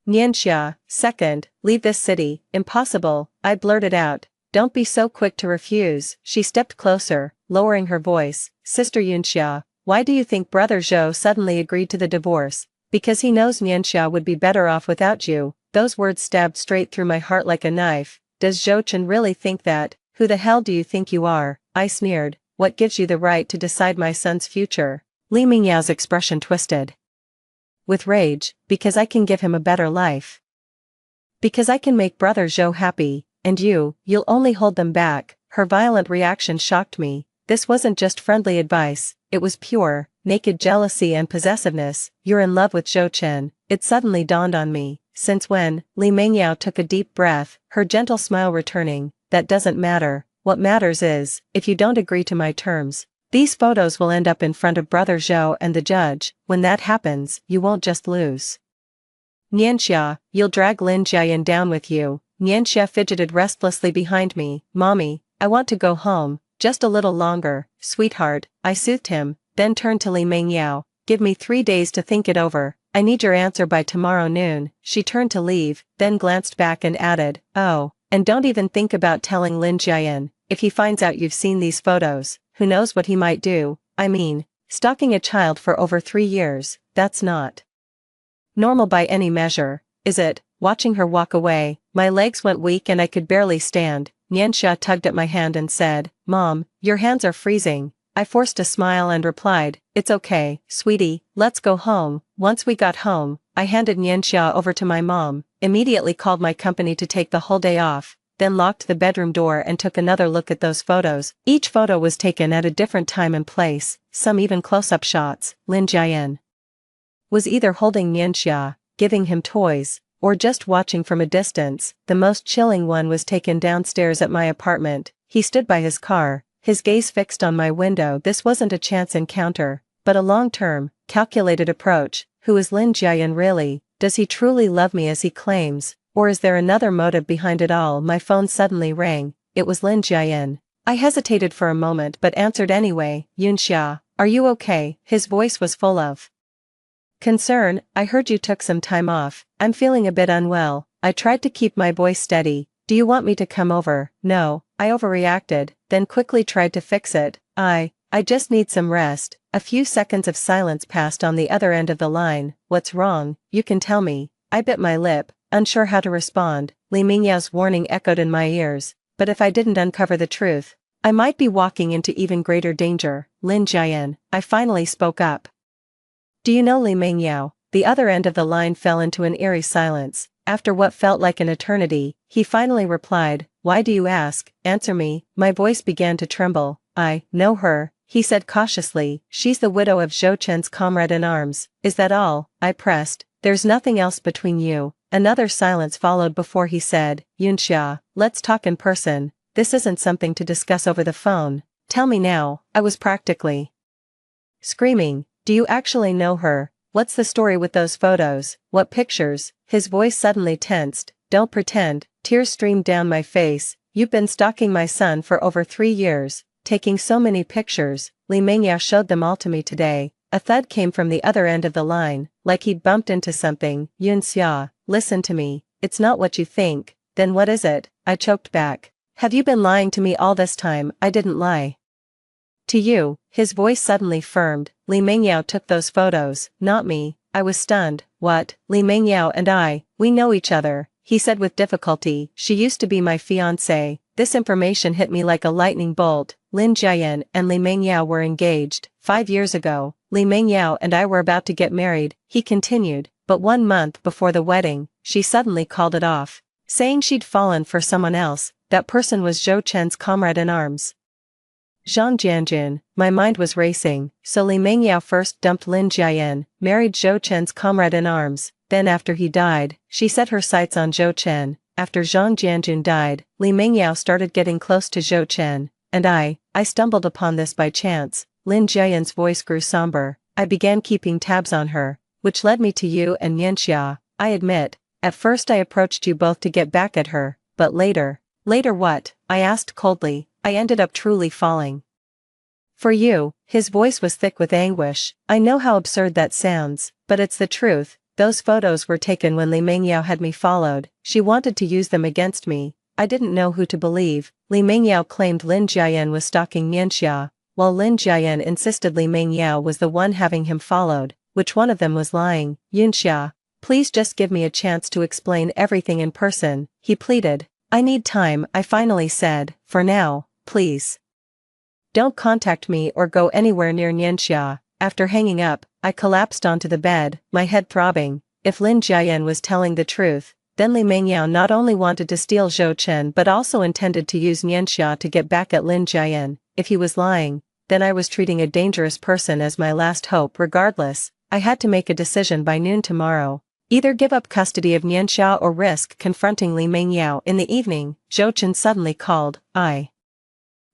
Nianxia. Second, leave this city. Impossible, I blurted out. Don't be so quick to refuse. She stepped closer, lowering her voice. Sister Yunxia, why do you think Brother Zhou suddenly agreed to the divorce? Because he knows Nianxia would be better off without you. Those words stabbed straight through my heart like a knife. Does Zhou Chen really think that? Who the hell do you think you are? I sneered. What gives you the right to decide my son's future? Li Mingyao's expression twisted with rage. Because I can give him a better life. Because I can make Brother Zhou happy, and you'll only hold them back. Her violent reaction shocked me. This wasn't just friendly advice, it was pure, naked jealousy and possessiveness. You're in love with Zhou Chen. It suddenly dawned on me. Since when? Li Mingyao took a deep breath, her gentle smile returning. That doesn't matter. What matters is, if you don't agree to my terms, these photos will end up in front of Brother Zhou and the judge. When that happens, you won't just lose Nianxia, you'll drag Lin Jiayan down with you. Nianxia fidgeted restlessly behind me. Mommy, I want to go home, just a little longer, sweetheart, I soothed him, then turned to Li Mingyao. Give me 3 days to think it over. I need your answer by tomorrow noon. She turned to leave, then glanced back and added, oh, and don't even think about telling Lin Jiayan. if he finds out you've seen these photos, who knows what he might do. I mean, stalking a child for over 3 years, that's not normal by any measure, is it? Watching her walk away, my legs went weak and I could barely stand. Nianxia tugged at my hand and said, "Mom, your hands are freezing." I forced a smile and replied, "It's okay, sweetie, let's go home." Once we got home, I handed Nianxia over to my mom, immediately called my company to take the whole day off, then locked the bedroom door and took another look at those photos. Each photo was taken at a different time and place, some even close-up shots. Lin Jian was either holding Nianxia, giving him toys, or just watching from a distance. The most chilling one was taken downstairs at my apartment. He stood by his car, his gaze fixed on my window. This wasn't a chance encounter, but a long-term, calculated approach. Who is Lin Jian really? Does he truly love me as he claims, or is there another motive behind it all? My phone suddenly rang. It was Lin Jian. I hesitated for a moment but answered anyway. "Yunxia, are you okay?" His voice was full of concern. "I heard you took some time off. I'm feeling a bit unwell." I tried to keep my voice steady. "Do you want me to come over?" "No." I overreacted, then quickly tried to fix it. I just need some rest." A few seconds of silence passed on the other end of the line. "What's wrong? You can tell me." I bit my lip, unsure how to respond. Li Mingyao's warning echoed in my ears, but if I didn't uncover the truth, I might be walking into even greater danger. "Lin Jian," I finally spoke up. "Do you know Li Mingyao?" The other end of the line fell into an eerie silence. After what felt like an eternity, he finally replied, "Why do you ask? Answer me." My voice began to tremble. "I know her," he said cautiously. "She's the widow of Zhou Chen's comrade-in-arms." "Is that all?" I pressed. "There's nothing else between you?" Another silence followed before he said, "Yunxia, let's talk in person. This isn't something to discuss over the phone. Tell me now." I was practically screaming. "Do you actually know her? What's the story with those photos? What pictures?" His voice suddenly tensed. "Don't pretend." Tears streamed down my face. "You've been stalking my son for over 3 years, taking so many pictures." Li Mingyao showed them all to me today. A thud came from the other end of the line, like he'd bumped into something. "Yunxia, listen to me. It's not what you think." "Then what is it?" I choked back. "Have you been lying to me all this time?" "I didn't lie to you." His voice suddenly firmed. "Li Mingyao took those photos, not me." I was stunned. "What? Li Mingyao and we know each other," he said with difficulty. "She used to be my fiancée." This information hit me like a lightning bolt. Lin Jian and Li Mingyao were engaged 5 years ago. Li Mingyao and I were about to get married, he continued, but 1 month before the wedding, she suddenly called it off, saying she'd fallen for someone else. That person was Zhou Chen's comrade-in-arms, Zhang Jianjun. My mind was racing. So Li Mingyao first dumped Lin Jian, married Zhou Chen's comrade-in-arms, then after he died, she set her sights on Zhou Chen. After Zhang Jianjun died, Li Mingyao started getting close to Zhou Chen, and I stumbled upon this by chance. Lin Jian's voice grew somber. "I began keeping tabs on her, which led me to you and Nianxia. I admit, at first I approached you both to get back at her, but later." "Later what?" I asked coldly. "I ended up truly falling for you." His voice was thick with anguish. "I know how absurd that sounds, but it's the truth. Those photos were taken when Li Mingyao had me followed. She wanted to use them against me. I didn't know who to believe." Li Mingyao claimed Lin Jian was stalking Nianxia, while Lin Jian insisted Li Mingyao was the one having him followed. Which one of them was lying? "Yunxia, please just give me a chance to explain everything in person," he pleaded. "I need time," I finally said. "For now, please don't contact me or go anywhere near Nianxia." After hanging up, I collapsed onto the bed, my head throbbing. If Lin Jian was telling the truth, then Li Mingyao not only wanted to steal Zhou Chen but also intended to use Nianxia to get back at Lin Jian. If he was lying, then I was treating a dangerous person as my last hope. Regardless, I had to make a decision by noon tomorrow. Either give up custody of Nianxia or risk confronting Li Mingyao. In the evening, Zhou Chen suddenly called. I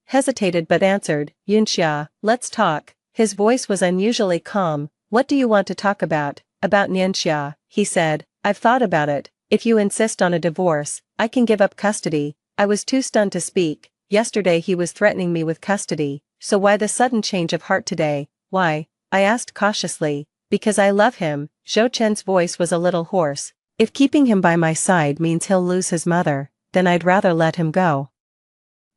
hesitated but answered, "Yunxia, let's talk." His voice was unusually calm. "What do you want to talk about?" "About Nianxia," he said. "I've thought about it. If you insist on a divorce, I can give up custody." I was too stunned to speak. Yesterday he was threatening me with custody, so why the sudden change of heart today? "Why?" I asked cautiously. "Because I love him." Zhou Chen's voice was a little hoarse. "If keeping him by my side means he'll lose his mother, then I'd rather let him go."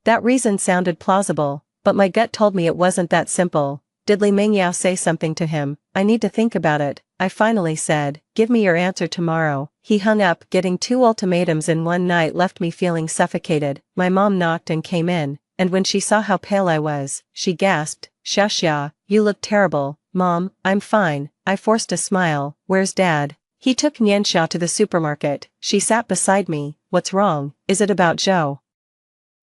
That reason sounded plausible, but my gut told me it wasn't that simple. Did Li Mingyao say something to him? I need to think about it, I finally said. Give me your answer tomorrow. He hung up. Getting 2 ultimatums in one night left me feeling suffocated. My mom knocked and came in, and when she saw how pale I was, she gasped, "Xiaxia, you look terrible." "Mom, I'm fine." I forced a smile. "Where's Dad?" "He took Nianxia to the supermarket." She sat beside me. "What's wrong? Is it about Zhou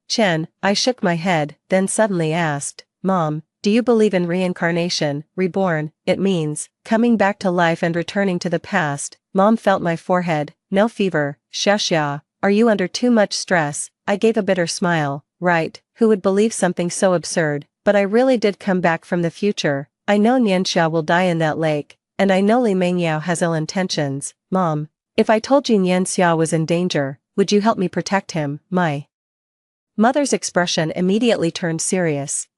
Chen?" I shook my head, then suddenly asked, "Mom, do you believe in reincarnation?" "Reborn, it means coming back to life and returning to the past." Mom felt my forehead. "No fever." "Xiaxia, are you under too much stress?" I gave a bitter smile. "Right, who would believe something so absurd? But I really did come back from the future. I know Nianxia will die in that lake, and I know Li Mingyao has ill intentions." "Mom, if I told you Nianxia was in danger, would you help me protect him?" My mother's expression immediately turned serious.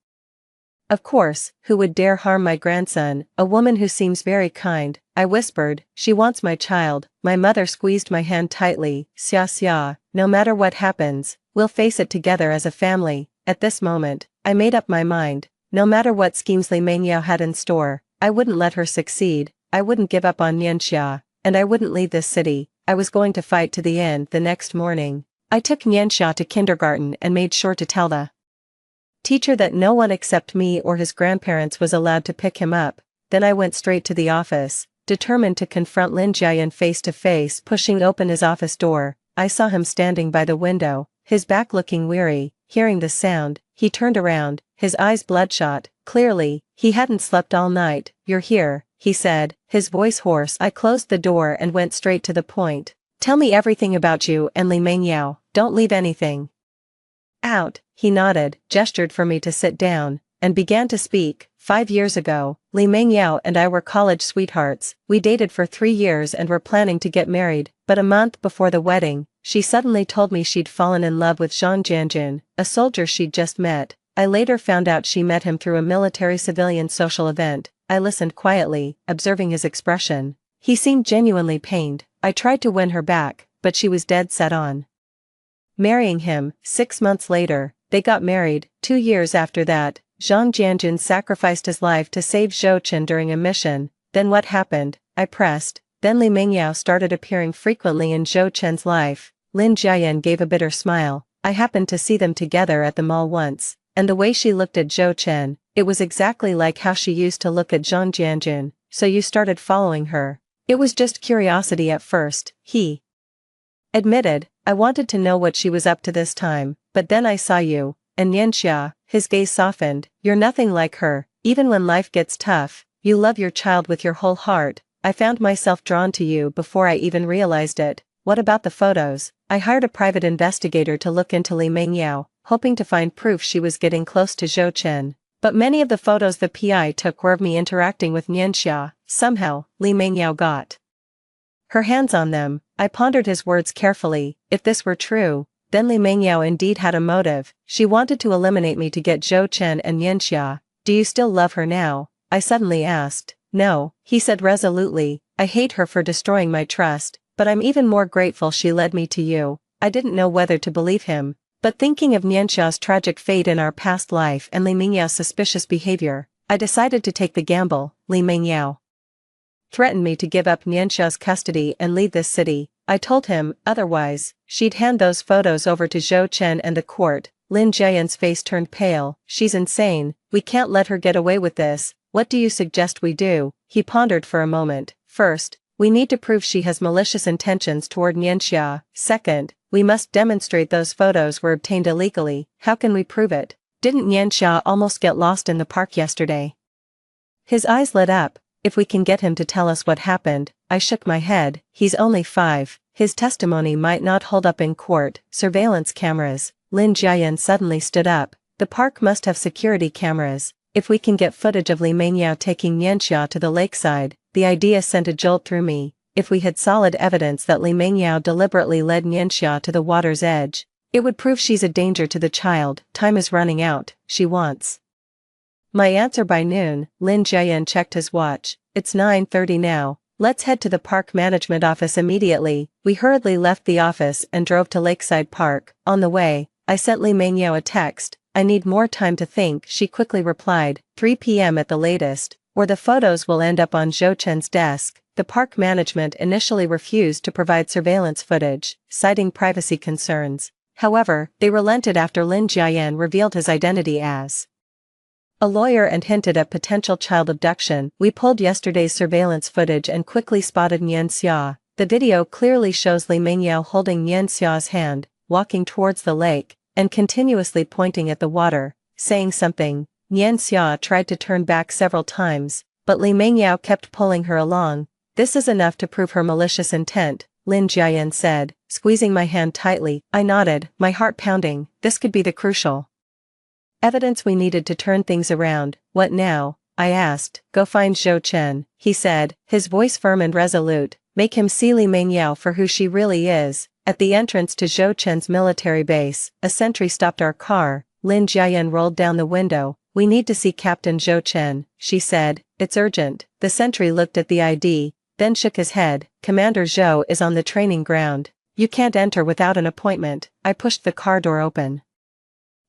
"Of course, who would dare harm my grandson, a woman who seems very kind?" I whispered. "She wants my child." My mother squeezed my hand tightly. "Xia, no matter what happens, we'll face it together as a family." At this moment, I made up my mind. No matter what schemes Li Mingyao had in store, I wouldn't let her succeed. I wouldn't give up on Nianxia, and I wouldn't leave this city. I was going to fight to the end. The next morning, I took Nianxia to kindergarten and made sure to tell the teacher that no one except me or his grandparents was allowed to pick him up. Then I went straight to the office, determined to confront Lin Jiayan face to face. Pushing open his office door, I saw him standing by the window, his back looking weary. Hearing the sound, he turned around, his eyes bloodshot. Clearly, he hadn't slept all night. "You're here," he said, his voice hoarse. I closed the door and went straight to the point. "Tell me everything about you and Li Mingyao. Don't leave anything out." He nodded, gestured for me to sit down, and began to speak. 5 years ago, Li Mingyao and I were college sweethearts. We dated for 3 years and were planning to get married, but a month before the wedding, she suddenly told me she'd fallen in love with Zhang Jianjun, a soldier she'd just met. I later found out she met him through a military-civilian social event. I listened quietly, observing his expression. He seemed genuinely pained. I tried to win her back, but she was dead set on marrying him. 6 months later, they got married. 2 years after that, Zhang Jianjun sacrificed his life to save Zhou Chen during a mission. Then what happened? I pressed. Then Li Mingyao started appearing frequently in Zhou Chen's life. Lin Jiayan gave a bitter smile. "I happened to see them together at the mall once, and the way she looked at Zhou Chen, it was exactly like how she used to look at Zhang Jianjun. So you started following her." "It was just curiosity at first," he admitted. "I wanted to know what she was up to this time, but then I saw you, and Nianxia." His gaze softened. "You're nothing like her. Even when life gets tough, you love your child with your whole heart. I found myself drawn to you before I even realized it." "What about the photos?" I hired a private investigator to look into Li Mingyao, hoping to find proof she was getting close to Zhou Chen. But many of the photos the PI took were of me interacting with Nianxia. Somehow, Li Mingyao got her hands on them. I pondered his words carefully. If this were true, then Li Mingyao indeed had a motive. She wanted to eliminate me to get Zhou Chen and Nianxia. "Do you still love her now?" I suddenly asked. "No," he said resolutely. "I hate her for destroying my trust, but I'm even more grateful she led me to you." I didn't know whether to believe him, but thinking of Nianxia's tragic fate in our past life and Li Mingyao's suspicious behavior, I decided to take the gamble. Li Mingyao threatened me to give up Nianxia's custody and leave this city. I told him, otherwise, she'd hand those photos over to Zhou Chen and the court. Lin Jiayan's face turned pale. "She's insane. We can't let her get away with this. What do you suggest we do?" He pondered for a moment. "First, we need to prove she has malicious intentions toward Nianxia. Second, we must demonstrate those photos were obtained illegally. How can we prove it? Didn't Nianxia almost get lost in the park yesterday?" His eyes lit up. "If we can get him to tell us what happened." I shook my head. "He's only 5. His testimony might not hold up in court." "Surveillance cameras." Lin Jiayan suddenly stood up. "The park must have security cameras. If we can get footage of Li Mingyao taking Nianxia to the lakeside." The idea sent a jolt through me. If we had solid evidence that Li Mingyao deliberately led Nianxia to the water's edge, it would prove she's a danger to the child. Time is running out. She wants my answer by noon. Lin Jiayan checked his watch. "It's 9:30 now. Let's head to the park management office immediately." We hurriedly left the office and drove to Lakeside Park. On the way, I sent Li Mengyao a text, I need more time to think, she quickly replied, 3 p.m. at the latest, or the photos will end up on Zhou Chen's desk. The park management initially refused to provide surveillance footage, citing privacy concerns. However, they relented after Lin Jiayan revealed his identity as a lawyer and hinted at potential child abduction. We pulled yesterday's surveillance footage and quickly spotted Nian Xia. The video clearly shows Li Mengyao holding Nian Xia's hand, walking towards the lake, and continuously pointing at the water, saying something. Nian Xia tried to turn back several times, but Li Mengyao kept pulling her along. This is enough to prove her malicious intent, Lin Jiayan said, squeezing my hand tightly. I nodded, my heart pounding. This could be the crucial evidence we needed to turn things around. What now? I asked. Go find Zhou Chen, he said, his voice firm and resolute. Make him see Li Mengyao for who she really is. At the entrance to Zhou Chen's military base, a sentry stopped our car. Lin Jiayan rolled down the window. We need to see Captain Zhou Chen, she said. It's urgent. The sentry looked at the ID, then shook his head. Commander Zhou is on the training ground. You can't enter without an appointment. I pushed the car door open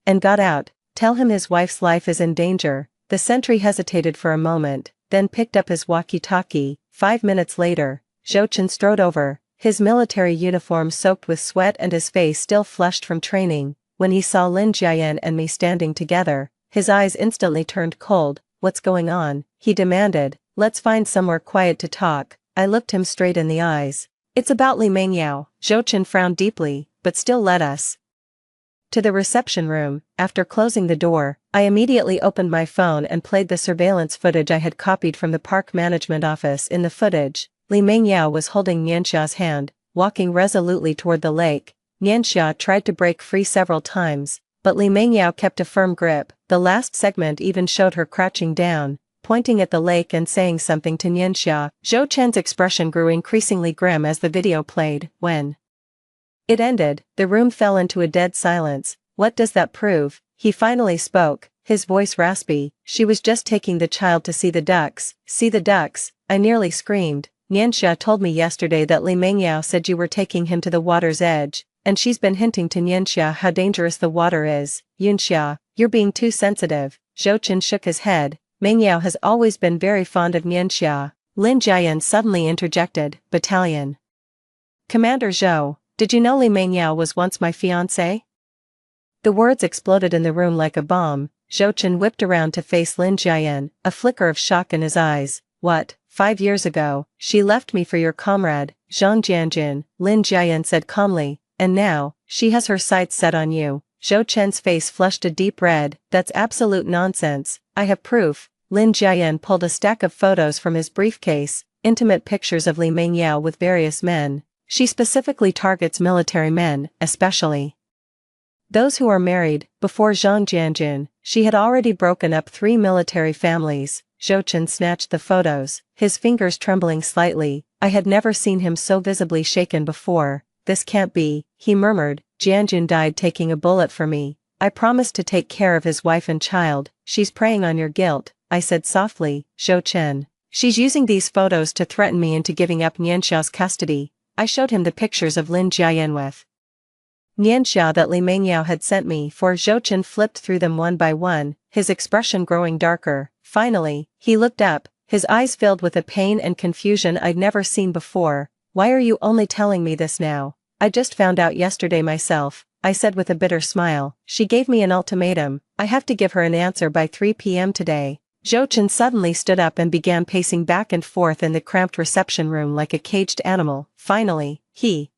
and got out. Tell him his wife's life is in danger. The sentry hesitated for a moment, then picked up his walkie-talkie. 5 minutes later, Zhou Chen strode over, his military uniform soaked with sweat and his face still flushed from training. When he saw Lin Jiayan and me standing together, his eyes instantly turned cold. What's going on? He demanded. Let's find somewhere quiet to talk. I looked him straight in the eyes. It's about Li Mengyao. Zhou Chen frowned deeply, but still led us to the reception room. After closing the door, I immediately opened my phone and played the surveillance footage I had copied from the park management office. In the footage, Li Mengyao was holding Nianxia's hand, walking resolutely toward the lake. Nianxia tried to break free several times, but Li Mengyao kept a firm grip. The last segment even showed her crouching down, pointing at the lake and saying something to Nianxia. Zhou Chen's expression grew increasingly grim as the video played. When it ended, the room fell into a dead silence. What does that prove? He finally spoke, his voice raspy. She was just taking the child to see the ducks. See the ducks? I nearly screamed. Nianxia told me yesterday that Li Mengyao said you were taking him to the water's edge, and she's been hinting to Nianxia how dangerous the water is. Yunxia, you're being too sensitive. Zhou Chen shook his head. Mengyao has always been very fond of Nianxia. Lin Jiayan suddenly interjected. Battalion Commander Zhou, did you know Li Mengyao was once my fiancé? The words exploded in the room like a bomb. Zhou Chen whipped around to face Lin Jiayan, a flicker of shock in his eyes. What? 5 years ago, she left me for your comrade, Zhang Jianjun, Lin Jiayan said calmly, and now, she has her sights set on you. Zhou Chen's face flushed a deep red. That's absolute nonsense. I have proof. Lin Jiayan pulled a stack of photos from his briefcase, intimate pictures of Li Mengyao with various men. She specifically targets military men, especially those who are married. Before Zhang Jianjun, she had already broken up 3 military families. Zhou Chen snatched the photos, his fingers trembling slightly. I had never seen him so visibly shaken before. This can't be, he murmured. Jianjun died taking a bullet for me. I promised to take care of his wife and child. She's preying on your guilt, I said softly. Zhou Chen. She's using these photos to threaten me into giving up Nianxia's custody. I showed him the pictures of Lin Jiayan with Nianxia that Li Mengyao had sent me. For Zhou Chen flipped through them one by one, his expression growing darker. Finally, he looked up, his eyes filled with a pain and confusion I'd never seen before. Why are you only telling me this now? I just found out yesterday myself, I said with a bitter smile. She gave me an ultimatum. I have to give her an answer by 3 p.m. today. Zhou Chen suddenly stood up and began pacing back and forth in the cramped reception room like a caged animal. Finally, he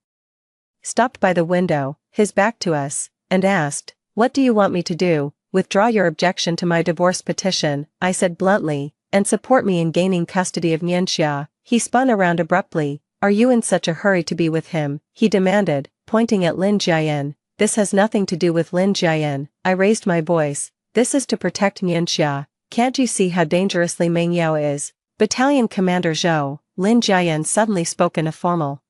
stopped by the window, his back to us, and asked, "What do you want me to do? Withdraw your objection to my divorce petition," I said bluntly, "and support me in gaining custody of Nianxia." He spun around abruptly. "Are you in such a hurry to be with him?" he demanded, pointing at Lin Jiayan. "This has nothing to do with Lin Jiayan," I raised my voice. "This is to protect Nianxia. Can't you see how dangerous Li Mengyao is?" Battalion Commander Zhou, Lin Jiayan suddenly spoke in a formal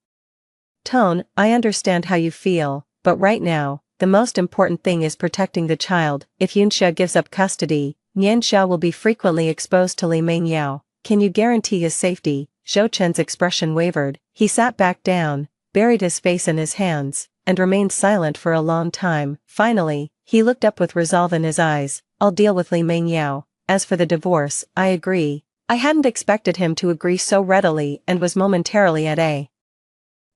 tone. "I understand how you feel, but right now, the most important thing is protecting the child. If Yunxia gives up custody, Nianxia will be frequently exposed to Li Mengyao. Can you guarantee his safety?" Zhou Chen's expression wavered. He sat back down, buried his face in his hands, and remained silent for a long time. Finally, he looked up with resolve in his eyes. I'll deal with Li Mengyao. As for the divorce, I agree. I hadn't expected him to agree so readily and was momentarily at a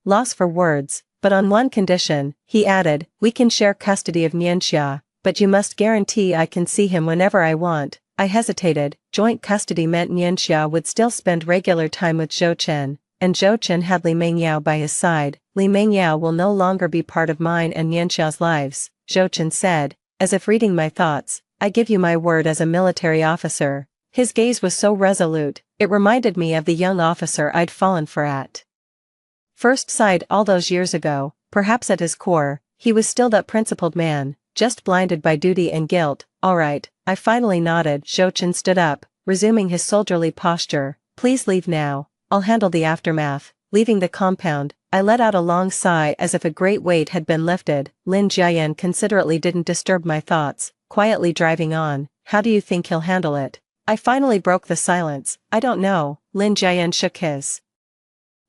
loss for words, but on one condition, he added, we can share custody of Nianxia, but you must guarantee I can see him whenever I want. I hesitated. Joint custody meant Nianxia would still spend regular time with Zhou Chen, and Zhou Chen had Li Mengyao by his side. Li Mengyao will no longer be part of mine and Nianxia's lives, Zhou Chen said, as if reading my thoughts. I give you my word as a military officer. His gaze was so resolute, it reminded me of the young officer I'd fallen for at first sight all those years ago. Perhaps at his core, he was still that principled man, just blinded by duty and guilt. All right, I finally nodded. Zhou Chen stood up, resuming his soldierly posture. Please leave now, I'll handle the aftermath. Leaving the compound, I let out a long sigh as if a great weight had been lifted. Lin Jiayan considerately didn't disturb my thoughts, quietly driving on. How do you think he'll handle it? I finally broke the silence. I don't know. Lin Jiayan shook his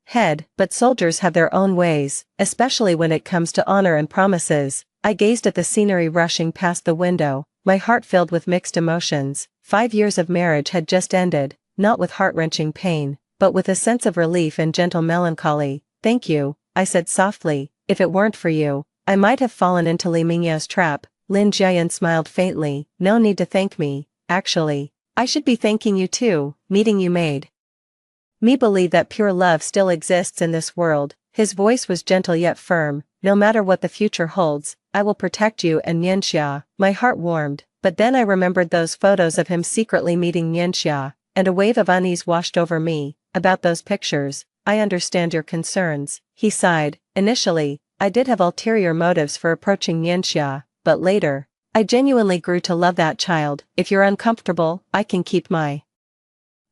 head, but soldiers have their own ways, especially when it comes to honor and promises. I gazed at the scenery rushing past the window, my heart filled with mixed emotions. 5 years of marriage had just ended, not with heart-wrenching pain, but with a sense of relief and gentle melancholy. Thank you, I said softly. If it weren't for you, I might have fallen into Li Mingyao's trap. Lin Jiayan smiled faintly. No need to thank me. Actually, I should be thanking you too. Meeting you made me believe that pure love still exists in this world. His voice was gentle yet firm. No matter what the future holds, I will protect you and Nianxia. My heart warmed, but then I remembered those photos of him secretly meeting Nianxia, and a wave of unease washed over me. About those pictures, I understand your concerns, he sighed. Initially, I did have ulterior motives for approaching Nianxia, but later, I genuinely grew to love that child. If you're uncomfortable, I can keep my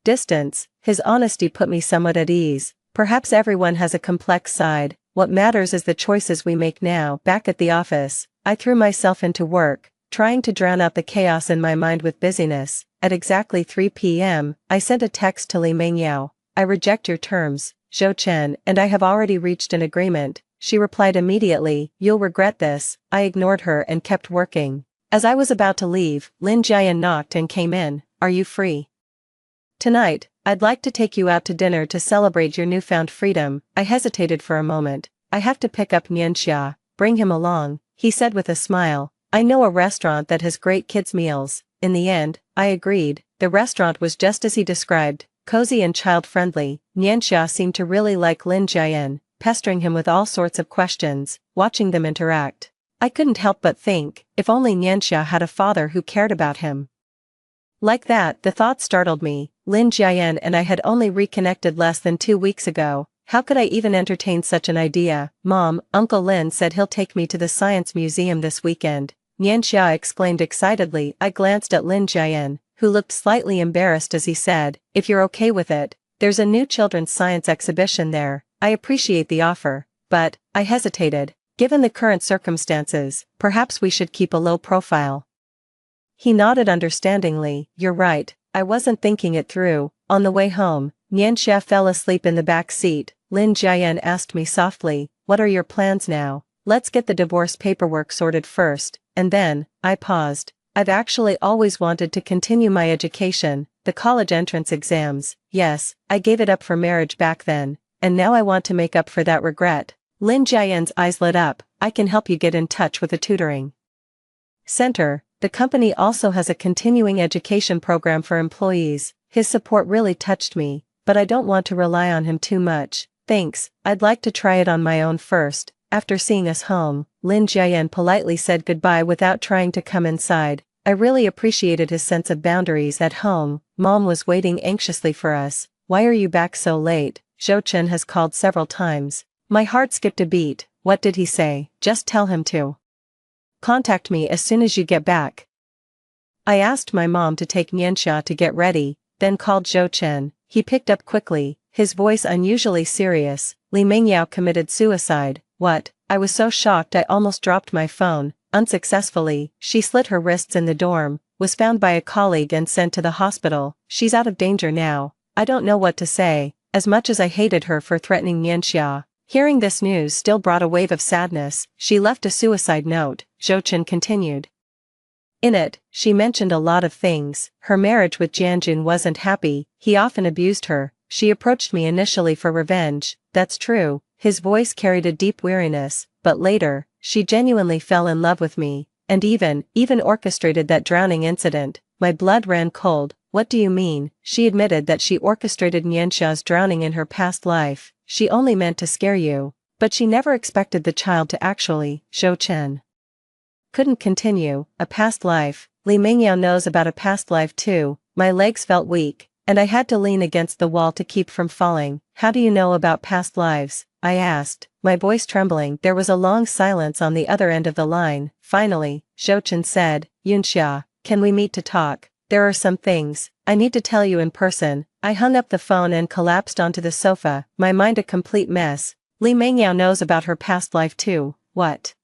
distance. His honesty put me somewhat at ease. Perhaps everyone has a complex side. What matters is the choices we make now. Back at the office, I threw myself into work, trying to drown out the chaos in my mind with busyness. At exactly 3 p.m., I sent a text to Li Mengyao. I reject your terms, Zhou Chen and I have already reached an agreement. She replied immediately, you'll regret this. I ignored her and kept working. As I was about to leave, Lin Jiayan knocked and came in. Are you free tonight? I'd like to take you out to dinner to celebrate your newfound freedom. I hesitated for a moment. I have to pick up Nianxia. Bring him along, he said with a smile. I know a restaurant that has great kids' meals. In the end, I agreed. The restaurant was just as he described, cozy and child-friendly. Nianxia seemed to really like Lin Jiayan, pestering him with all sorts of questions. Watching them interact, I couldn't help but think, if only Nianxia had a father who cared about him like that. The thought startled me. Lin Jiayan and I had only reconnected less than 2 weeks ago. How could I even entertain such an idea? Mom, Uncle Lin said he'll take me to the Science Museum this weekend, Nianxia exclaimed excitedly. I glanced at Lin Jiayan, who looked slightly embarrassed as he said, if you're okay with it, there's a new children's science exhibition there. I appreciate the offer, but, I hesitated. Given the current circumstances, perhaps we should keep a low profile. He nodded understandingly. You're right, I wasn't thinking it through. On the way home, Nianxia fell asleep in the back seat. Lin Jiayan asked me softly, what are your plans now? Let's get the divorce paperwork sorted first, and then, I paused. I've actually always wanted to continue my education, the college entrance exams. Yes, I gave it up for marriage back then, and now I want to make up for that regret. Lin Jiayan's eyes lit up. I can help you get in touch with a tutoring center. The company also has a continuing education program for employees. His support really touched me, but I don't want to rely on him too much. Thanks, I'd like to try it on my own first. After seeing us home, Lin Jiayan politely said goodbye without trying to come inside. I really appreciated his sense of boundaries at home. Mom was waiting anxiously for us. Why are you back so late? Zhou Chen has called several times. My heart skipped a beat. What did he say? Just tell him to contact me as soon as you get back. I asked my mom to take Nianxia to get ready, then called Zhou Chen. He picked up quickly, his voice unusually serious. Li Mengyao committed suicide. What? I was so shocked I almost dropped my phone. Unsuccessfully, she slit her wrists in the dorm, was found by a colleague and sent to the hospital. She's out of danger now. I don't know what to say. As much as I hated her for threatening Nianxia, Hearing this news still brought a wave of sadness. She left a suicide note, Zhou Chen continued. In it, she mentioned a lot of things. Her marriage with Jianjun wasn't happy, he often abused her. She approached me initially for revenge, that's true, his voice carried a deep weariness, but later, she genuinely fell in love with me, and even orchestrated that drowning incident. My blood ran cold. What do you mean? She admitted that she orchestrated Nianxia's drowning in her past life. She only meant to scare you, but she never expected the child to actually. Zhou Chen couldn't continue. A past life. Li Mingyao knows about a past life too. My legs felt weak, and I had to lean against the wall to keep from falling. How do you know about past lives? I asked, my voice trembling. There was a long silence on the other end of the line. Finally, Zhou Chen said, Yunxia, can we meet to talk? There are some things I need to tell you in person. I hung up the phone and collapsed onto the sofa, my mind a complete mess. Li Mingyao knows about her past life too. What?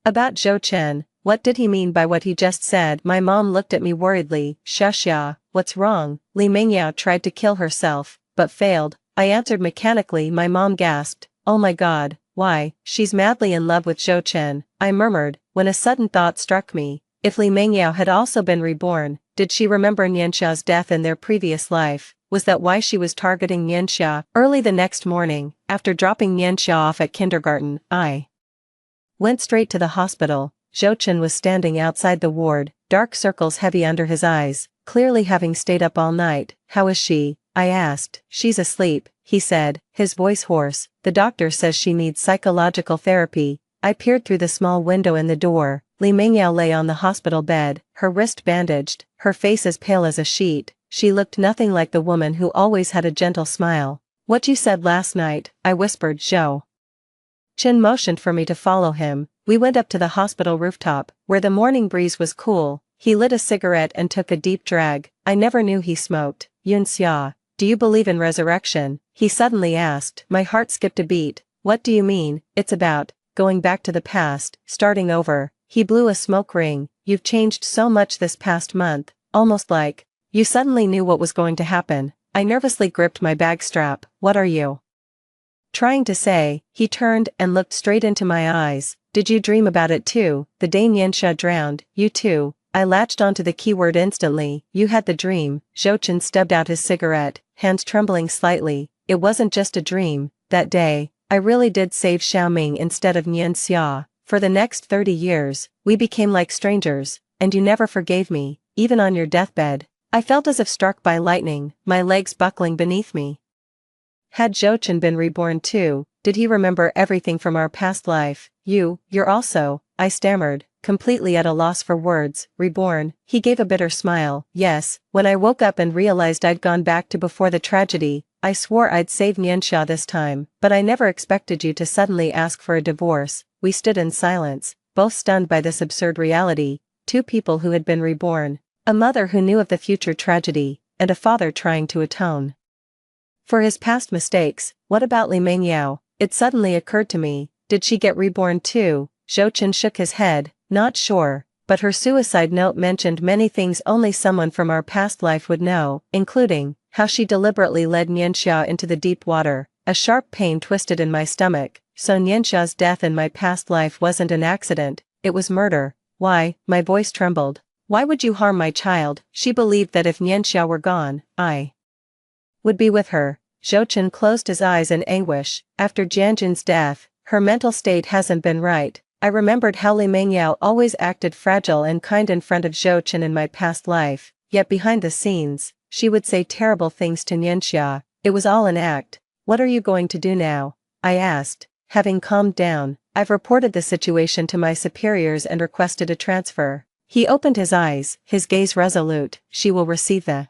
About Zhou Chen, what did he mean by what he just said? My mom looked at me worriedly. Xia, what's wrong? Li Mingyao tried to kill herself, but failed. I answered mechanically. My mom gasped, oh my god, why? She's madly in love with Zhou Chen, I murmured, when a sudden thought struck me. If Li Mingyao had also been reborn, did she remember Nianxia's death in their previous life? Was that why she was targeting Nianxia? Early the next morning, after dropping Nianxia off at kindergarten, I went straight to the hospital. Zhou Chen was standing outside the ward, dark circles heavy under his eyes, clearly having stayed up all night. How is she? I asked. She's asleep, he said, his voice hoarse. The doctor says she needs psychological therapy. I peered through the small window in the door. Li Mingyao lay on the hospital bed, her wrist bandaged, her face as pale as a sheet. She looked nothing like the woman who always had a gentle smile. What you said last night, I whispered. Zhou Chen motioned for me to follow him. We went up to the hospital rooftop, where the morning breeze was cool. He lit a cigarette and took a deep drag. I never knew he smoked. Yunxia, do you believe in resurrection? He suddenly asked. My heart skipped a beat. What do you mean? It's about going back to the past, starting over. He blew a smoke ring. You've changed so much this past month, almost like you suddenly knew what was going to happen. I nervously gripped my bag strap. What are you trying to say? He turned and looked straight into my eyes. Did you dream about it too? The day Nianxia drowned, you too. I latched onto the keyword instantly. You had the dream. Zhou Chen stubbed out his cigarette, hands trembling slightly. It wasn't just a dream. That day, I really did save Xiaoming instead of Nianxia. For the next 30 years, we became like strangers, and you never forgave me, even on your deathbed. I felt as if struck by lightning, my legs buckling beneath me. Had Zhou Chen been reborn too? Did he remember everything from our past life? You're also, I stammered, completely at a loss for words. Reborn? He gave a bitter smile. Yes, when I woke up and realized I'd gone back to before the tragedy, I swore I'd save Nianxia this time, but I never expected you to suddenly ask for a divorce. We stood in silence, both stunned by this absurd reality. Two people who had been reborn, a mother who knew of the future tragedy, and a father trying to atone for his past mistakes. What about Li Mingyao? It suddenly occurred to me. Did she get reborn too? Zhou Chen shook his head. Not sure, but her suicide note mentioned many things only someone from our past life would know, including how she deliberately led Nianxia into the deep water. A sharp pain twisted in my stomach. So Nianxia's death in my past life wasn't an accident, it was murder. Why? My voice trembled. Why would you harm my child? She believed that if Nianxia were gone, I would be with her. Zhou Chen closed his eyes in anguish. After Jianjun's death, her mental state hasn't been right. I remembered how Li Mingyao always acted fragile and kind in front of Zhou Chen in my past life, yet behind the scenes, she would say terrible things to Nianxia. It was all an act. What are you going to do now? I asked. Having calmed down, I've reported the situation to my superiors and requested a transfer. He opened his eyes, his gaze resolute. She will receive the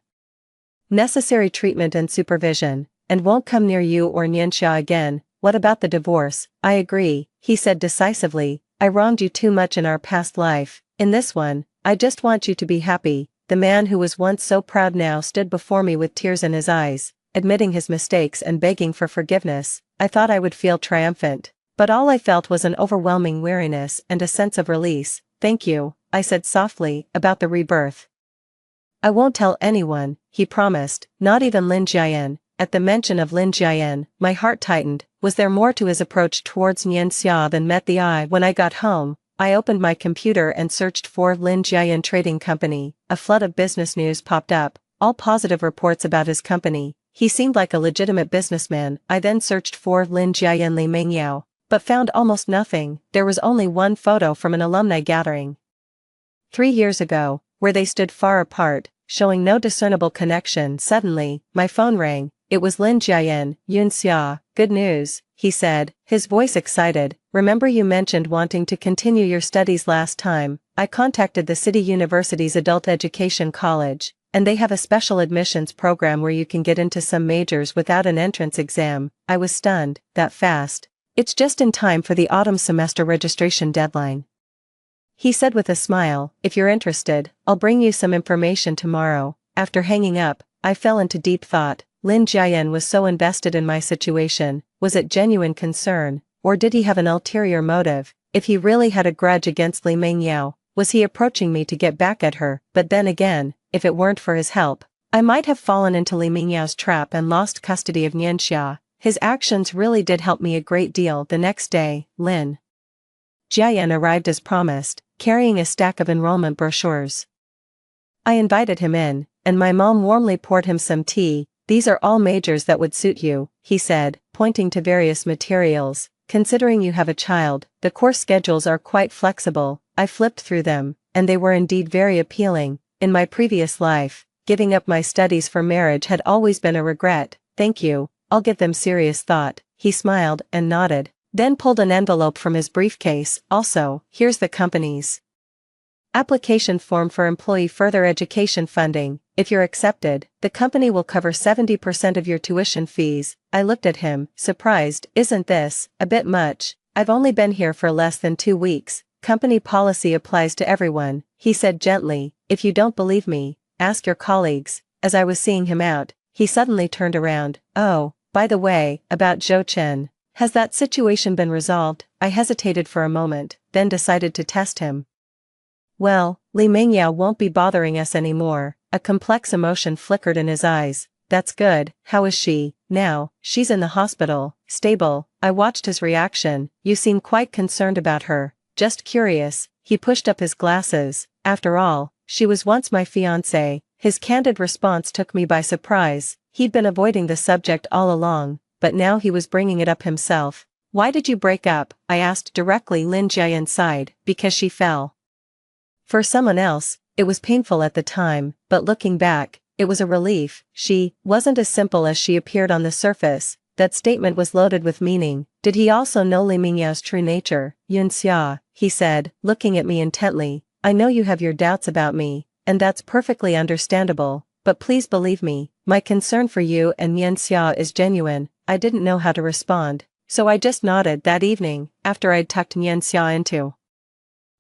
necessary treatment and supervision, and won't come near you or Nianxia again. What about the divorce? I agree, he said decisively. I wronged you too much in our past life. In this one, I just want you to be happy. The man who was once so proud now stood before me with tears in his eyes, admitting his mistakes and begging for forgiveness. I thought I would feel triumphant, but all I felt was an overwhelming weariness and a sense of release. Thank you, I said softly, about the rebirth. I won't tell anyone, he promised, not even Lin Jiayan. At the mention of Lin Jiayan, my heart tightened. Was there more to his approach towards Nian Xia than met the eye? When I got home, I opened my computer and searched for Lin Jiayan Trading Company. A flood of business news popped up, all positive reports about his company. He seemed like a legitimate businessman. I then searched for Lin Jiayan Li Mengyao, but found almost nothing. There was only one photo from an alumni gathering 3 years ago, where they stood far apart, showing no discernible connection. Suddenly, my phone rang. It was Lin Jiayan. Yun Xia. Good news, he said, his voice excited. Remember you mentioned wanting to continue your studies last time. I contacted the City University's Adult Education College, and they have a special admissions program where you can get into some majors without an entrance exam. I was stunned. That fast? It's just in time for the autumn semester registration deadline, he said with a smile. If you're interested, I'll bring you some information tomorrow. After hanging up, I fell into deep thought. Lin Jiayan was so invested in my situation. Was it genuine concern, or did he have an ulterior motive? If he really had a grudge against Li Mengyao, was he approaching me to get back at her? But then again, if it weren't for his help, I might have fallen into Li Mengyao's trap and lost custody of Nian Xia. His actions really did help me a great deal. The next day, Lin Jiayan arrived as promised, carrying a stack of enrollment brochures. I invited him in, and my mom warmly poured him some tea. These are all majors that would suit you, he said, pointing to various materials. Considering you have a child, the course schedules are quite flexible. I flipped through them, and they were indeed very appealing. In my previous life, giving up my studies for marriage had always been a regret. Thank you, I'll give them serious thought. He smiled and nodded, then pulled an envelope from his briefcase. Also, here's the company's application form for employee further education funding. If you're accepted, the company will cover 70% of your tuition fees. I looked at him, surprised. Isn't this a bit much? I've only been here for less than 2 weeks. Company policy applies to everyone, he said gently. If you don't believe me, ask your colleagues. As I was seeing him out, he suddenly turned around. Oh, by the way, about Zhou Chen. Has that situation been resolved? I hesitated for a moment, then decided to test him. Well, Li Mengyao won't be bothering us anymore. A complex emotion flickered in his eyes. That's good. How is she now? She's in the hospital. Stable. I watched his reaction. You seem quite concerned about her. Just curious. He pushed up his glasses. After all, she was once my fiancée. His candid response took me by surprise. He'd been avoiding the subject all along, but now he was bringing it up himself. Why did you break up? I asked directly. Lin Jiayan sighed. Because she fell for someone else. It was painful at the time, but looking back, it was a relief. She wasn't as simple as she appeared on the surface. That statement was loaded with meaning. Did he also know Li Mengyao's true nature? Yun Xia, he said, looking at me intently. I know you have your doubts about me, and that's perfectly understandable, but please believe me, my concern for you and Yun Xia is genuine. I didn't know how to respond, so I just nodded. That evening, after I'd tucked Yun Xia into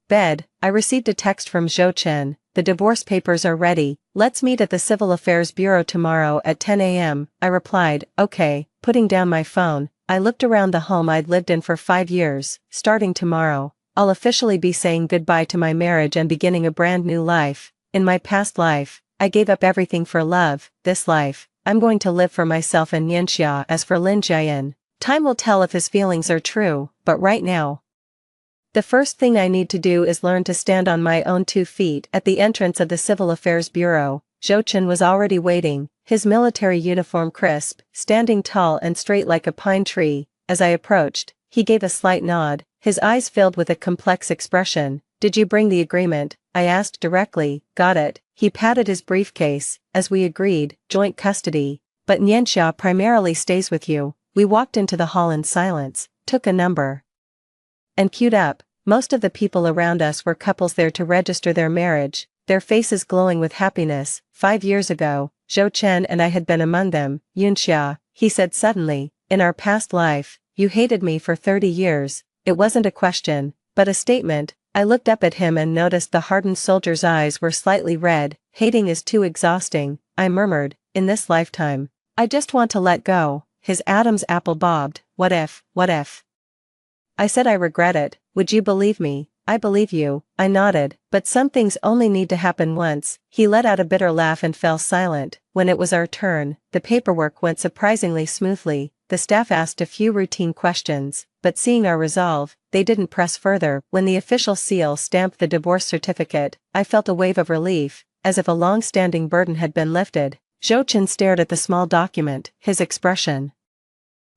bed, I received a text from Zhou Chen. The divorce papers are ready. Let's meet at the Civil Affairs Bureau tomorrow at 10 a.m. I replied, okay. Putting down my phone, I looked around the home I'd lived in for 5 years. Starting tomorrow, I'll officially be saying goodbye to my marriage and beginning a brand new life. In my past life, I gave up everything for love. This life, I'm going to live for myself and Nian Xia. As for Lin Jiayan, time will tell if his feelings are true, but right now, the first thing I need to do is learn to stand on my own 2 feet. At the entrance of the Civil Affairs Bureau, Zhou Chen was already waiting, his military uniform crisp, standing tall and straight like a pine tree. As I approached, he gave a slight nod, his eyes filled with a complex expression. Did you bring the agreement? I asked directly. Got it. He patted his briefcase. As we agreed, joint custody. But Nian Xia primarily stays with you. We walked into the hall in silence, took a number, and queued up. Most of the people around us were couples there to register their marriage, their faces glowing with happiness. 5 years ago, Zhou Chen and I had been among them. Yun Xia, he said suddenly, in our past life, you hated me for 30 years. It wasn't a question, but a statement. I looked up at him and noticed the hardened soldier's eyes were slightly red. Hating is too exhausting, I murmured. In this lifetime, I just want to let go. His Adam's apple bobbed. What if? What if? I said I regret it. Would you believe me? I believe you. I nodded. But some things only need to happen once. He let out a bitter laugh and fell silent. When it was our turn, the paperwork went surprisingly smoothly. the staff asked a few routine questions, but seeing our resolve, they didn't press further. When the official seal stamped the divorce certificate, I felt a wave of relief, as if a long-standing burden had been lifted. Zhou Chen stared at the small document, his expression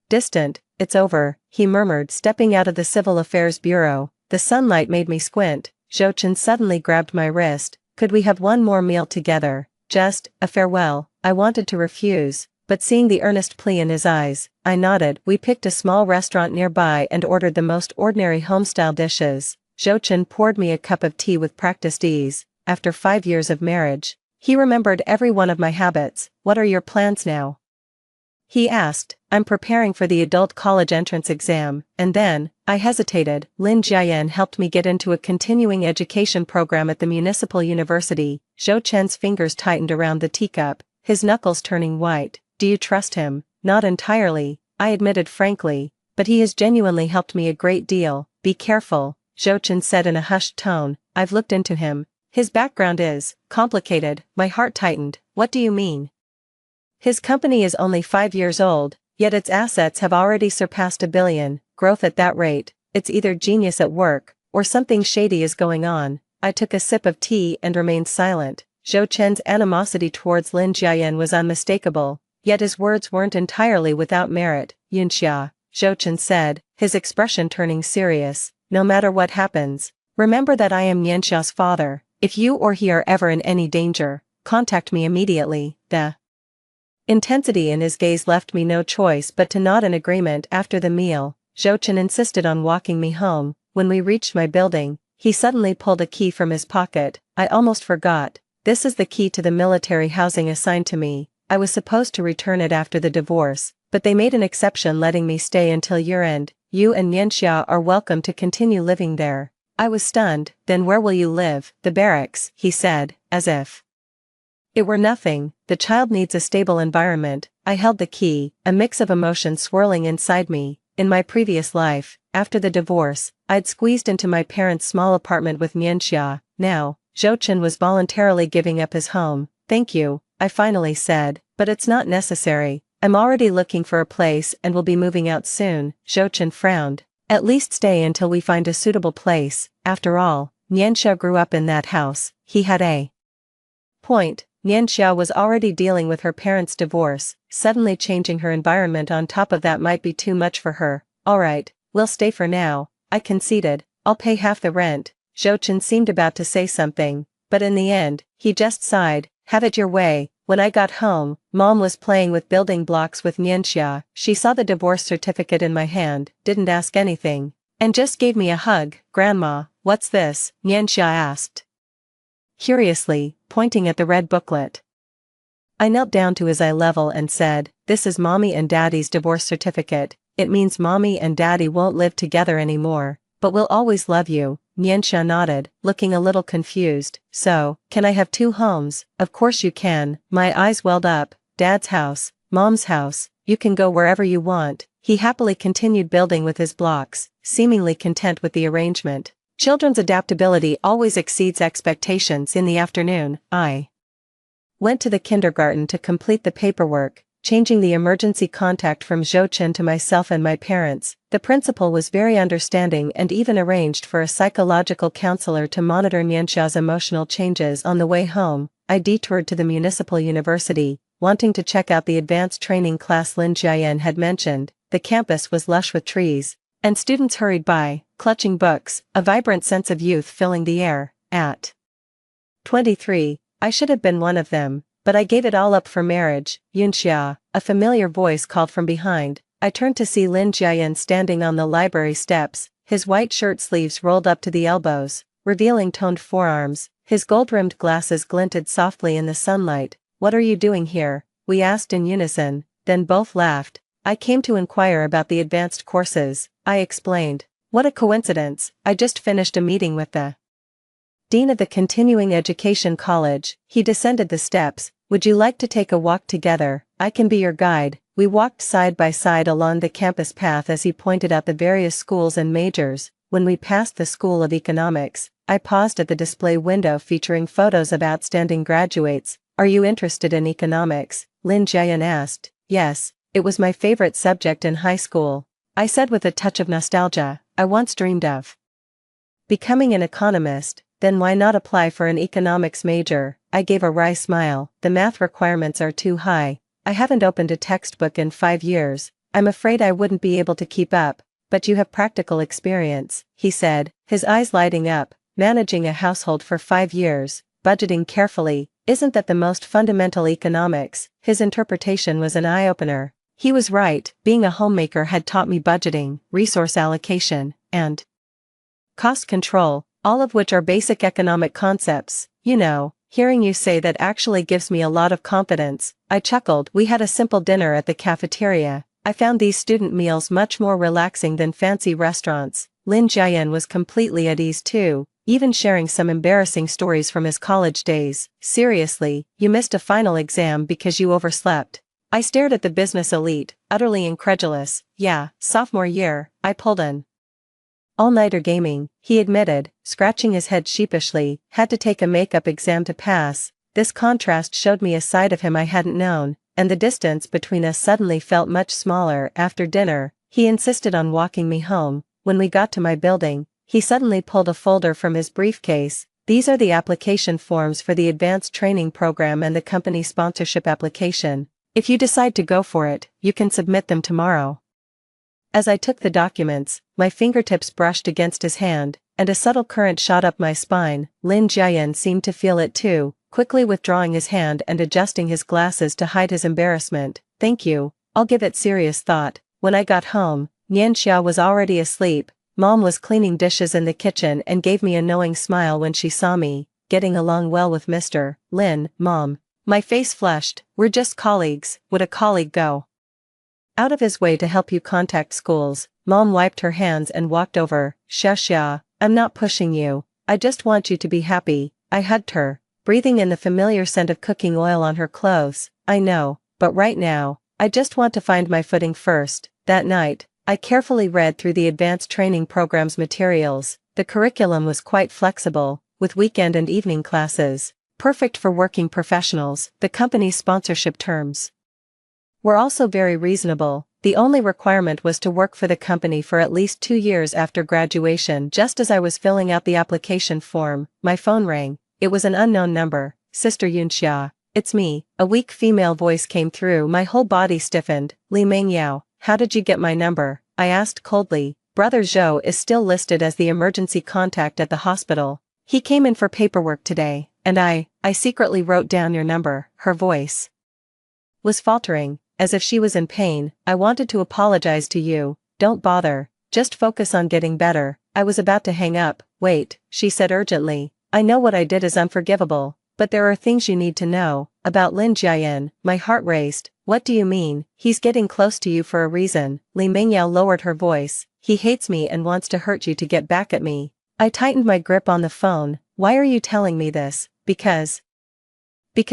distant. "It's over," he murmured, stepping out of the Civil Affairs Bureau. The sunlight made me squint. Zhou Chen suddenly grabbed my wrist. "Could we have one more meal together? Just a farewell." I wanted to refuse, but seeing the earnest plea in his eyes, I nodded. We picked a small restaurant nearby and ordered the most ordinary home-style dishes. Zhou Chen poured me a cup of tea with practiced ease. After 5 years of marriage, he remembered every one of my habits. "What are your plans now?" he asked. "I'm preparing for the adult college entrance exam," and then, I hesitated. Lin Jiayan helped me get into a continuing education program at the municipal university. Zhou Chen's fingers tightened around the teacup, his knuckles turning white. "Do you trust him?" "Not entirely," I admitted frankly, "but he has genuinely helped me a great deal." "Be careful," Zhou Chen said in a hushed tone. "I've looked into him. His background is complicated." My heart tightened. "What do you mean?" "His company is only 5 years old, yet its assets have already surpassed $1 billion. Growth at that rate, it's either genius at work, or something shady is going on." I took a sip of tea and remained silent. Zhou Chen's animosity towards Lin Jiayan was unmistakable, yet his words weren't entirely without merit. "Yunxia," Zhou Chen said, his expression turning serious, "no matter what happens, remember that I am Yanxia's father. If you or he are ever in any danger, contact me immediately." The intensity in his gaze left me no choice but to nod in agreement. After the meal, Zhou Chen insisted on walking me home. When we reached my building, he suddenly pulled a key from his pocket. "I almost forgot. This is the key to the military housing assigned to me. I was supposed to return it after the divorce, but they made an exception letting me stay until year-end. You and Yanxia are welcome to continue living there." I was stunned. "Then where will you live?" "The barracks," he said, as if it were nothing. "The child needs a stable environment." I held the key, a mix of emotions swirling inside me. In my previous life, after the divorce, I'd squeezed into my parents' small apartment with Yanxia. Now, Zhou Chen was voluntarily giving up his home. "Thank you," I finally said, "but it's not necessary. I'm already looking for a place and will be moving out soon." Zhou Chen frowned. "At least stay until we find a suitable place. After all, Yanxia grew up in that house." He had a point. Yanxia was already dealing with her parents' divorce. Suddenly changing her environment on top of that might be too much for her. "Alright, we'll stay for now," I conceded. "I'll pay half the rent." Zhou Chen seemed about to say something, but in the end, he just sighed. "Have it your way." When I got home, Mom was playing with building blocks with Yanxia. She saw the divorce certificate in my hand, didn't ask anything, and just gave me a hug. "Grandma, what's this?" Yanxia asked curiously, pointing at the red booklet. I knelt down to his eye level and said, "This is Mommy and Daddy's divorce certificate. It means Mommy and Daddy won't live together anymore, but will always love you." Yanxia nodded, looking a little confused. "So, can I have 2 homes?" "Of course you can." My eyes welled up. "Dad's house, Mom's house, you can go wherever you want." He happily continued building with his blocks, seemingly content with the arrangement. Children's adaptability always exceeds expectations. In the afternoon, I went to the kindergarten to complete the paperwork, changing the emergency contact from Zhou Chen to myself and my parents. The principal was very understanding and even arranged for a psychological counselor to monitor Yanxia's emotional changes. On the way home, I detoured to the municipal university, wanting to check out the advanced training class Lin Jiayan had mentioned. The campus was lush with trees, and students hurried by, clutching books, a vibrant sense of youth filling the air. At 23, I should have been one of them, but I gave it all up for marriage. "Yunxia," a familiar voice called from behind. I turned to see Lin Jiayan standing on the library steps, his white shirt sleeves rolled up to the elbows, revealing toned forearms. His gold-rimmed glasses glinted softly in the sunlight. "What are you doing here?" we asked in unison, then both laughed. "I came to inquire about the advanced courses," I explained. "What a coincidence, I just finished a meeting with the dean of the continuing education college." He descended the steps. "Would you like to take a walk together? I can be your guide." We walked side by side along the campus path as he pointed out the various schools and majors. When we passed the School of Economics, I paused at the display window featuring photos of outstanding graduates. "Are you interested in economics?" Lin Jiayan asked. "Yes, It was my favorite subject in high school. I said with a touch of nostalgia. I once dreamed of becoming an economist, then why not apply for an economics major? I gave a wry smile. The math requirements are too high. I haven't opened a textbook in 5 years. I'm afraid I wouldn't be able to keep up, but you have practical experience, he said, his eyes lighting up. Managing a household for 5 years, budgeting carefully, isn't that the most fundamental economics? His interpretation was an eye-opener. He was right, being a homemaker had taught me budgeting, resource allocation, and cost control, all of which are basic economic concepts. You know, hearing you say that actually gives me a lot of confidence. I chuckled. We had a simple dinner at the cafeteria. I found these student meals much more relaxing than fancy restaurants. Lin Jian was completely at ease too, even sharing some embarrassing stories from his college days. Seriously, you missed a final exam because you overslept. I stared at the business elite, utterly incredulous. Yeah, sophomore year, I pulled an all-nighter gaming, he admitted, scratching his head sheepishly. Had to take a makeup exam to pass. This contrast showed me a side of him I hadn't known, and the distance between us suddenly felt much smaller. After dinner, he insisted on walking me home. When we got to my building, he suddenly pulled a folder from his briefcase. These are the application forms for the advanced training program and the company sponsorship application. If you decide to go for it, you can submit them tomorrow. As I took the documents, my fingertips brushed against his hand, and a subtle current shot up my spine. Lin Jian seemed to feel it too, quickly withdrawing his hand and adjusting his glasses to hide his embarrassment. Thank you, I'll give it serious thought. When I got home, Nian Xia was already asleep. Mom was cleaning dishes in the kitchen and gave me a knowing smile when she saw me, getting along well with Mr. Lin, Mom. My face flushed. We're just colleagues. Would a colleague go out of his way to help you contact schools? Mom wiped her hands and walked over. Xia, I'm not pushing you. I just want you to be happy. I hugged her, breathing in the familiar scent of cooking oil on her clothes. I know, but right now, I just want to find my footing first. That night, I carefully read through the advanced training program's materials. The curriculum was quite flexible, with weekend and evening classes, perfect for working professionals. The company's sponsorship terms were also very reasonable. The only requirement was to work for the company for at least 2 years after graduation. Just as I was filling out the application form, my phone rang. It was an unknown number. Sister Yunxia. It's me. A weak female voice came through. My whole body stiffened. Li Mengyao, how did you get my number? I asked coldly. Brother Zhou is still listed as the emergency contact at the hospital. He came in for paperwork today, and I secretly wrote down your number. Her voice was faltering, as if she was in pain. I wanted to apologize to you. Don't bother. Just focus on getting better. I was about to hang up. Wait, she said urgently. I know what I did is unforgivable, but there are things you need to know. About Lin Jian. My heart raced. What do you mean? He's getting close to you for a reason. Li Mengyao lowered her voice. He hates me and wants to hurt you to get back at me. I tightened my grip on the phone. Why are you telling me this? Because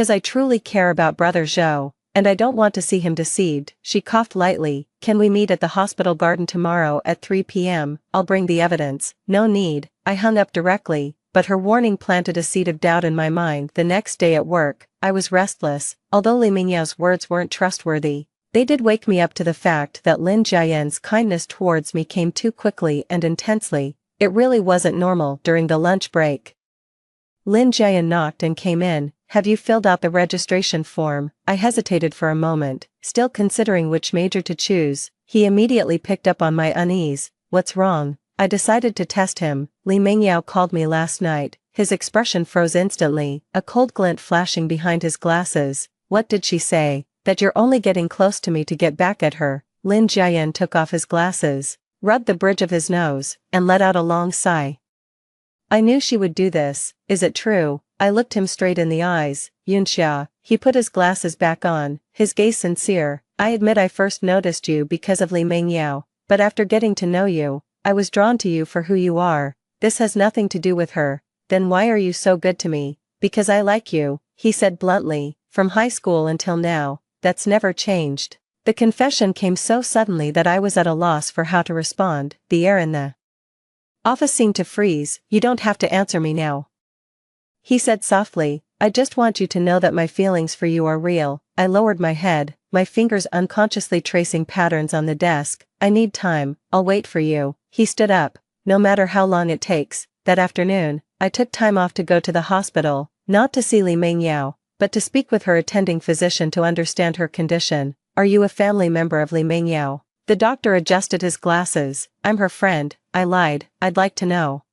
I truly care about Brother Zhou, and I don't want to see him deceived. She coughed lightly. Can we meet at the hospital garden tomorrow at 3 p.m.? I'll bring the evidence. No need. I hung up directly, but her warning planted a seed of doubt in my mind. The next day at work, I was restless. Although Li Mingyao's words weren't trustworthy, they did wake me up to the fact that Lin Jian's kindness towards me came too quickly and intensely. It really wasn't normal. During the lunch break, Lin Jian knocked and came in. Have you filled out the registration form? I hesitated for a moment, still considering which major to choose. He immediately picked up on my unease. What's wrong? I decided to test him. Li Mengyao called me last night. His expression froze instantly, a cold glint flashing behind his glasses. What did she say? That you're only getting close to me to get back at her. Lin Jian took off his glasses, rubbed the bridge of his nose, and let out a long sigh. I knew she would do this. Is it true? I looked him straight in the eyes. Yunxia. He put his glasses back on, his gaze sincere. I admit I first noticed you because of Li Mengyao, but after getting to know you, I was drawn to you for who you are. This has nothing to do with her. Then why are you so good to me? Because I like you, he said bluntly. From high school until now, that's never changed. The confession came so suddenly that I was at a loss for how to respond. The air in the office seemed to freeze. You don't have to answer me now, he said softly. I just want you to know that my feelings for you are real. I lowered my head. my fingers unconsciously tracing patterns on the desk. I need time, I'll wait for you. He stood up. No matter how long it takes. That afternoon, I took time off to go to the hospital, not to see Li Mengyao, but to speak with her attending physician to understand her condition. Are you a family member of Li Mengyao? The doctor adjusted his glasses. I'm her friend, I lied. I'd like to know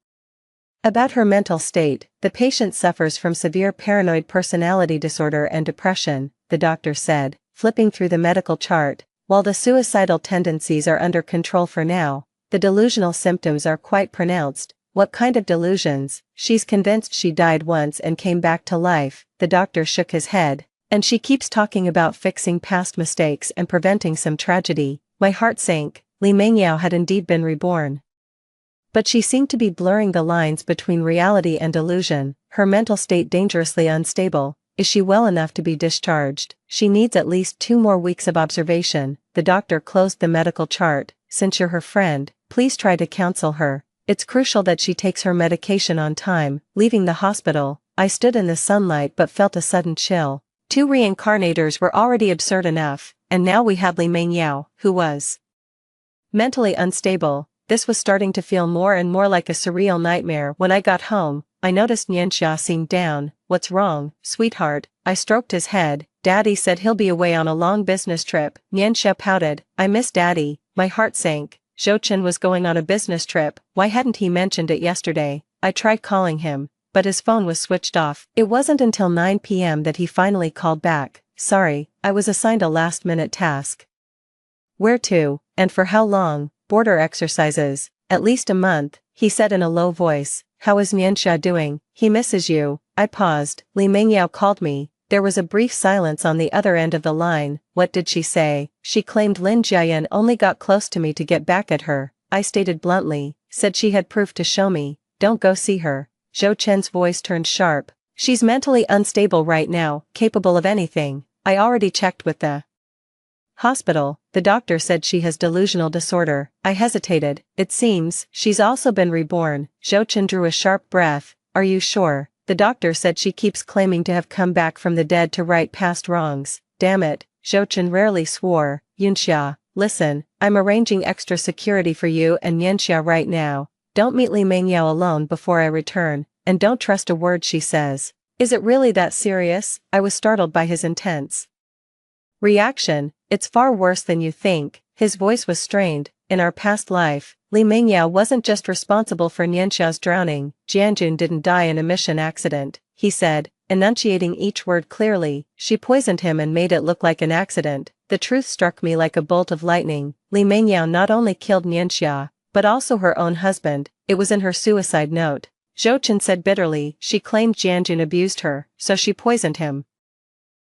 about her mental state. The patient suffers from severe paranoid personality disorder and depression, the doctor said, flipping through the medical chart. While the suicidal tendencies are under control for now, the delusional symptoms are quite pronounced. What kind of delusions? She's convinced she died once and came back to life. The doctor shook his head. And she keeps talking about fixing past mistakes and preventing some tragedy. My heart sank. Li Mengyao had indeed been reborn. But she seemed to be blurring the lines between reality and delusion, her mental state dangerously unstable. Is she well enough to be discharged? She needs at least 2 more weeks of observation. The doctor closed the medical chart. Since you're her friend, please try to counsel her. It's crucial that she takes her medication on time. Leaving the hospital, I stood in the sunlight but felt a sudden chill. 2 reincarnators were already absurd enough, and now we had Li Mengyao, who was mentally unstable. This was starting to feel more and more like a surreal nightmare. When I got home, I noticed Nianxia seemed down. What's wrong, sweetheart? I stroked his head. Daddy said he'll be away on a long business trip. Nianxia pouted. I miss Daddy. My heart sank. Zhou Chen was going on a business trip. Why hadn't he mentioned it yesterday? I tried calling him, but his phone was switched off. It wasn't until 9 p.m. that he finally called back. Sorry, I was assigned a last-minute task. Where to, and for how long? Border exercises. At least a month, he said in a low voice. How is Nianxia doing? He misses you. I paused. Li Mengyao called me. There was a brief silence on the other end of the line. What did she say? She claimed Lin Jiayan only got close to me to get back at her. I stated bluntly. Said she had proof to show me. Don't go see her. Zhou Chen's voice turned sharp. She's mentally unstable right now, capable of anything. I already checked with the hospital. The doctor said she has delusional disorder. I hesitated. It seems she's also been reborn. Zhou Chen drew a sharp breath. Are you sure? The doctor said she keeps claiming to have come back from the dead to right past wrongs. Damn it. Zhou Chen rarely swore. Yunxia, listen, I'm arranging extra security for you and Nianxia right now. Don't meet Li Mengyao alone before I return, and don't trust a word she says. Is it really that serious? I was startled by his intense reaction. It's far worse than you think. His voice was strained. In our past life, Li Mengyao wasn't just responsible for Nianxia's drowning. Jianjun didn't die in a mission accident, he said, enunciating each word clearly. She poisoned him and made it look like an accident. The truth struck me like a bolt of lightning. Li Mengyao not only killed Nianxia, but also her own husband. It was in her suicide note. Zhou Chen said bitterly. She claimed Jianjun abused her, so she poisoned him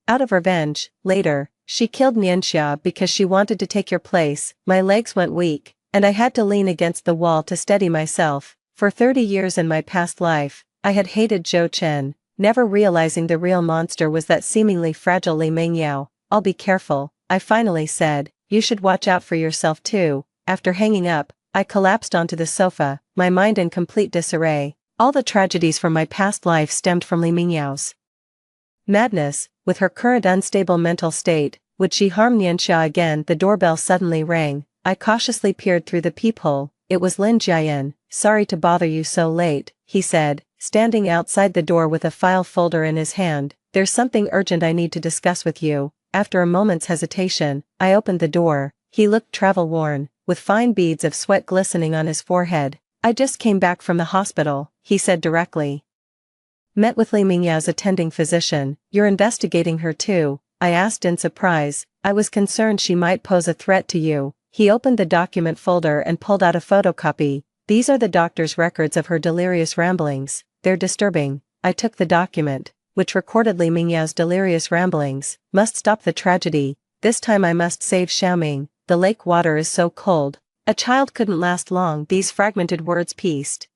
out of revenge. Later, she killed Nianxia because she wanted to take your place. My legs went weak, and I had to lean against the wall to steady myself. For 30 years in my past life, I had hated Zhou Chen, never realizing the real monster was that seemingly fragile Li Mengyao. I'll be careful, I finally said. You should watch out for yourself too. After hanging up, I collapsed onto the sofa, my mind in complete disarray. All the tragedies from my past life stemmed from Li Mengyao's madness. With her current unstable mental state, would she harm Nianxia again? The doorbell suddenly rang. I cautiously peered through the peephole. It was Lin Jiayan. Sorry to bother you so late, he said, standing outside the door with a file folder in his hand. There's something urgent I need to discuss with you. After a moment's hesitation, I opened the door. He looked travel-worn, with fine beads of sweat glistening on his forehead. I just came back from the hospital, he said directly. Met with Li Mengyao's attending physician. You're investigating her too? I asked in surprise. I was concerned she might pose a threat to you. He opened the document folder and pulled out a photocopy. These are the doctor's records of her delirious ramblings. They're disturbing. I took the document, which recorded Li Mengyao's delirious ramblings. Must stop the tragedy. This time I must save Xiaoming. The lake water is so cold. A child couldn't last long. These fragmented words pieced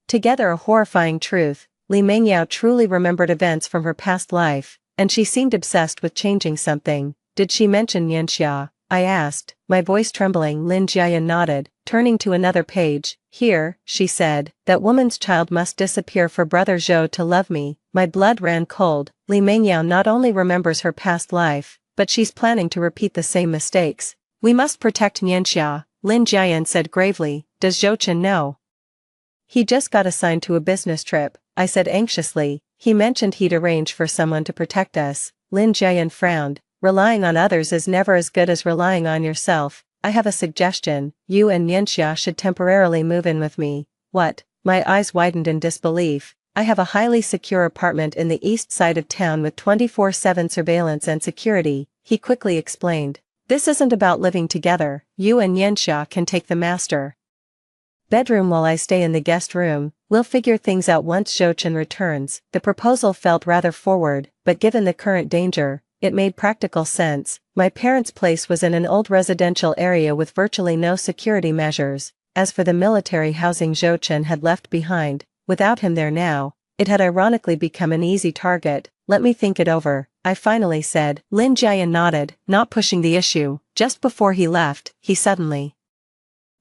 together a horrifying truth. Li Mengyao truly remembered events from her past life, and she seemed obsessed with changing something. Did she mention Nianxia? I asked, my voice trembling. Lin Jiayan nodded, turning to another page. Here, she said, that woman's child must disappear for brother Zhou to love me. My blood ran cold. Li Mengyao not only remembers her past life, but she's planning to repeat the same mistakes. We must protect Nianxia, Lin Jian said gravely. Does Zhou Chen know? He just got assigned to a business trip, I said anxiously. He mentioned he'd arrange for someone to protect us. Lin Jian frowned. Relying on others is never as good as relying on yourself. I have a suggestion. You and Nianxia should temporarily move in with me. What? My eyes widened in disbelief. I have a highly secure apartment in the east side of town with 24/7 surveillance and security, he quickly explained. This isn't about living together. You and Nianxia can take the master bedroom while I stay in the guest room. We'll figure things out once Zhou Chen returns. The proposal felt rather forward, but given the current danger, it made practical sense. My parents' place was in an old residential area with virtually no security measures. As for the military housing Zhou Chen had left behind, without him there now, it had ironically become an easy target. Let me think it over, I finally said. Lin Jian nodded, not pushing the issue. Just before he left, he suddenly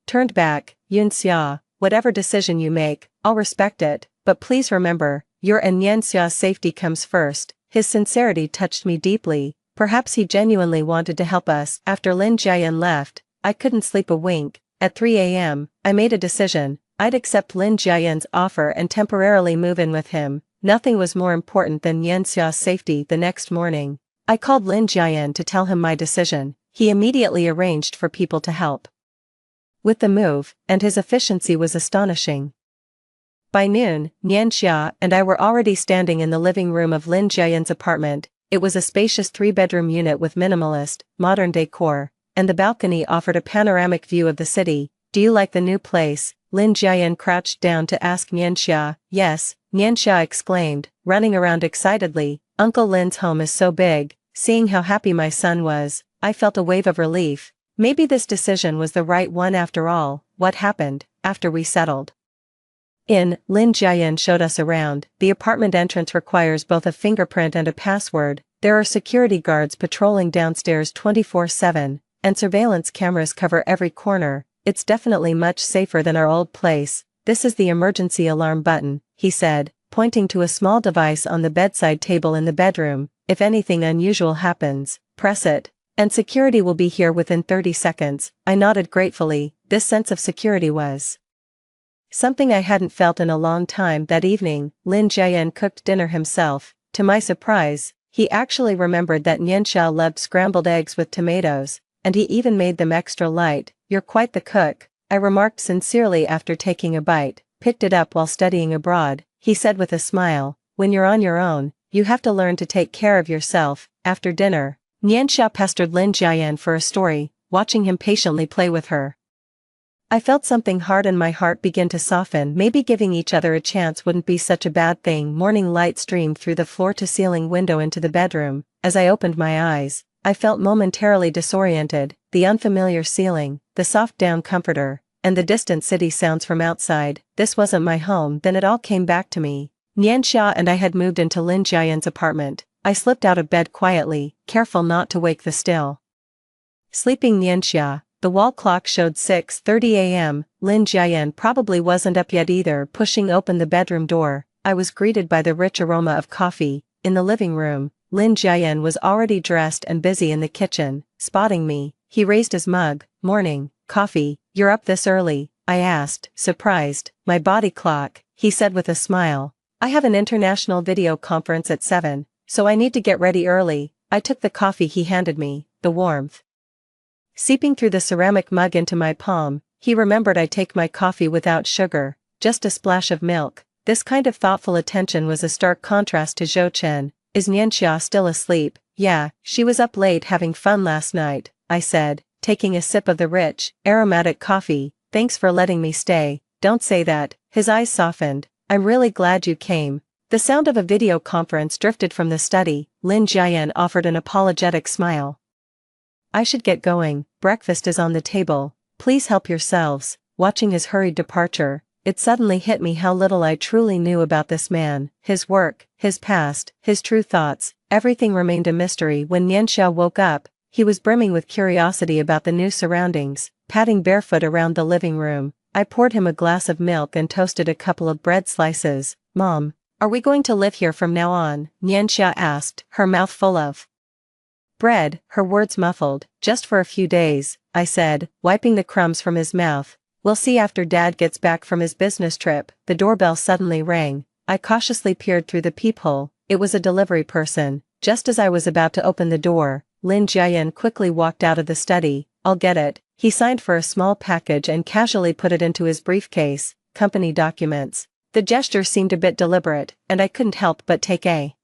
turned back. Yunxia, whatever decision you make, I'll respect it, but please remember, your and Nianxia's safety comes first. His sincerity touched me deeply. Perhaps he genuinely wanted to help us. After Lin Jian left, I couldn't sleep a wink. At 3 a.m., I made a decision. I'd accept Lin Jian's offer and temporarily move in with him. Nothing was more important than Nianxia's safety. The next morning, I called Lin Jian to tell him my decision. He immediately arranged for people to help with the move, and his efficiency was astonishing. By noon, Nianxia and I were already standing in the living room of Lin Jian's apartment. It was a spacious 3-bedroom unit with minimalist, modern decor, and the balcony offered a panoramic view of the city. Do you like the new place? Lin Jian crouched down to ask Nianxia. Yes, Nianxia exclaimed, running around excitedly. Uncle Lin's home is so big. Seeing how happy my son was, I felt a wave of relief. Maybe this decision was the right one after all. What happened after we settled in? Lin Jian showed us around. The apartment entrance requires both a fingerprint and a password. There are security guards patrolling downstairs 24/7, and surveillance cameras cover every corner. It's definitely much safer than our old place. This is the emergency alarm button, he said, pointing to a small device on the bedside table in the bedroom. If anything unusual happens, press it, and security will be here within 30 seconds. I nodded gratefully. This sense of security was something I hadn't felt in a long time. That evening, Lin Jian cooked dinner himself. To my surprise, he actually remembered that Nianxia loved scrambled eggs with tomatoes, and he even made them extra light. You're quite the cook, I remarked sincerely after taking a bite. Picked it up while studying abroad, he said with a smile. When you're on your own, you have to learn to take care of yourself. After dinner, Nianxia pestered Lin Jian for a story, watching him patiently play with her. I felt something hard in my heart begin to soften. Maybe giving each other a chance wouldn't be such a bad thing. Morning light streamed through the floor-to-ceiling window into the bedroom. As I opened my eyes, I felt momentarily disoriented. The unfamiliar ceiling, the soft down comforter, and the distant city sounds from outside. This wasn't my home. Then it all came back to me. Nianxia and I had moved into Lin Jian's apartment. I slipped out of bed quietly, careful not to wake the still sleeping Nianxia. The wall clock showed 6:30 a.m. Lin Jian probably wasn't up yet either. Pushing open the bedroom door, I was greeted by the rich aroma of coffee. In the living room, Lin Jian was already dressed and busy in the kitchen. Spotting me, he raised his mug. Morning, coffee. You're up this early? I asked, surprised. My body clock, he said with a smile. I have an international video conference at 7. So I need to get ready early. I took the coffee he handed me, the warmth seeping through the ceramic mug into my palm. He remembered I take my coffee without sugar, just a splash of milk. This kind of thoughtful attention was a stark contrast to Zhou Chen. Is Nianxia still asleep? Yeah, she was up late having fun last night, I said, taking a sip of the rich, aromatic coffee. Thanks for letting me stay. Don't say that. His eyes softened. I'm really glad you came. The sound of a video conference drifted from the study. Lin Jian offered an apologetic smile. I should get going. Breakfast is on the table. Please help yourselves. Watching his hurried departure, it suddenly hit me how little I truly knew about this man. His work, his past, his true thoughts, everything remained a mystery. When Nianxia woke up, he was brimming with curiosity about the new surroundings. Padding barefoot around the living room, I poured him a glass of milk and toasted a couple of bread slices. Mom, are we going to live here from now on? Nianxia asked, her mouth full of Bread, her words muffled. Just for a few days, I said, wiping the crumbs from his mouth. We'll see after Dad gets back from his business trip. The doorbell suddenly rang. I cautiously peered through the peephole. It was a delivery person. Just as I was about to open the door, Lin Jiayan quickly walked out of the study. I'll get it. He signed for a small package and casually put it into his briefcase. Company documents. The gesture seemed a bit deliberate, and I couldn't help but take a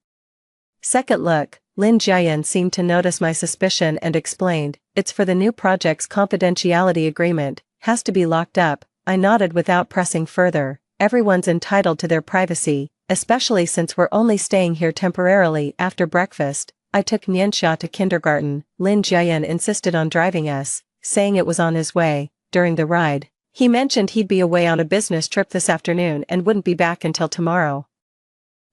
second look. Lin Jiayan seemed to notice my suspicion and explained, it's for the new project's confidentiality agreement, has to be locked up. I nodded without pressing further. Everyone's entitled to their privacy, especially since we're only staying here temporarily. After breakfast, I took Nianxia to kindergarten. Lin Jiayan insisted on driving us, saying it was on his way. During the ride, he mentioned he'd be away on a business trip this afternoon and wouldn't be back until tomorrow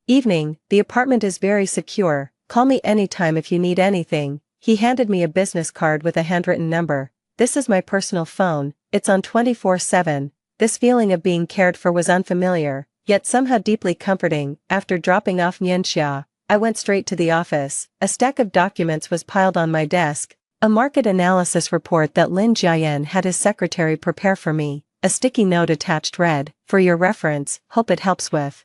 evening. The apartment is very secure. Call me anytime if you need anything. He handed me a business card with a handwritten number. This is my personal phone. It's on 24/7. This feeling of being cared for was unfamiliar, yet somehow deeply comforting. After dropping off Nianxia, I went straight to the office. A stack of documents was piled on my desk. A market analysis report that Lin Jiayan had his secretary prepare for me. A sticky note attached read, for your reference, hope it helps with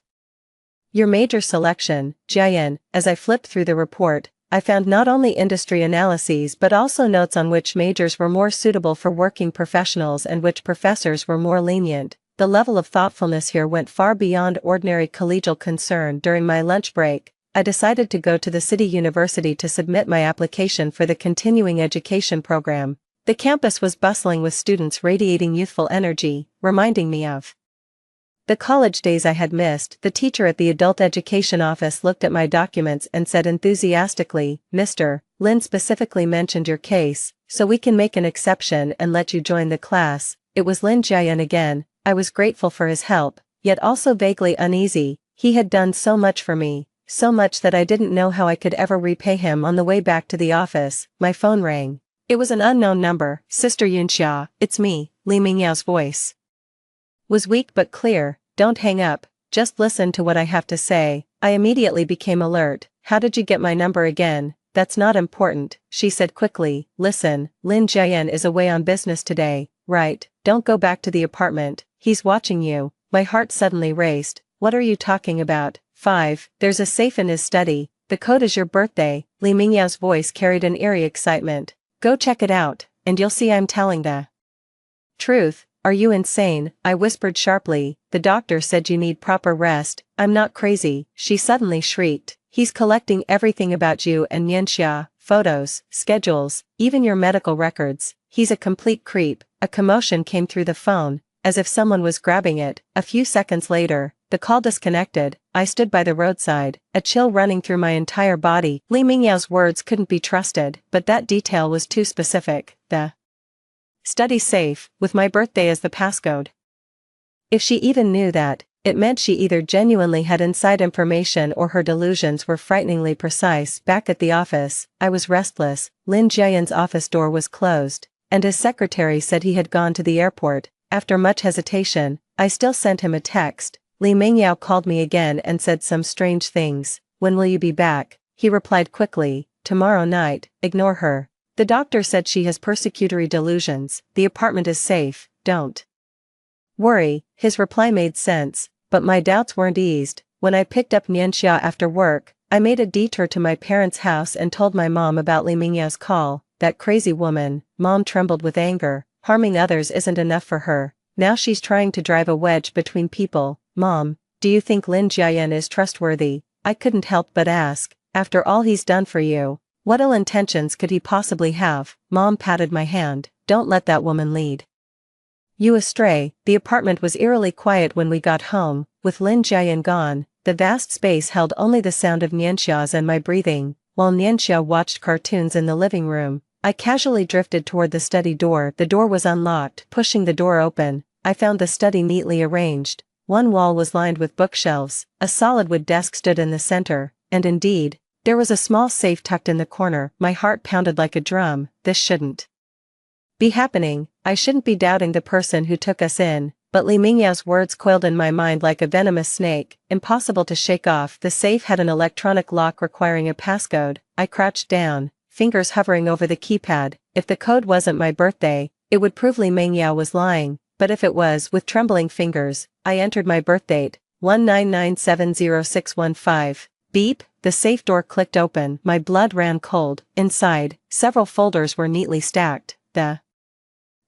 your major selection, Jiayan. As I flipped through the report, I found not only industry analyses but also notes on which majors were more suitable for working professionals and which professors were more lenient. The level of thoughtfulness here went far beyond ordinary collegial concern. During my lunch break, I decided to go to the city university to submit my application for the continuing education program. The campus was bustling with students radiating youthful energy, reminding me of the college days I had missed. The teacher at the adult education office looked at my documents and said enthusiastically, Mr. Lin specifically mentioned your case, so we can make an exception and let you join the class. It was Lin Jiayan again. I was grateful for his help, yet also vaguely uneasy. He had done so much for me, so much that I didn't know how I could ever repay him. On the way back to the office, my phone rang. It was an unknown number. Sister Yunxia, it's me. Li Mingyao's voice was weak but clear. Don't hang up, just listen to what I have to say. I immediately became alert. How did you get my number again? That's not important, she said quickly. Listen, Lin Jiayan is away on business today, right? Don't go back to the apartment, he's watching you. My heart suddenly raced. What are you talking about? 5. There's a safe in his study. The code is your birthday. Li Mingyao's voice carried an eerie excitement. Go check it out, and you'll see I'm telling the truth. Are you insane? I whispered sharply. The doctor said you need proper rest. I'm not crazy, she suddenly shrieked. He's collecting everything about you and Nianxia, photos, schedules, even your medical records. He's a complete creep. A commotion came through the phone, as if someone was grabbing it. A few seconds later, the call disconnected. I stood by the roadside, a chill running through my entire body. Li Mingyao's words couldn't be trusted, but that detail was too specific. The study safe, with my birthday as the passcode. If she even knew that, it meant she either genuinely had inside information or her delusions were frighteningly precise. Back at the office, I was restless. Lin Jiayan's office door was closed, and his secretary said he had gone to the airport. After much hesitation, I still sent him a text. Li Mingyao called me again and said some strange things. When will you be back? He replied quickly, tomorrow night. Ignore her. The doctor said she has persecutory delusions. The apartment is safe, don't worry. His reply made sense, but my doubts weren't eased. When I picked up Nianxia after work, I made a detour to my parents' house and told my mom about Li Mingyao's call. That crazy woman. Mom trembled with anger. Harming others isn't enough for her. Now she's trying to drive a wedge between people. Mom, do you think Lin Jiayan is trustworthy? I couldn't help but ask. After all he's done for you, what ill intentions could he possibly have? Mom patted my hand. Don't let that woman lead you astray. The apartment was eerily quiet when we got home. With Lin Jiayan gone, the vast space held only the sound of Nianxia's and my breathing. While Nianxia watched cartoons in the living room, I casually drifted toward the study door. The door was unlocked. Pushing the door open, I found the study neatly arranged. One wall was lined with bookshelves, a solid wood desk stood in the center, and indeed, there was a small safe tucked in the corner. My heart pounded like a drum. This shouldn't be happening. I shouldn't be doubting the person who took us in, but Li Mingyao's words coiled in my mind like a venomous snake, impossible to shake off. The safe had an electronic lock requiring a passcode. I crouched down, fingers hovering over the keypad. If the code wasn't my birthday, it would prove Li Mengyao was lying, but if it was, with trembling fingers, I entered my birthdate, 199700615. Beep, the safe door clicked open, my blood ran cold. Inside, several folders were neatly stacked. The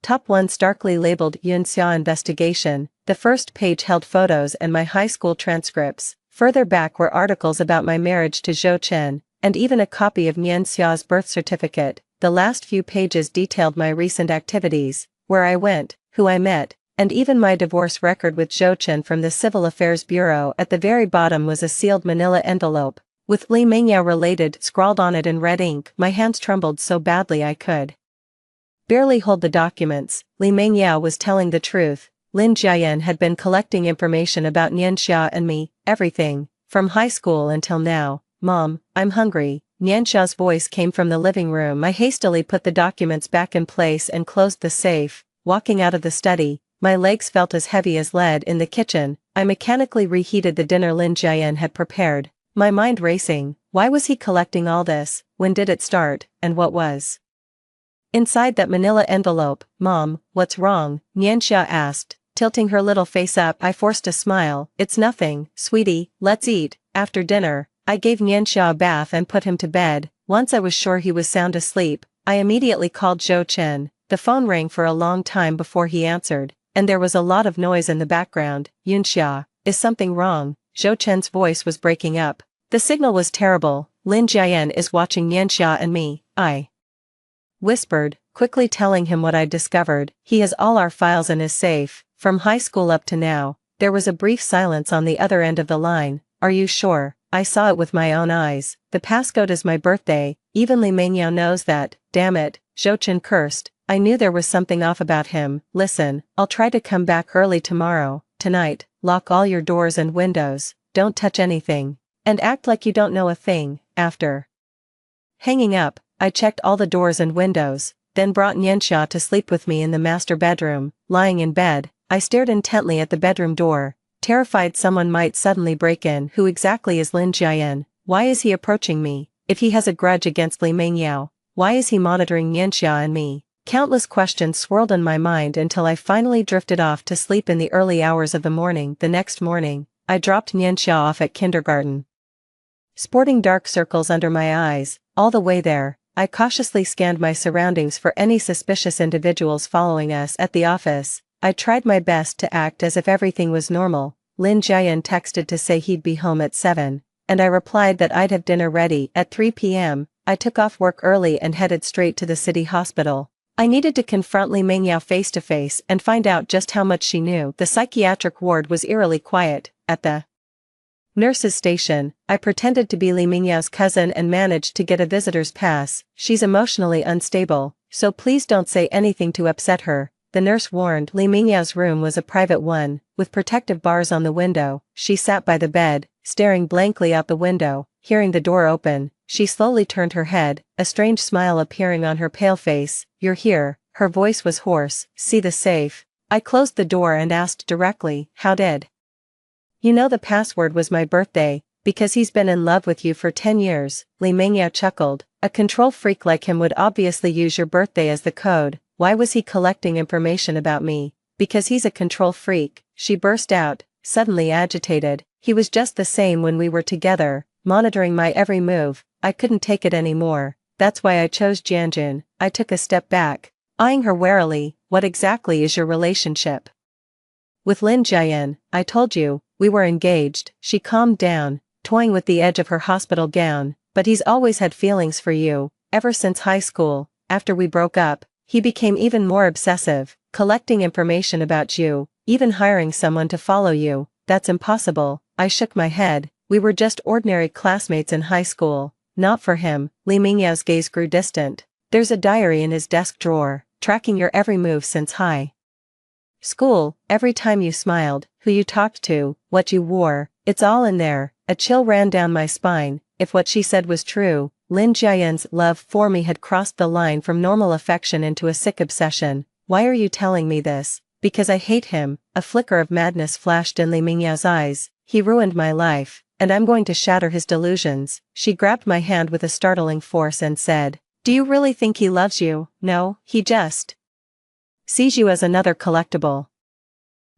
top one starkly labeled Yunxia Investigation. The first page held photos and my high school transcripts. Further back were articles about my marriage to Zhou Chen, and even a copy of Nian Xia's birth certificate. The last few pages detailed my recent activities, where I went, who I met, and even my divorce record with Zhou Chen from the Civil Affairs Bureau. At the very bottom was a sealed manila envelope, with Li Mengyao related scrawled on it in red ink. My hands trembled so badly I could barely hold the documents. Li Mengyao was telling the truth. Lin Jiayan had been collecting information about Nian Xia and me, everything, from high school until now. Mom, I'm hungry. Nian Xia's voice came from the living room. I hastily put the documents back in place and closed the safe. Walking out of the study, my legs felt as heavy as lead. In the kitchen, I mechanically reheated the dinner Lin Jiayan had prepared, my mind racing. Why was he collecting all this? When did it start, and what was inside that manila envelope? Mom, what's wrong? Nian Xia asked, tilting her little face up. I forced a smile. It's nothing, sweetie, let's eat. After dinner, I gave Nian Xia a bath and put him to bed. Once I was sure he was sound asleep, I immediately called Zhou Chen. The phone rang for a long time before he answered, and there was a lot of noise in the background. Yunxia, is something wrong? Zhou Chen's voice was breaking up. The signal was terrible. Lin Jiayan is watching Nian Xia and me, I whispered, quickly telling him what I'd discovered. He has all our files in his safe, from high school up to now. There was a brief silence on the other end of the line. Are you sure? I saw it with my own eyes. The passcode is my birthday. Even Li Mengyao knows that. Damn it, Zhou Chen cursed. I knew there was something off about him. Listen, I'll try to come back early tomorrow. Tonight, lock all your doors and windows. Don't touch anything. And act like you don't know a thing. After hanging up, I checked all the doors and windows, then brought Nian Xia to sleep with me in the master bedroom. Lying in bed, I stared intently at the bedroom door, terrified someone might suddenly break in. Who exactly is Lin Jiayan? Why is he approaching me? If he has a grudge against Li Mengyao, why is he monitoring Nian Xia and me? Countless questions swirled in my mind until I finally drifted off to sleep in the early hours of the morning. The next morning, I dropped Nian Xia off at kindergarten, sporting dark circles under my eyes. All the way there, I cautiously scanned my surroundings for any suspicious individuals following us. At the office, I tried my best to act as if everything was normal. Lin Jiayan texted to say he'd be home at 7, and I replied that I'd have dinner ready. At 3 p.m., I took off work early and headed straight to the city hospital. I needed to confront Li Mengyao face to face and find out just how much she knew. The psychiatric ward was eerily quiet. At the nurse's station, I pretended to be Li Mingyao's cousin and managed to get a visitor's pass. She's emotionally unstable, so please don't say anything to upset her, the nurse warned. Li Mingyao's room was a private one, with protective bars on the window. She sat by the bed, staring blankly out the window. Hearing the door open, she slowly turned her head, a strange smile appearing on her pale face. You're here. Her voice was hoarse. See the safe? I closed the door and asked directly, how did you know the password was my birthday? Because he's been in love with you for 10 years, Li Mengyao chuckled. A control freak like him would obviously use your birthday as the code. Why was he collecting information about me? Because he's a control freak, she burst out, suddenly agitated. He was just the same when we were together, monitoring my every move. I couldn't take it anymore. That's why I chose Jianjun. I took a step back, eyeing her warily. What exactly is your relationship with Lin Jiayan? I told you, we were engaged. She calmed down, toying with the edge of her hospital gown. But he's always had feelings for you, ever since high school. After we broke up, he became even more obsessive, collecting information about you, even hiring someone to follow you. That's impossible. I shook my head. We were just ordinary classmates in high school. Not for him. Li Mingyao's gaze grew distant. There's a diary in his desk drawer, tracking your every move since high school, every time you smiled, who you talked to, what you wore, it's all in there. A chill ran down my spine. If what she said was true, Lin Jiayan's love for me had crossed the line from normal affection into a sick obsession. Why are you telling me this? Because I hate him. A flicker of madness flashed in Li Mingyao's eyes. He ruined my life, and I'm going to shatter his delusions. She grabbed my hand with a startling force and said, Do you really think he loves you? No, he just sees you as another collectible.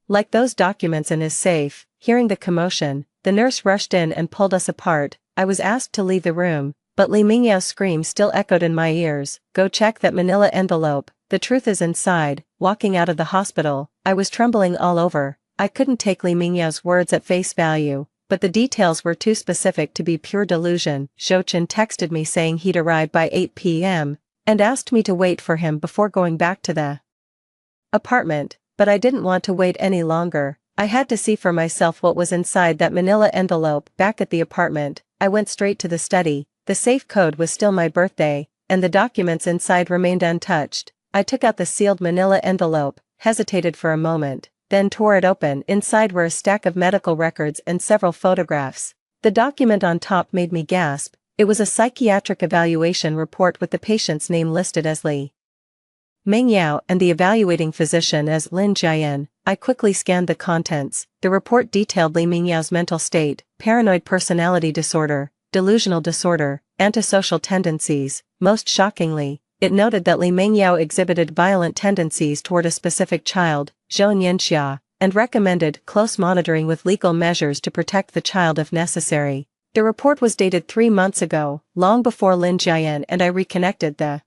Like those documents in his safe. Hearing the commotion, the nurse rushed in and pulled us apart. I was asked to leave the room, but Li Mingyao's scream still echoed in my ears. Go check that manila envelope, the truth is inside. Walking out of the hospital, I was trembling all over. I couldn't take Li Mingyao's words at face value, but the details were too specific to be pure delusion. Zhouchen texted me saying he'd arrive by 8 p.m. and asked me to wait for him before going back to the apartment, but I didn't want to wait any longer. I had to see for myself what was inside that manila envelope. Back at the apartment, I went straight to the study. The safe code was still my birthday, and the documents inside remained untouched. I took out the sealed manila envelope, hesitated for a moment, then tore it open. Inside were a stack of medical records and several photographs. The document on top made me gasp. It was a psychiatric evaluation report with the patient's name listed as Li Mingyao and the evaluating physician as Lin Jian. I quickly scanned the contents. The report detailed Li Mingyao's mental state: paranoid personality disorder, delusional disorder, antisocial tendencies. Most shockingly, it noted that Li Mingyao exhibited violent tendencies toward a specific child, Zhou Nianxia, and recommended close monitoring with legal measures to protect the child if necessary. The report was dated 3 months ago, long before Lin Jian and I reconnected. The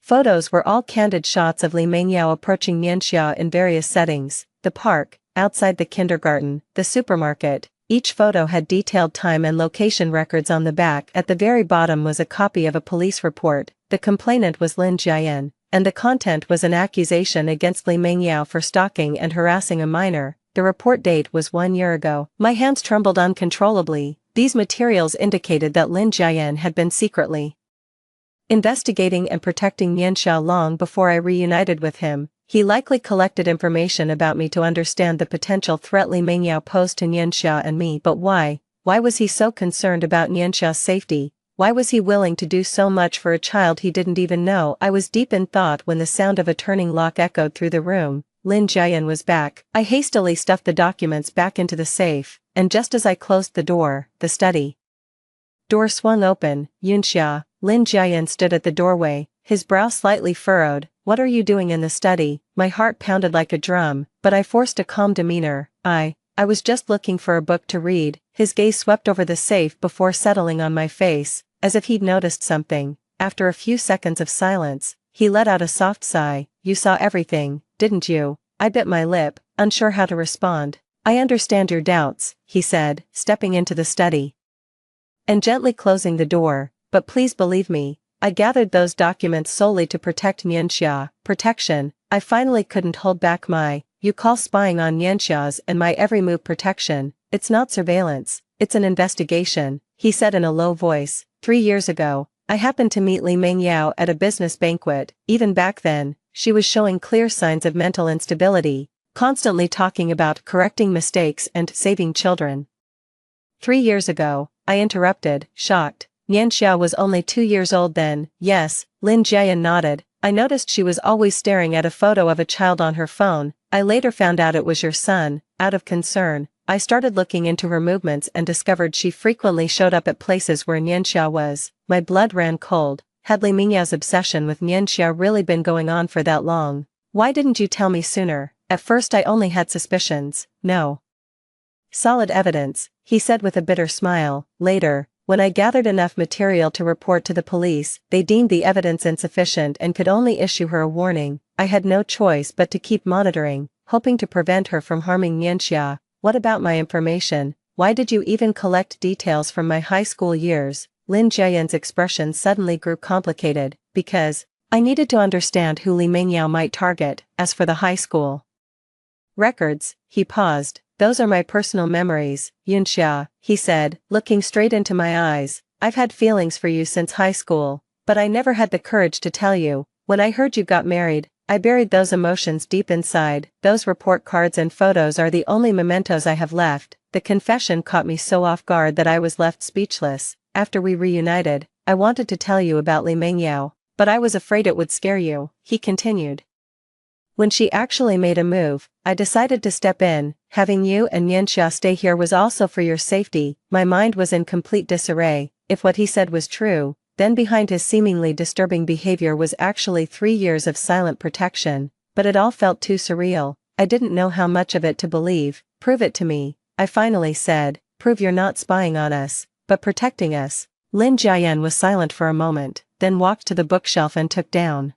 photos were all candid shots of Li Mingyao approaching Nianxia in various settings: the park, outside the kindergarten, the supermarket. Each photo had detailed time and location records on the back. At the very bottom was a copy of a police report. The complainant was Lin Jian, and the content was an accusation against Li Mingyao for stalking and harassing a minor. The report date was 1 year ago. My hands trembled uncontrollably. These materials indicated that Lin Jian had been secretly investigating and protecting Nianxia long before I reunited with him. He likely collected information about me to understand the potential threat Li Mingyao posed to Nianxia and me. But why? Why was he so concerned about Nianxia's safety? Why was he willing to do so much for a child he didn't even know? I was deep in thought when the sound of a turning lock echoed through the room. Lin Jian was back. I hastily stuffed the documents back into the safe, and just as I closed the door, the study door swung open. Yunxia, Lin Jian stood at the doorway, his brow slightly furrowed. What are you doing in the study? My heart pounded like a drum, but I forced a calm demeanor. I was just looking for a book to read. His gaze swept over the safe before settling on my face, as if he'd noticed something. After a few seconds of silence, he let out a soft sigh. You saw everything, didn't you? I bit my lip, unsure how to respond. I understand your doubts, he said, stepping into the study and gently closing the door, but please believe me, I gathered those documents solely to protect Nianxia. Protection. I finally couldn't hold back my, you call spying on Nianxia's and my every move protection. It's not surveillance, it's an investigation, he said in a low voice. 3 years ago, I happened to meet Li Mingyao at a business banquet. Even back then, she was showing clear signs of mental instability, constantly talking about correcting mistakes and saving children. 3 years ago, I interrupted, shocked. Nianxia was only 2 years old then. Yes, Lin Jian nodded. I noticed she was always staring at a photo of a child on her phone. I later found out it was your son. Out of concern, I started looking into her movements and discovered she frequently showed up at places where Nianxia was. My blood ran cold. Had Li Mingyao's obsession with Nianxia really been going on for that long? Why didn't you tell me sooner? At first I only had suspicions. No solid evidence, he said with a bitter smile. Later, when I gathered enough material to report to the police, they deemed the evidence insufficient and could only issue her a warning. I had no choice but to keep monitoring, hoping to prevent her from harming Nianxia. What about my information? Why did you even collect details from my high school years? Lin Jian's expression suddenly grew complicated. Because I needed to understand who Li Mingyao might target. As for the high school records, he paused. Those are my personal memories, Yunxia, he said, looking straight into my eyes. I've had feelings for you since high school, but I never had the courage to tell you. When I heard you got married, I buried those emotions deep inside. Those report cards and photos are the only mementos I have left. The confession caught me so off guard that I was left speechless. After we reunited, I wanted to tell you about Li Mingyao, but I was afraid it would scare you, he continued. When she actually made a move, I decided to step in. Having you and Nianxia stay here was also for your safety. My mind was in complete disarray. If what he said was true, Then behind his seemingly disturbing behavior was actually 3 years of silent protection, but it all felt too surreal. I didn't know how much of it to believe. Prove it to me, I finally said. Prove you're not spying on us, but protecting us. Lin Jiayan was silent for a moment, then walked to the bookshelf and took down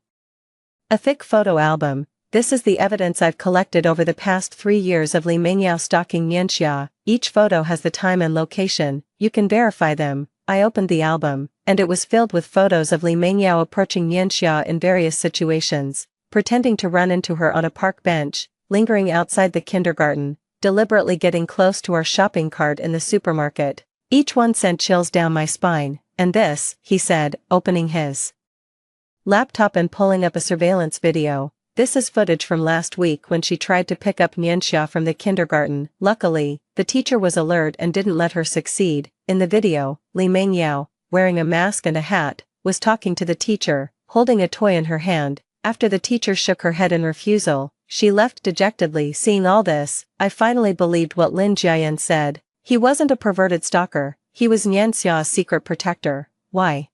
a thick photo album. This is the evidence I've collected over the past 3 years of Li Mengyao stalking Nianxia. Each photo has the time and location, you can verify them. I opened the album, and it was filled with photos of Li Mengyao approaching Nianxia in various situations, pretending to run into her on a park bench, lingering outside the kindergarten, deliberately getting close to our shopping cart in the supermarket. Each one sent chills down my spine. And this, he said, opening his laptop and pulling up a surveillance video. This is footage from last week when she tried to pick up Nianxia from the kindergarten. Luckily, the teacher was alert and didn't let her succeed. In the video, Li Mengyao, wearing a mask and a hat, was talking to the teacher, holding a toy in her hand. After the teacher shook her head in refusal, she left dejectedly. Seeing all this, I finally believed what Lin Jiayan said. He wasn't a perverted stalker, he was Nianxia's secret protector. Why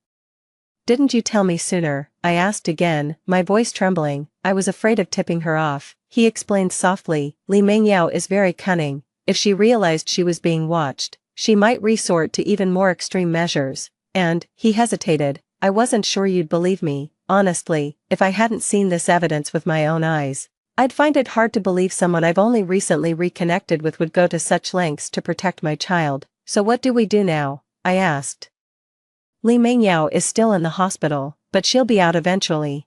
didn't you tell me sooner? I asked again, my voice trembling. I was afraid of tipping her off. He explained softly, Li Mengyao is very cunning. If she realized she was being watched, she might resort to even more extreme measures. And, he hesitated, I wasn't sure you'd believe me. Honestly, if I hadn't seen this evidence with my own eyes, I'd find it hard to believe someone I've only recently reconnected with would go to such lengths to protect my child. So what do we do now? I asked. Li Mengyao is still in the hospital, but she'll be out eventually.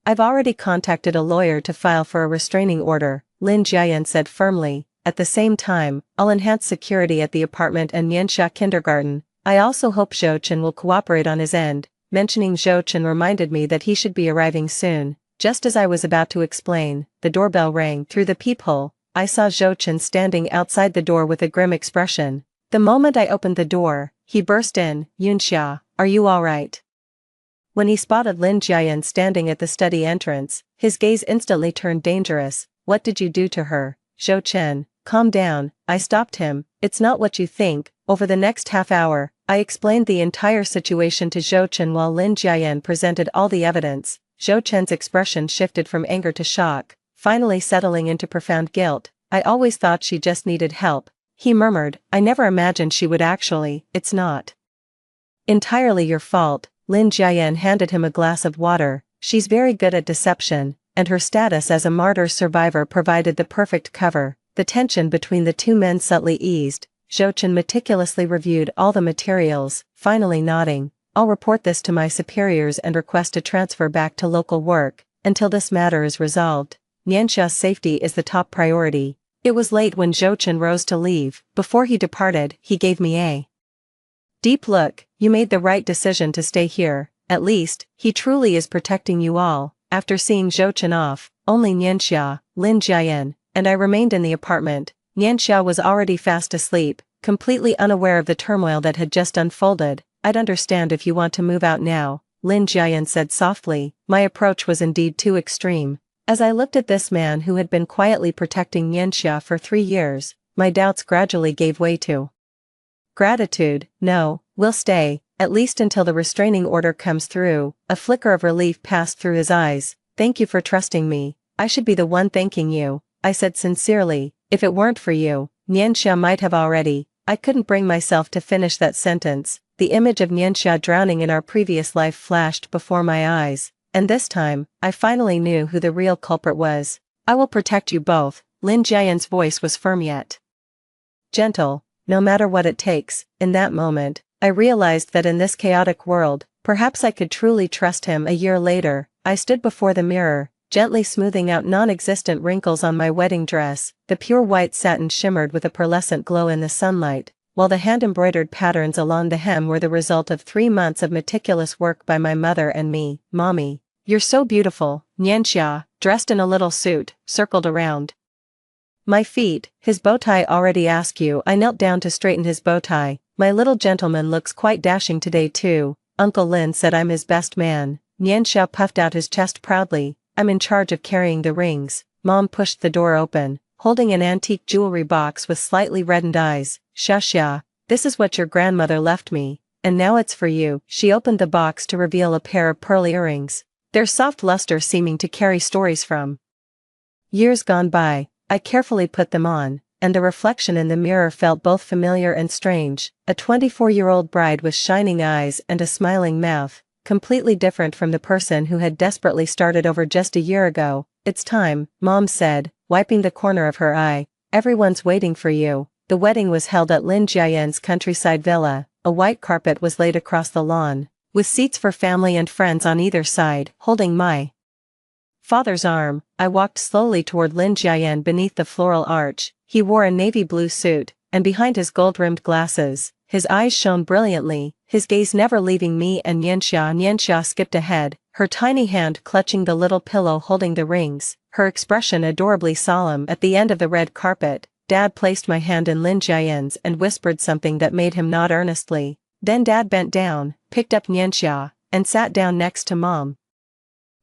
I've already contacted a lawyer to file for a restraining order, Lin Jiayan said firmly. At the same time, I'll enhance security at the apartment and Nianxia kindergarten. I also hope Zhou Chen will cooperate on his end. Mentioning Zhou Chen reminded me that he should be arriving soon. Just as I was about to explain, the doorbell rang. Through the peephole, I saw Zhou Chen standing outside the door with a grim expression. The moment I opened the door, he burst in, Yunxia, are you alright? When he spotted Lin Jiayan standing at the study entrance, his gaze instantly turned dangerous. What did you do to her? Zhou Chen, calm down, I stopped him. It's not what you think. Over the next half hour, I explained the entire situation to Zhou Chen while Lin Jiayan presented all the evidence. Zhou Chen's expression shifted from anger to shock, finally settling into profound guilt. I always thought she just needed help. He murmured, I never imagined she would actually. It's not entirely your fault. Lin Jiayan handed him a glass of water. She's very good at deception, and her status as a martyr survivor provided the perfect cover. The tension between the two men subtly eased. Zhou Chen meticulously reviewed all the materials, finally nodding. I'll report this to my superiors and request a transfer back to local work. Until this matter is resolved, Nianxia's safety is the top priority. It was late when Zhou Chen rose to leave. Before he departed, he gave me a deep look. You made the right decision to stay here. At least, he truly is protecting you all. After seeing Zhou Chen off, only Nianxia, Lin Jiayan, and I remained in the apartment. Nianxia was already fast asleep, completely unaware of the turmoil that had just unfolded. I'd understand if you want to move out now, Lin Jiayan said softly. My approach was indeed too extreme. As I looked at this man who had been quietly protecting Nianxia for 3 years, my doubts gradually gave way to gratitude. No, we'll stay, at least until the restraining order comes through. A flicker of relief passed through his eyes. Thank you for trusting me. I should be the one thanking you, I said sincerely. If it weren't for you, Nianxia might have already. I couldn't bring myself to finish that sentence. The image of Nianxia drowning in our previous life flashed before my eyes. And this time, I finally knew who the real culprit was. I will protect you both. Lin Jiayan's voice was firm yet gentle. No matter what it takes. In that moment, I realized that in this chaotic world, perhaps I could truly trust him. A year later, I stood before the mirror, gently smoothing out non-existent wrinkles on my wedding dress. The pure white satin shimmered with a pearlescent glow in the sunlight, while the hand-embroidered patterns along the hem were the result of 3 months of meticulous work by my mother and me. Mommy, you're so beautiful. Nianxia, dressed in a little suit, circled around my feet, his bow tie already askew. I knelt down to straighten his bow tie. My little gentleman looks quite dashing today too. Uncle Lin said I'm his best man. Nianxia puffed out his chest proudly. I'm in charge of carrying the rings. Mom pushed the door open, holding an antique jewelry box with slightly reddened eyes. Xia, this is what your grandmother left me. and now it's for you." She opened the box to reveal a pair of pearl earrings, their soft luster seeming to carry stories from years gone by. I carefully put them on, and the reflection in the mirror felt both familiar and strange, a 24-year-old bride with shining eyes and a smiling mouth, completely different from the person who had desperately started over just a year ago. "It's time," Mom said, wiping the corner of her eye. "Everyone's waiting for you." The wedding was held at Lin Jiayan's countryside villa. A white carpet was laid across the lawn, with seats for family and friends on either side. Holding my father's arm, I walked slowly toward Lin Jiayan beneath the floral arch. He wore a navy blue suit, and behind his gold-rimmed glasses, his eyes shone brilliantly, his gaze never leaving me and Nianxia. Nianxia skipped ahead, her tiny hand clutching the little pillow holding the rings, her expression adorably solemn. At the end of the red carpet, Dad placed my hand in Lin Jiayan's and whispered something that made him nod earnestly. Then Dad bent down, picked up Nianxia, and sat down next to Mom.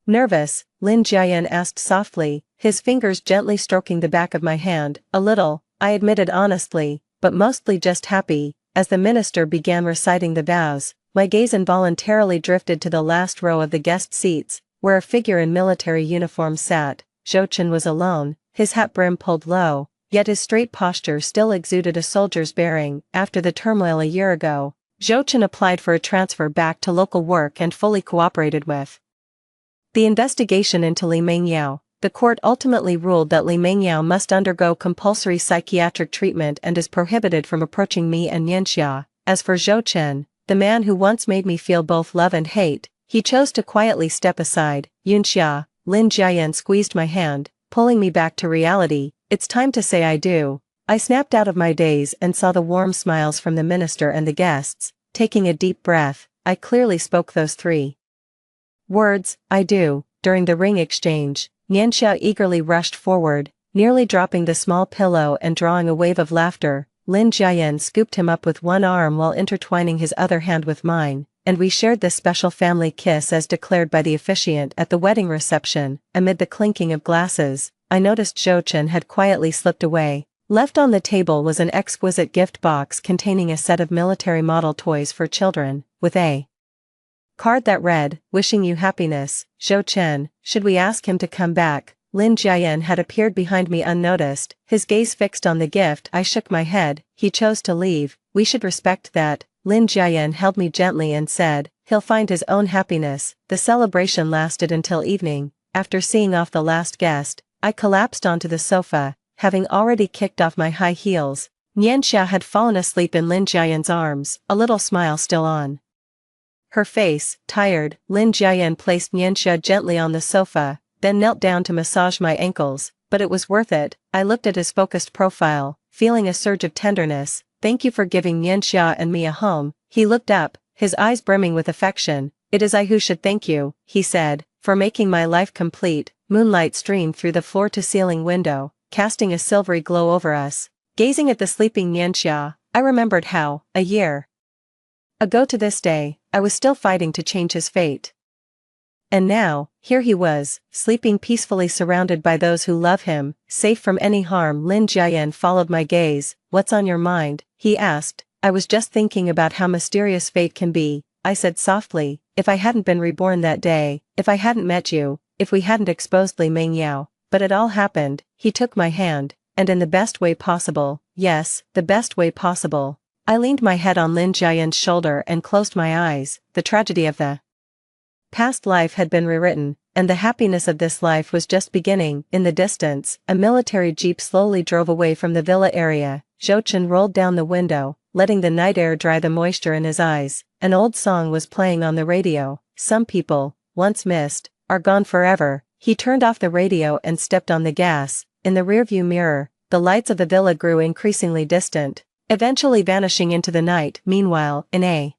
"Nervous?" Lin Jiayan asked softly, his fingers gently stroking the back of my hand. "A little," I admitted honestly, "but mostly just happy." As the minister began reciting the vows, my gaze involuntarily drifted to the last row of the guest seats, where a figure in military uniform sat. Zhou Chen was alone, his hat brim pulled low, yet his straight posture still exuded a soldier's bearing. After the turmoil a year ago, Zhou Chen applied for a transfer back to local work and fully cooperated with the investigation into Li Mengyao. The court ultimately ruled that Li Mengyao must undergo compulsory psychiatric treatment and is prohibited from approaching me and Nianxia. As for Zhou Chen, the man who once made me feel both love and hate, he chose to quietly step aside. "Yunxia," Lin Jiayan squeezed my hand, pulling me back to reality. "It's time to say I do." I snapped out of my daze and saw the warm smiles from the minister and the guests. Taking a deep breath, I clearly spoke those three words, "I do." During the ring exchange, Nianxia eagerly rushed forward, nearly dropping the small pillow and drawing a wave of laughter. Lin Jiayan scooped him up with one arm while intertwining his other hand with mine, and we shared this special family kiss as declared by the officiant at the wedding reception. Amid the clinking of glasses, I noticed Zhou Chen had quietly slipped away. Left on the table was an exquisite gift box containing a set of military model toys for children, with a card that read, "Wishing you happiness, Zhou Chen, should we ask him to come back?" Lin Jiayan had appeared behind me unnoticed, his gaze fixed on the gift. I shook my head. "He chose to leave, we should respect that." Lin Jiayan held me gently and said, "He'll find his own happiness." The celebration lasted until evening. After seeing off the last guest, I collapsed onto the sofa, having already kicked off my high heels. Nianxia had fallen asleep in Lin Jiayan's arms, a little smile still on her face. Tired, Lin Jiayan placed Nianxia gently on the sofa, then knelt down to massage my ankles, but it was worth it. I looked at his focused profile, feeling a surge of tenderness. "Thank you for giving Nianxia and me a home." He looked up, his eyes brimming with affection. "It is I who should thank you," he said, "for making my life complete." Moonlight streamed through the floor-to-ceiling window, casting a silvery glow over us. Gazing at the sleeping Nianxia, I remembered how, a year ago to this day, I was still fighting to change his fate. And now, here he was, sleeping peacefully surrounded by those who love him, safe from any harm. Lin Jiayan followed my gaze. "What's on your mind?" he asked. "I was just thinking about how mysterious fate can be," I said softly. "If I hadn't been reborn that day, if I hadn't met you, if we hadn't exposed Li Mengyao, but it all happened." He took my hand, and in the best way possible, yes, the best way possible. I leaned my head on Lin Jiayan's shoulder and closed my eyes. The tragedy of the past life had been rewritten, and the happiness of this life was just beginning. In the distance, a military jeep slowly drove away from the villa area. Zhou Chen rolled down the window, letting the night air dry the moisture in his eyes. An old song was playing on the radio. "Some people, once missed, are gone forever." He turned off the radio and stepped on the gas. In the rearview mirror, the lights of the villa grew increasingly distant, eventually vanishing into the night. Meanwhile, in a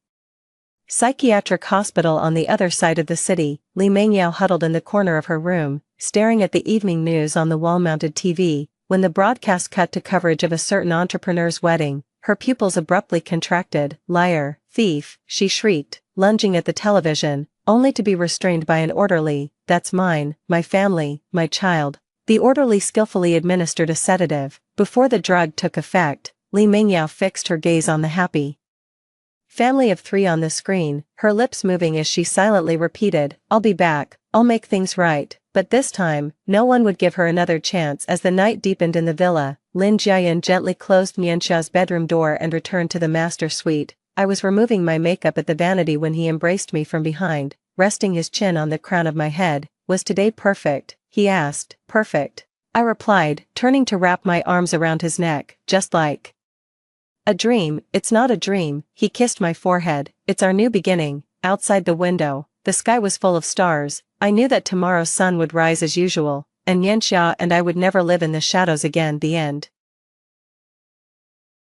psychiatric hospital on the other side of the city, Li Mengyao huddled in the corner of her room, staring at the evening news on the wall-mounted TV. When the broadcast cut to coverage of a certain entrepreneur's wedding, her pupils abruptly contracted. "Liar, thief," she shrieked, lunging at the television, only to be restrained by an orderly. "That's mine, my family, my child." The orderly skillfully administered a sedative. Before the drug took effect, Li Mengyao fixed her gaze on the happy Family of 3 on the screen, her lips moving as she silently repeated, "I'll be back, I'll make things right." But this time, no one would give her another chance. As the night deepened in the villa, Lin Jiayan gently closed Mianxia's bedroom door and returned to the master suite. I was removing my makeup at the vanity when he embraced me from behind, resting his chin on the crown of my head. "Was today perfect?" he asked. "Perfect," I replied, turning to wrap my arms around his neck. "Just like a dream." "It's not a dream," he kissed my forehead, "it's our new beginning." Outside the window, the sky was full of stars. I knew that tomorrow's sun would rise as usual, and Yanxia and I would never live in the shadows again. The end.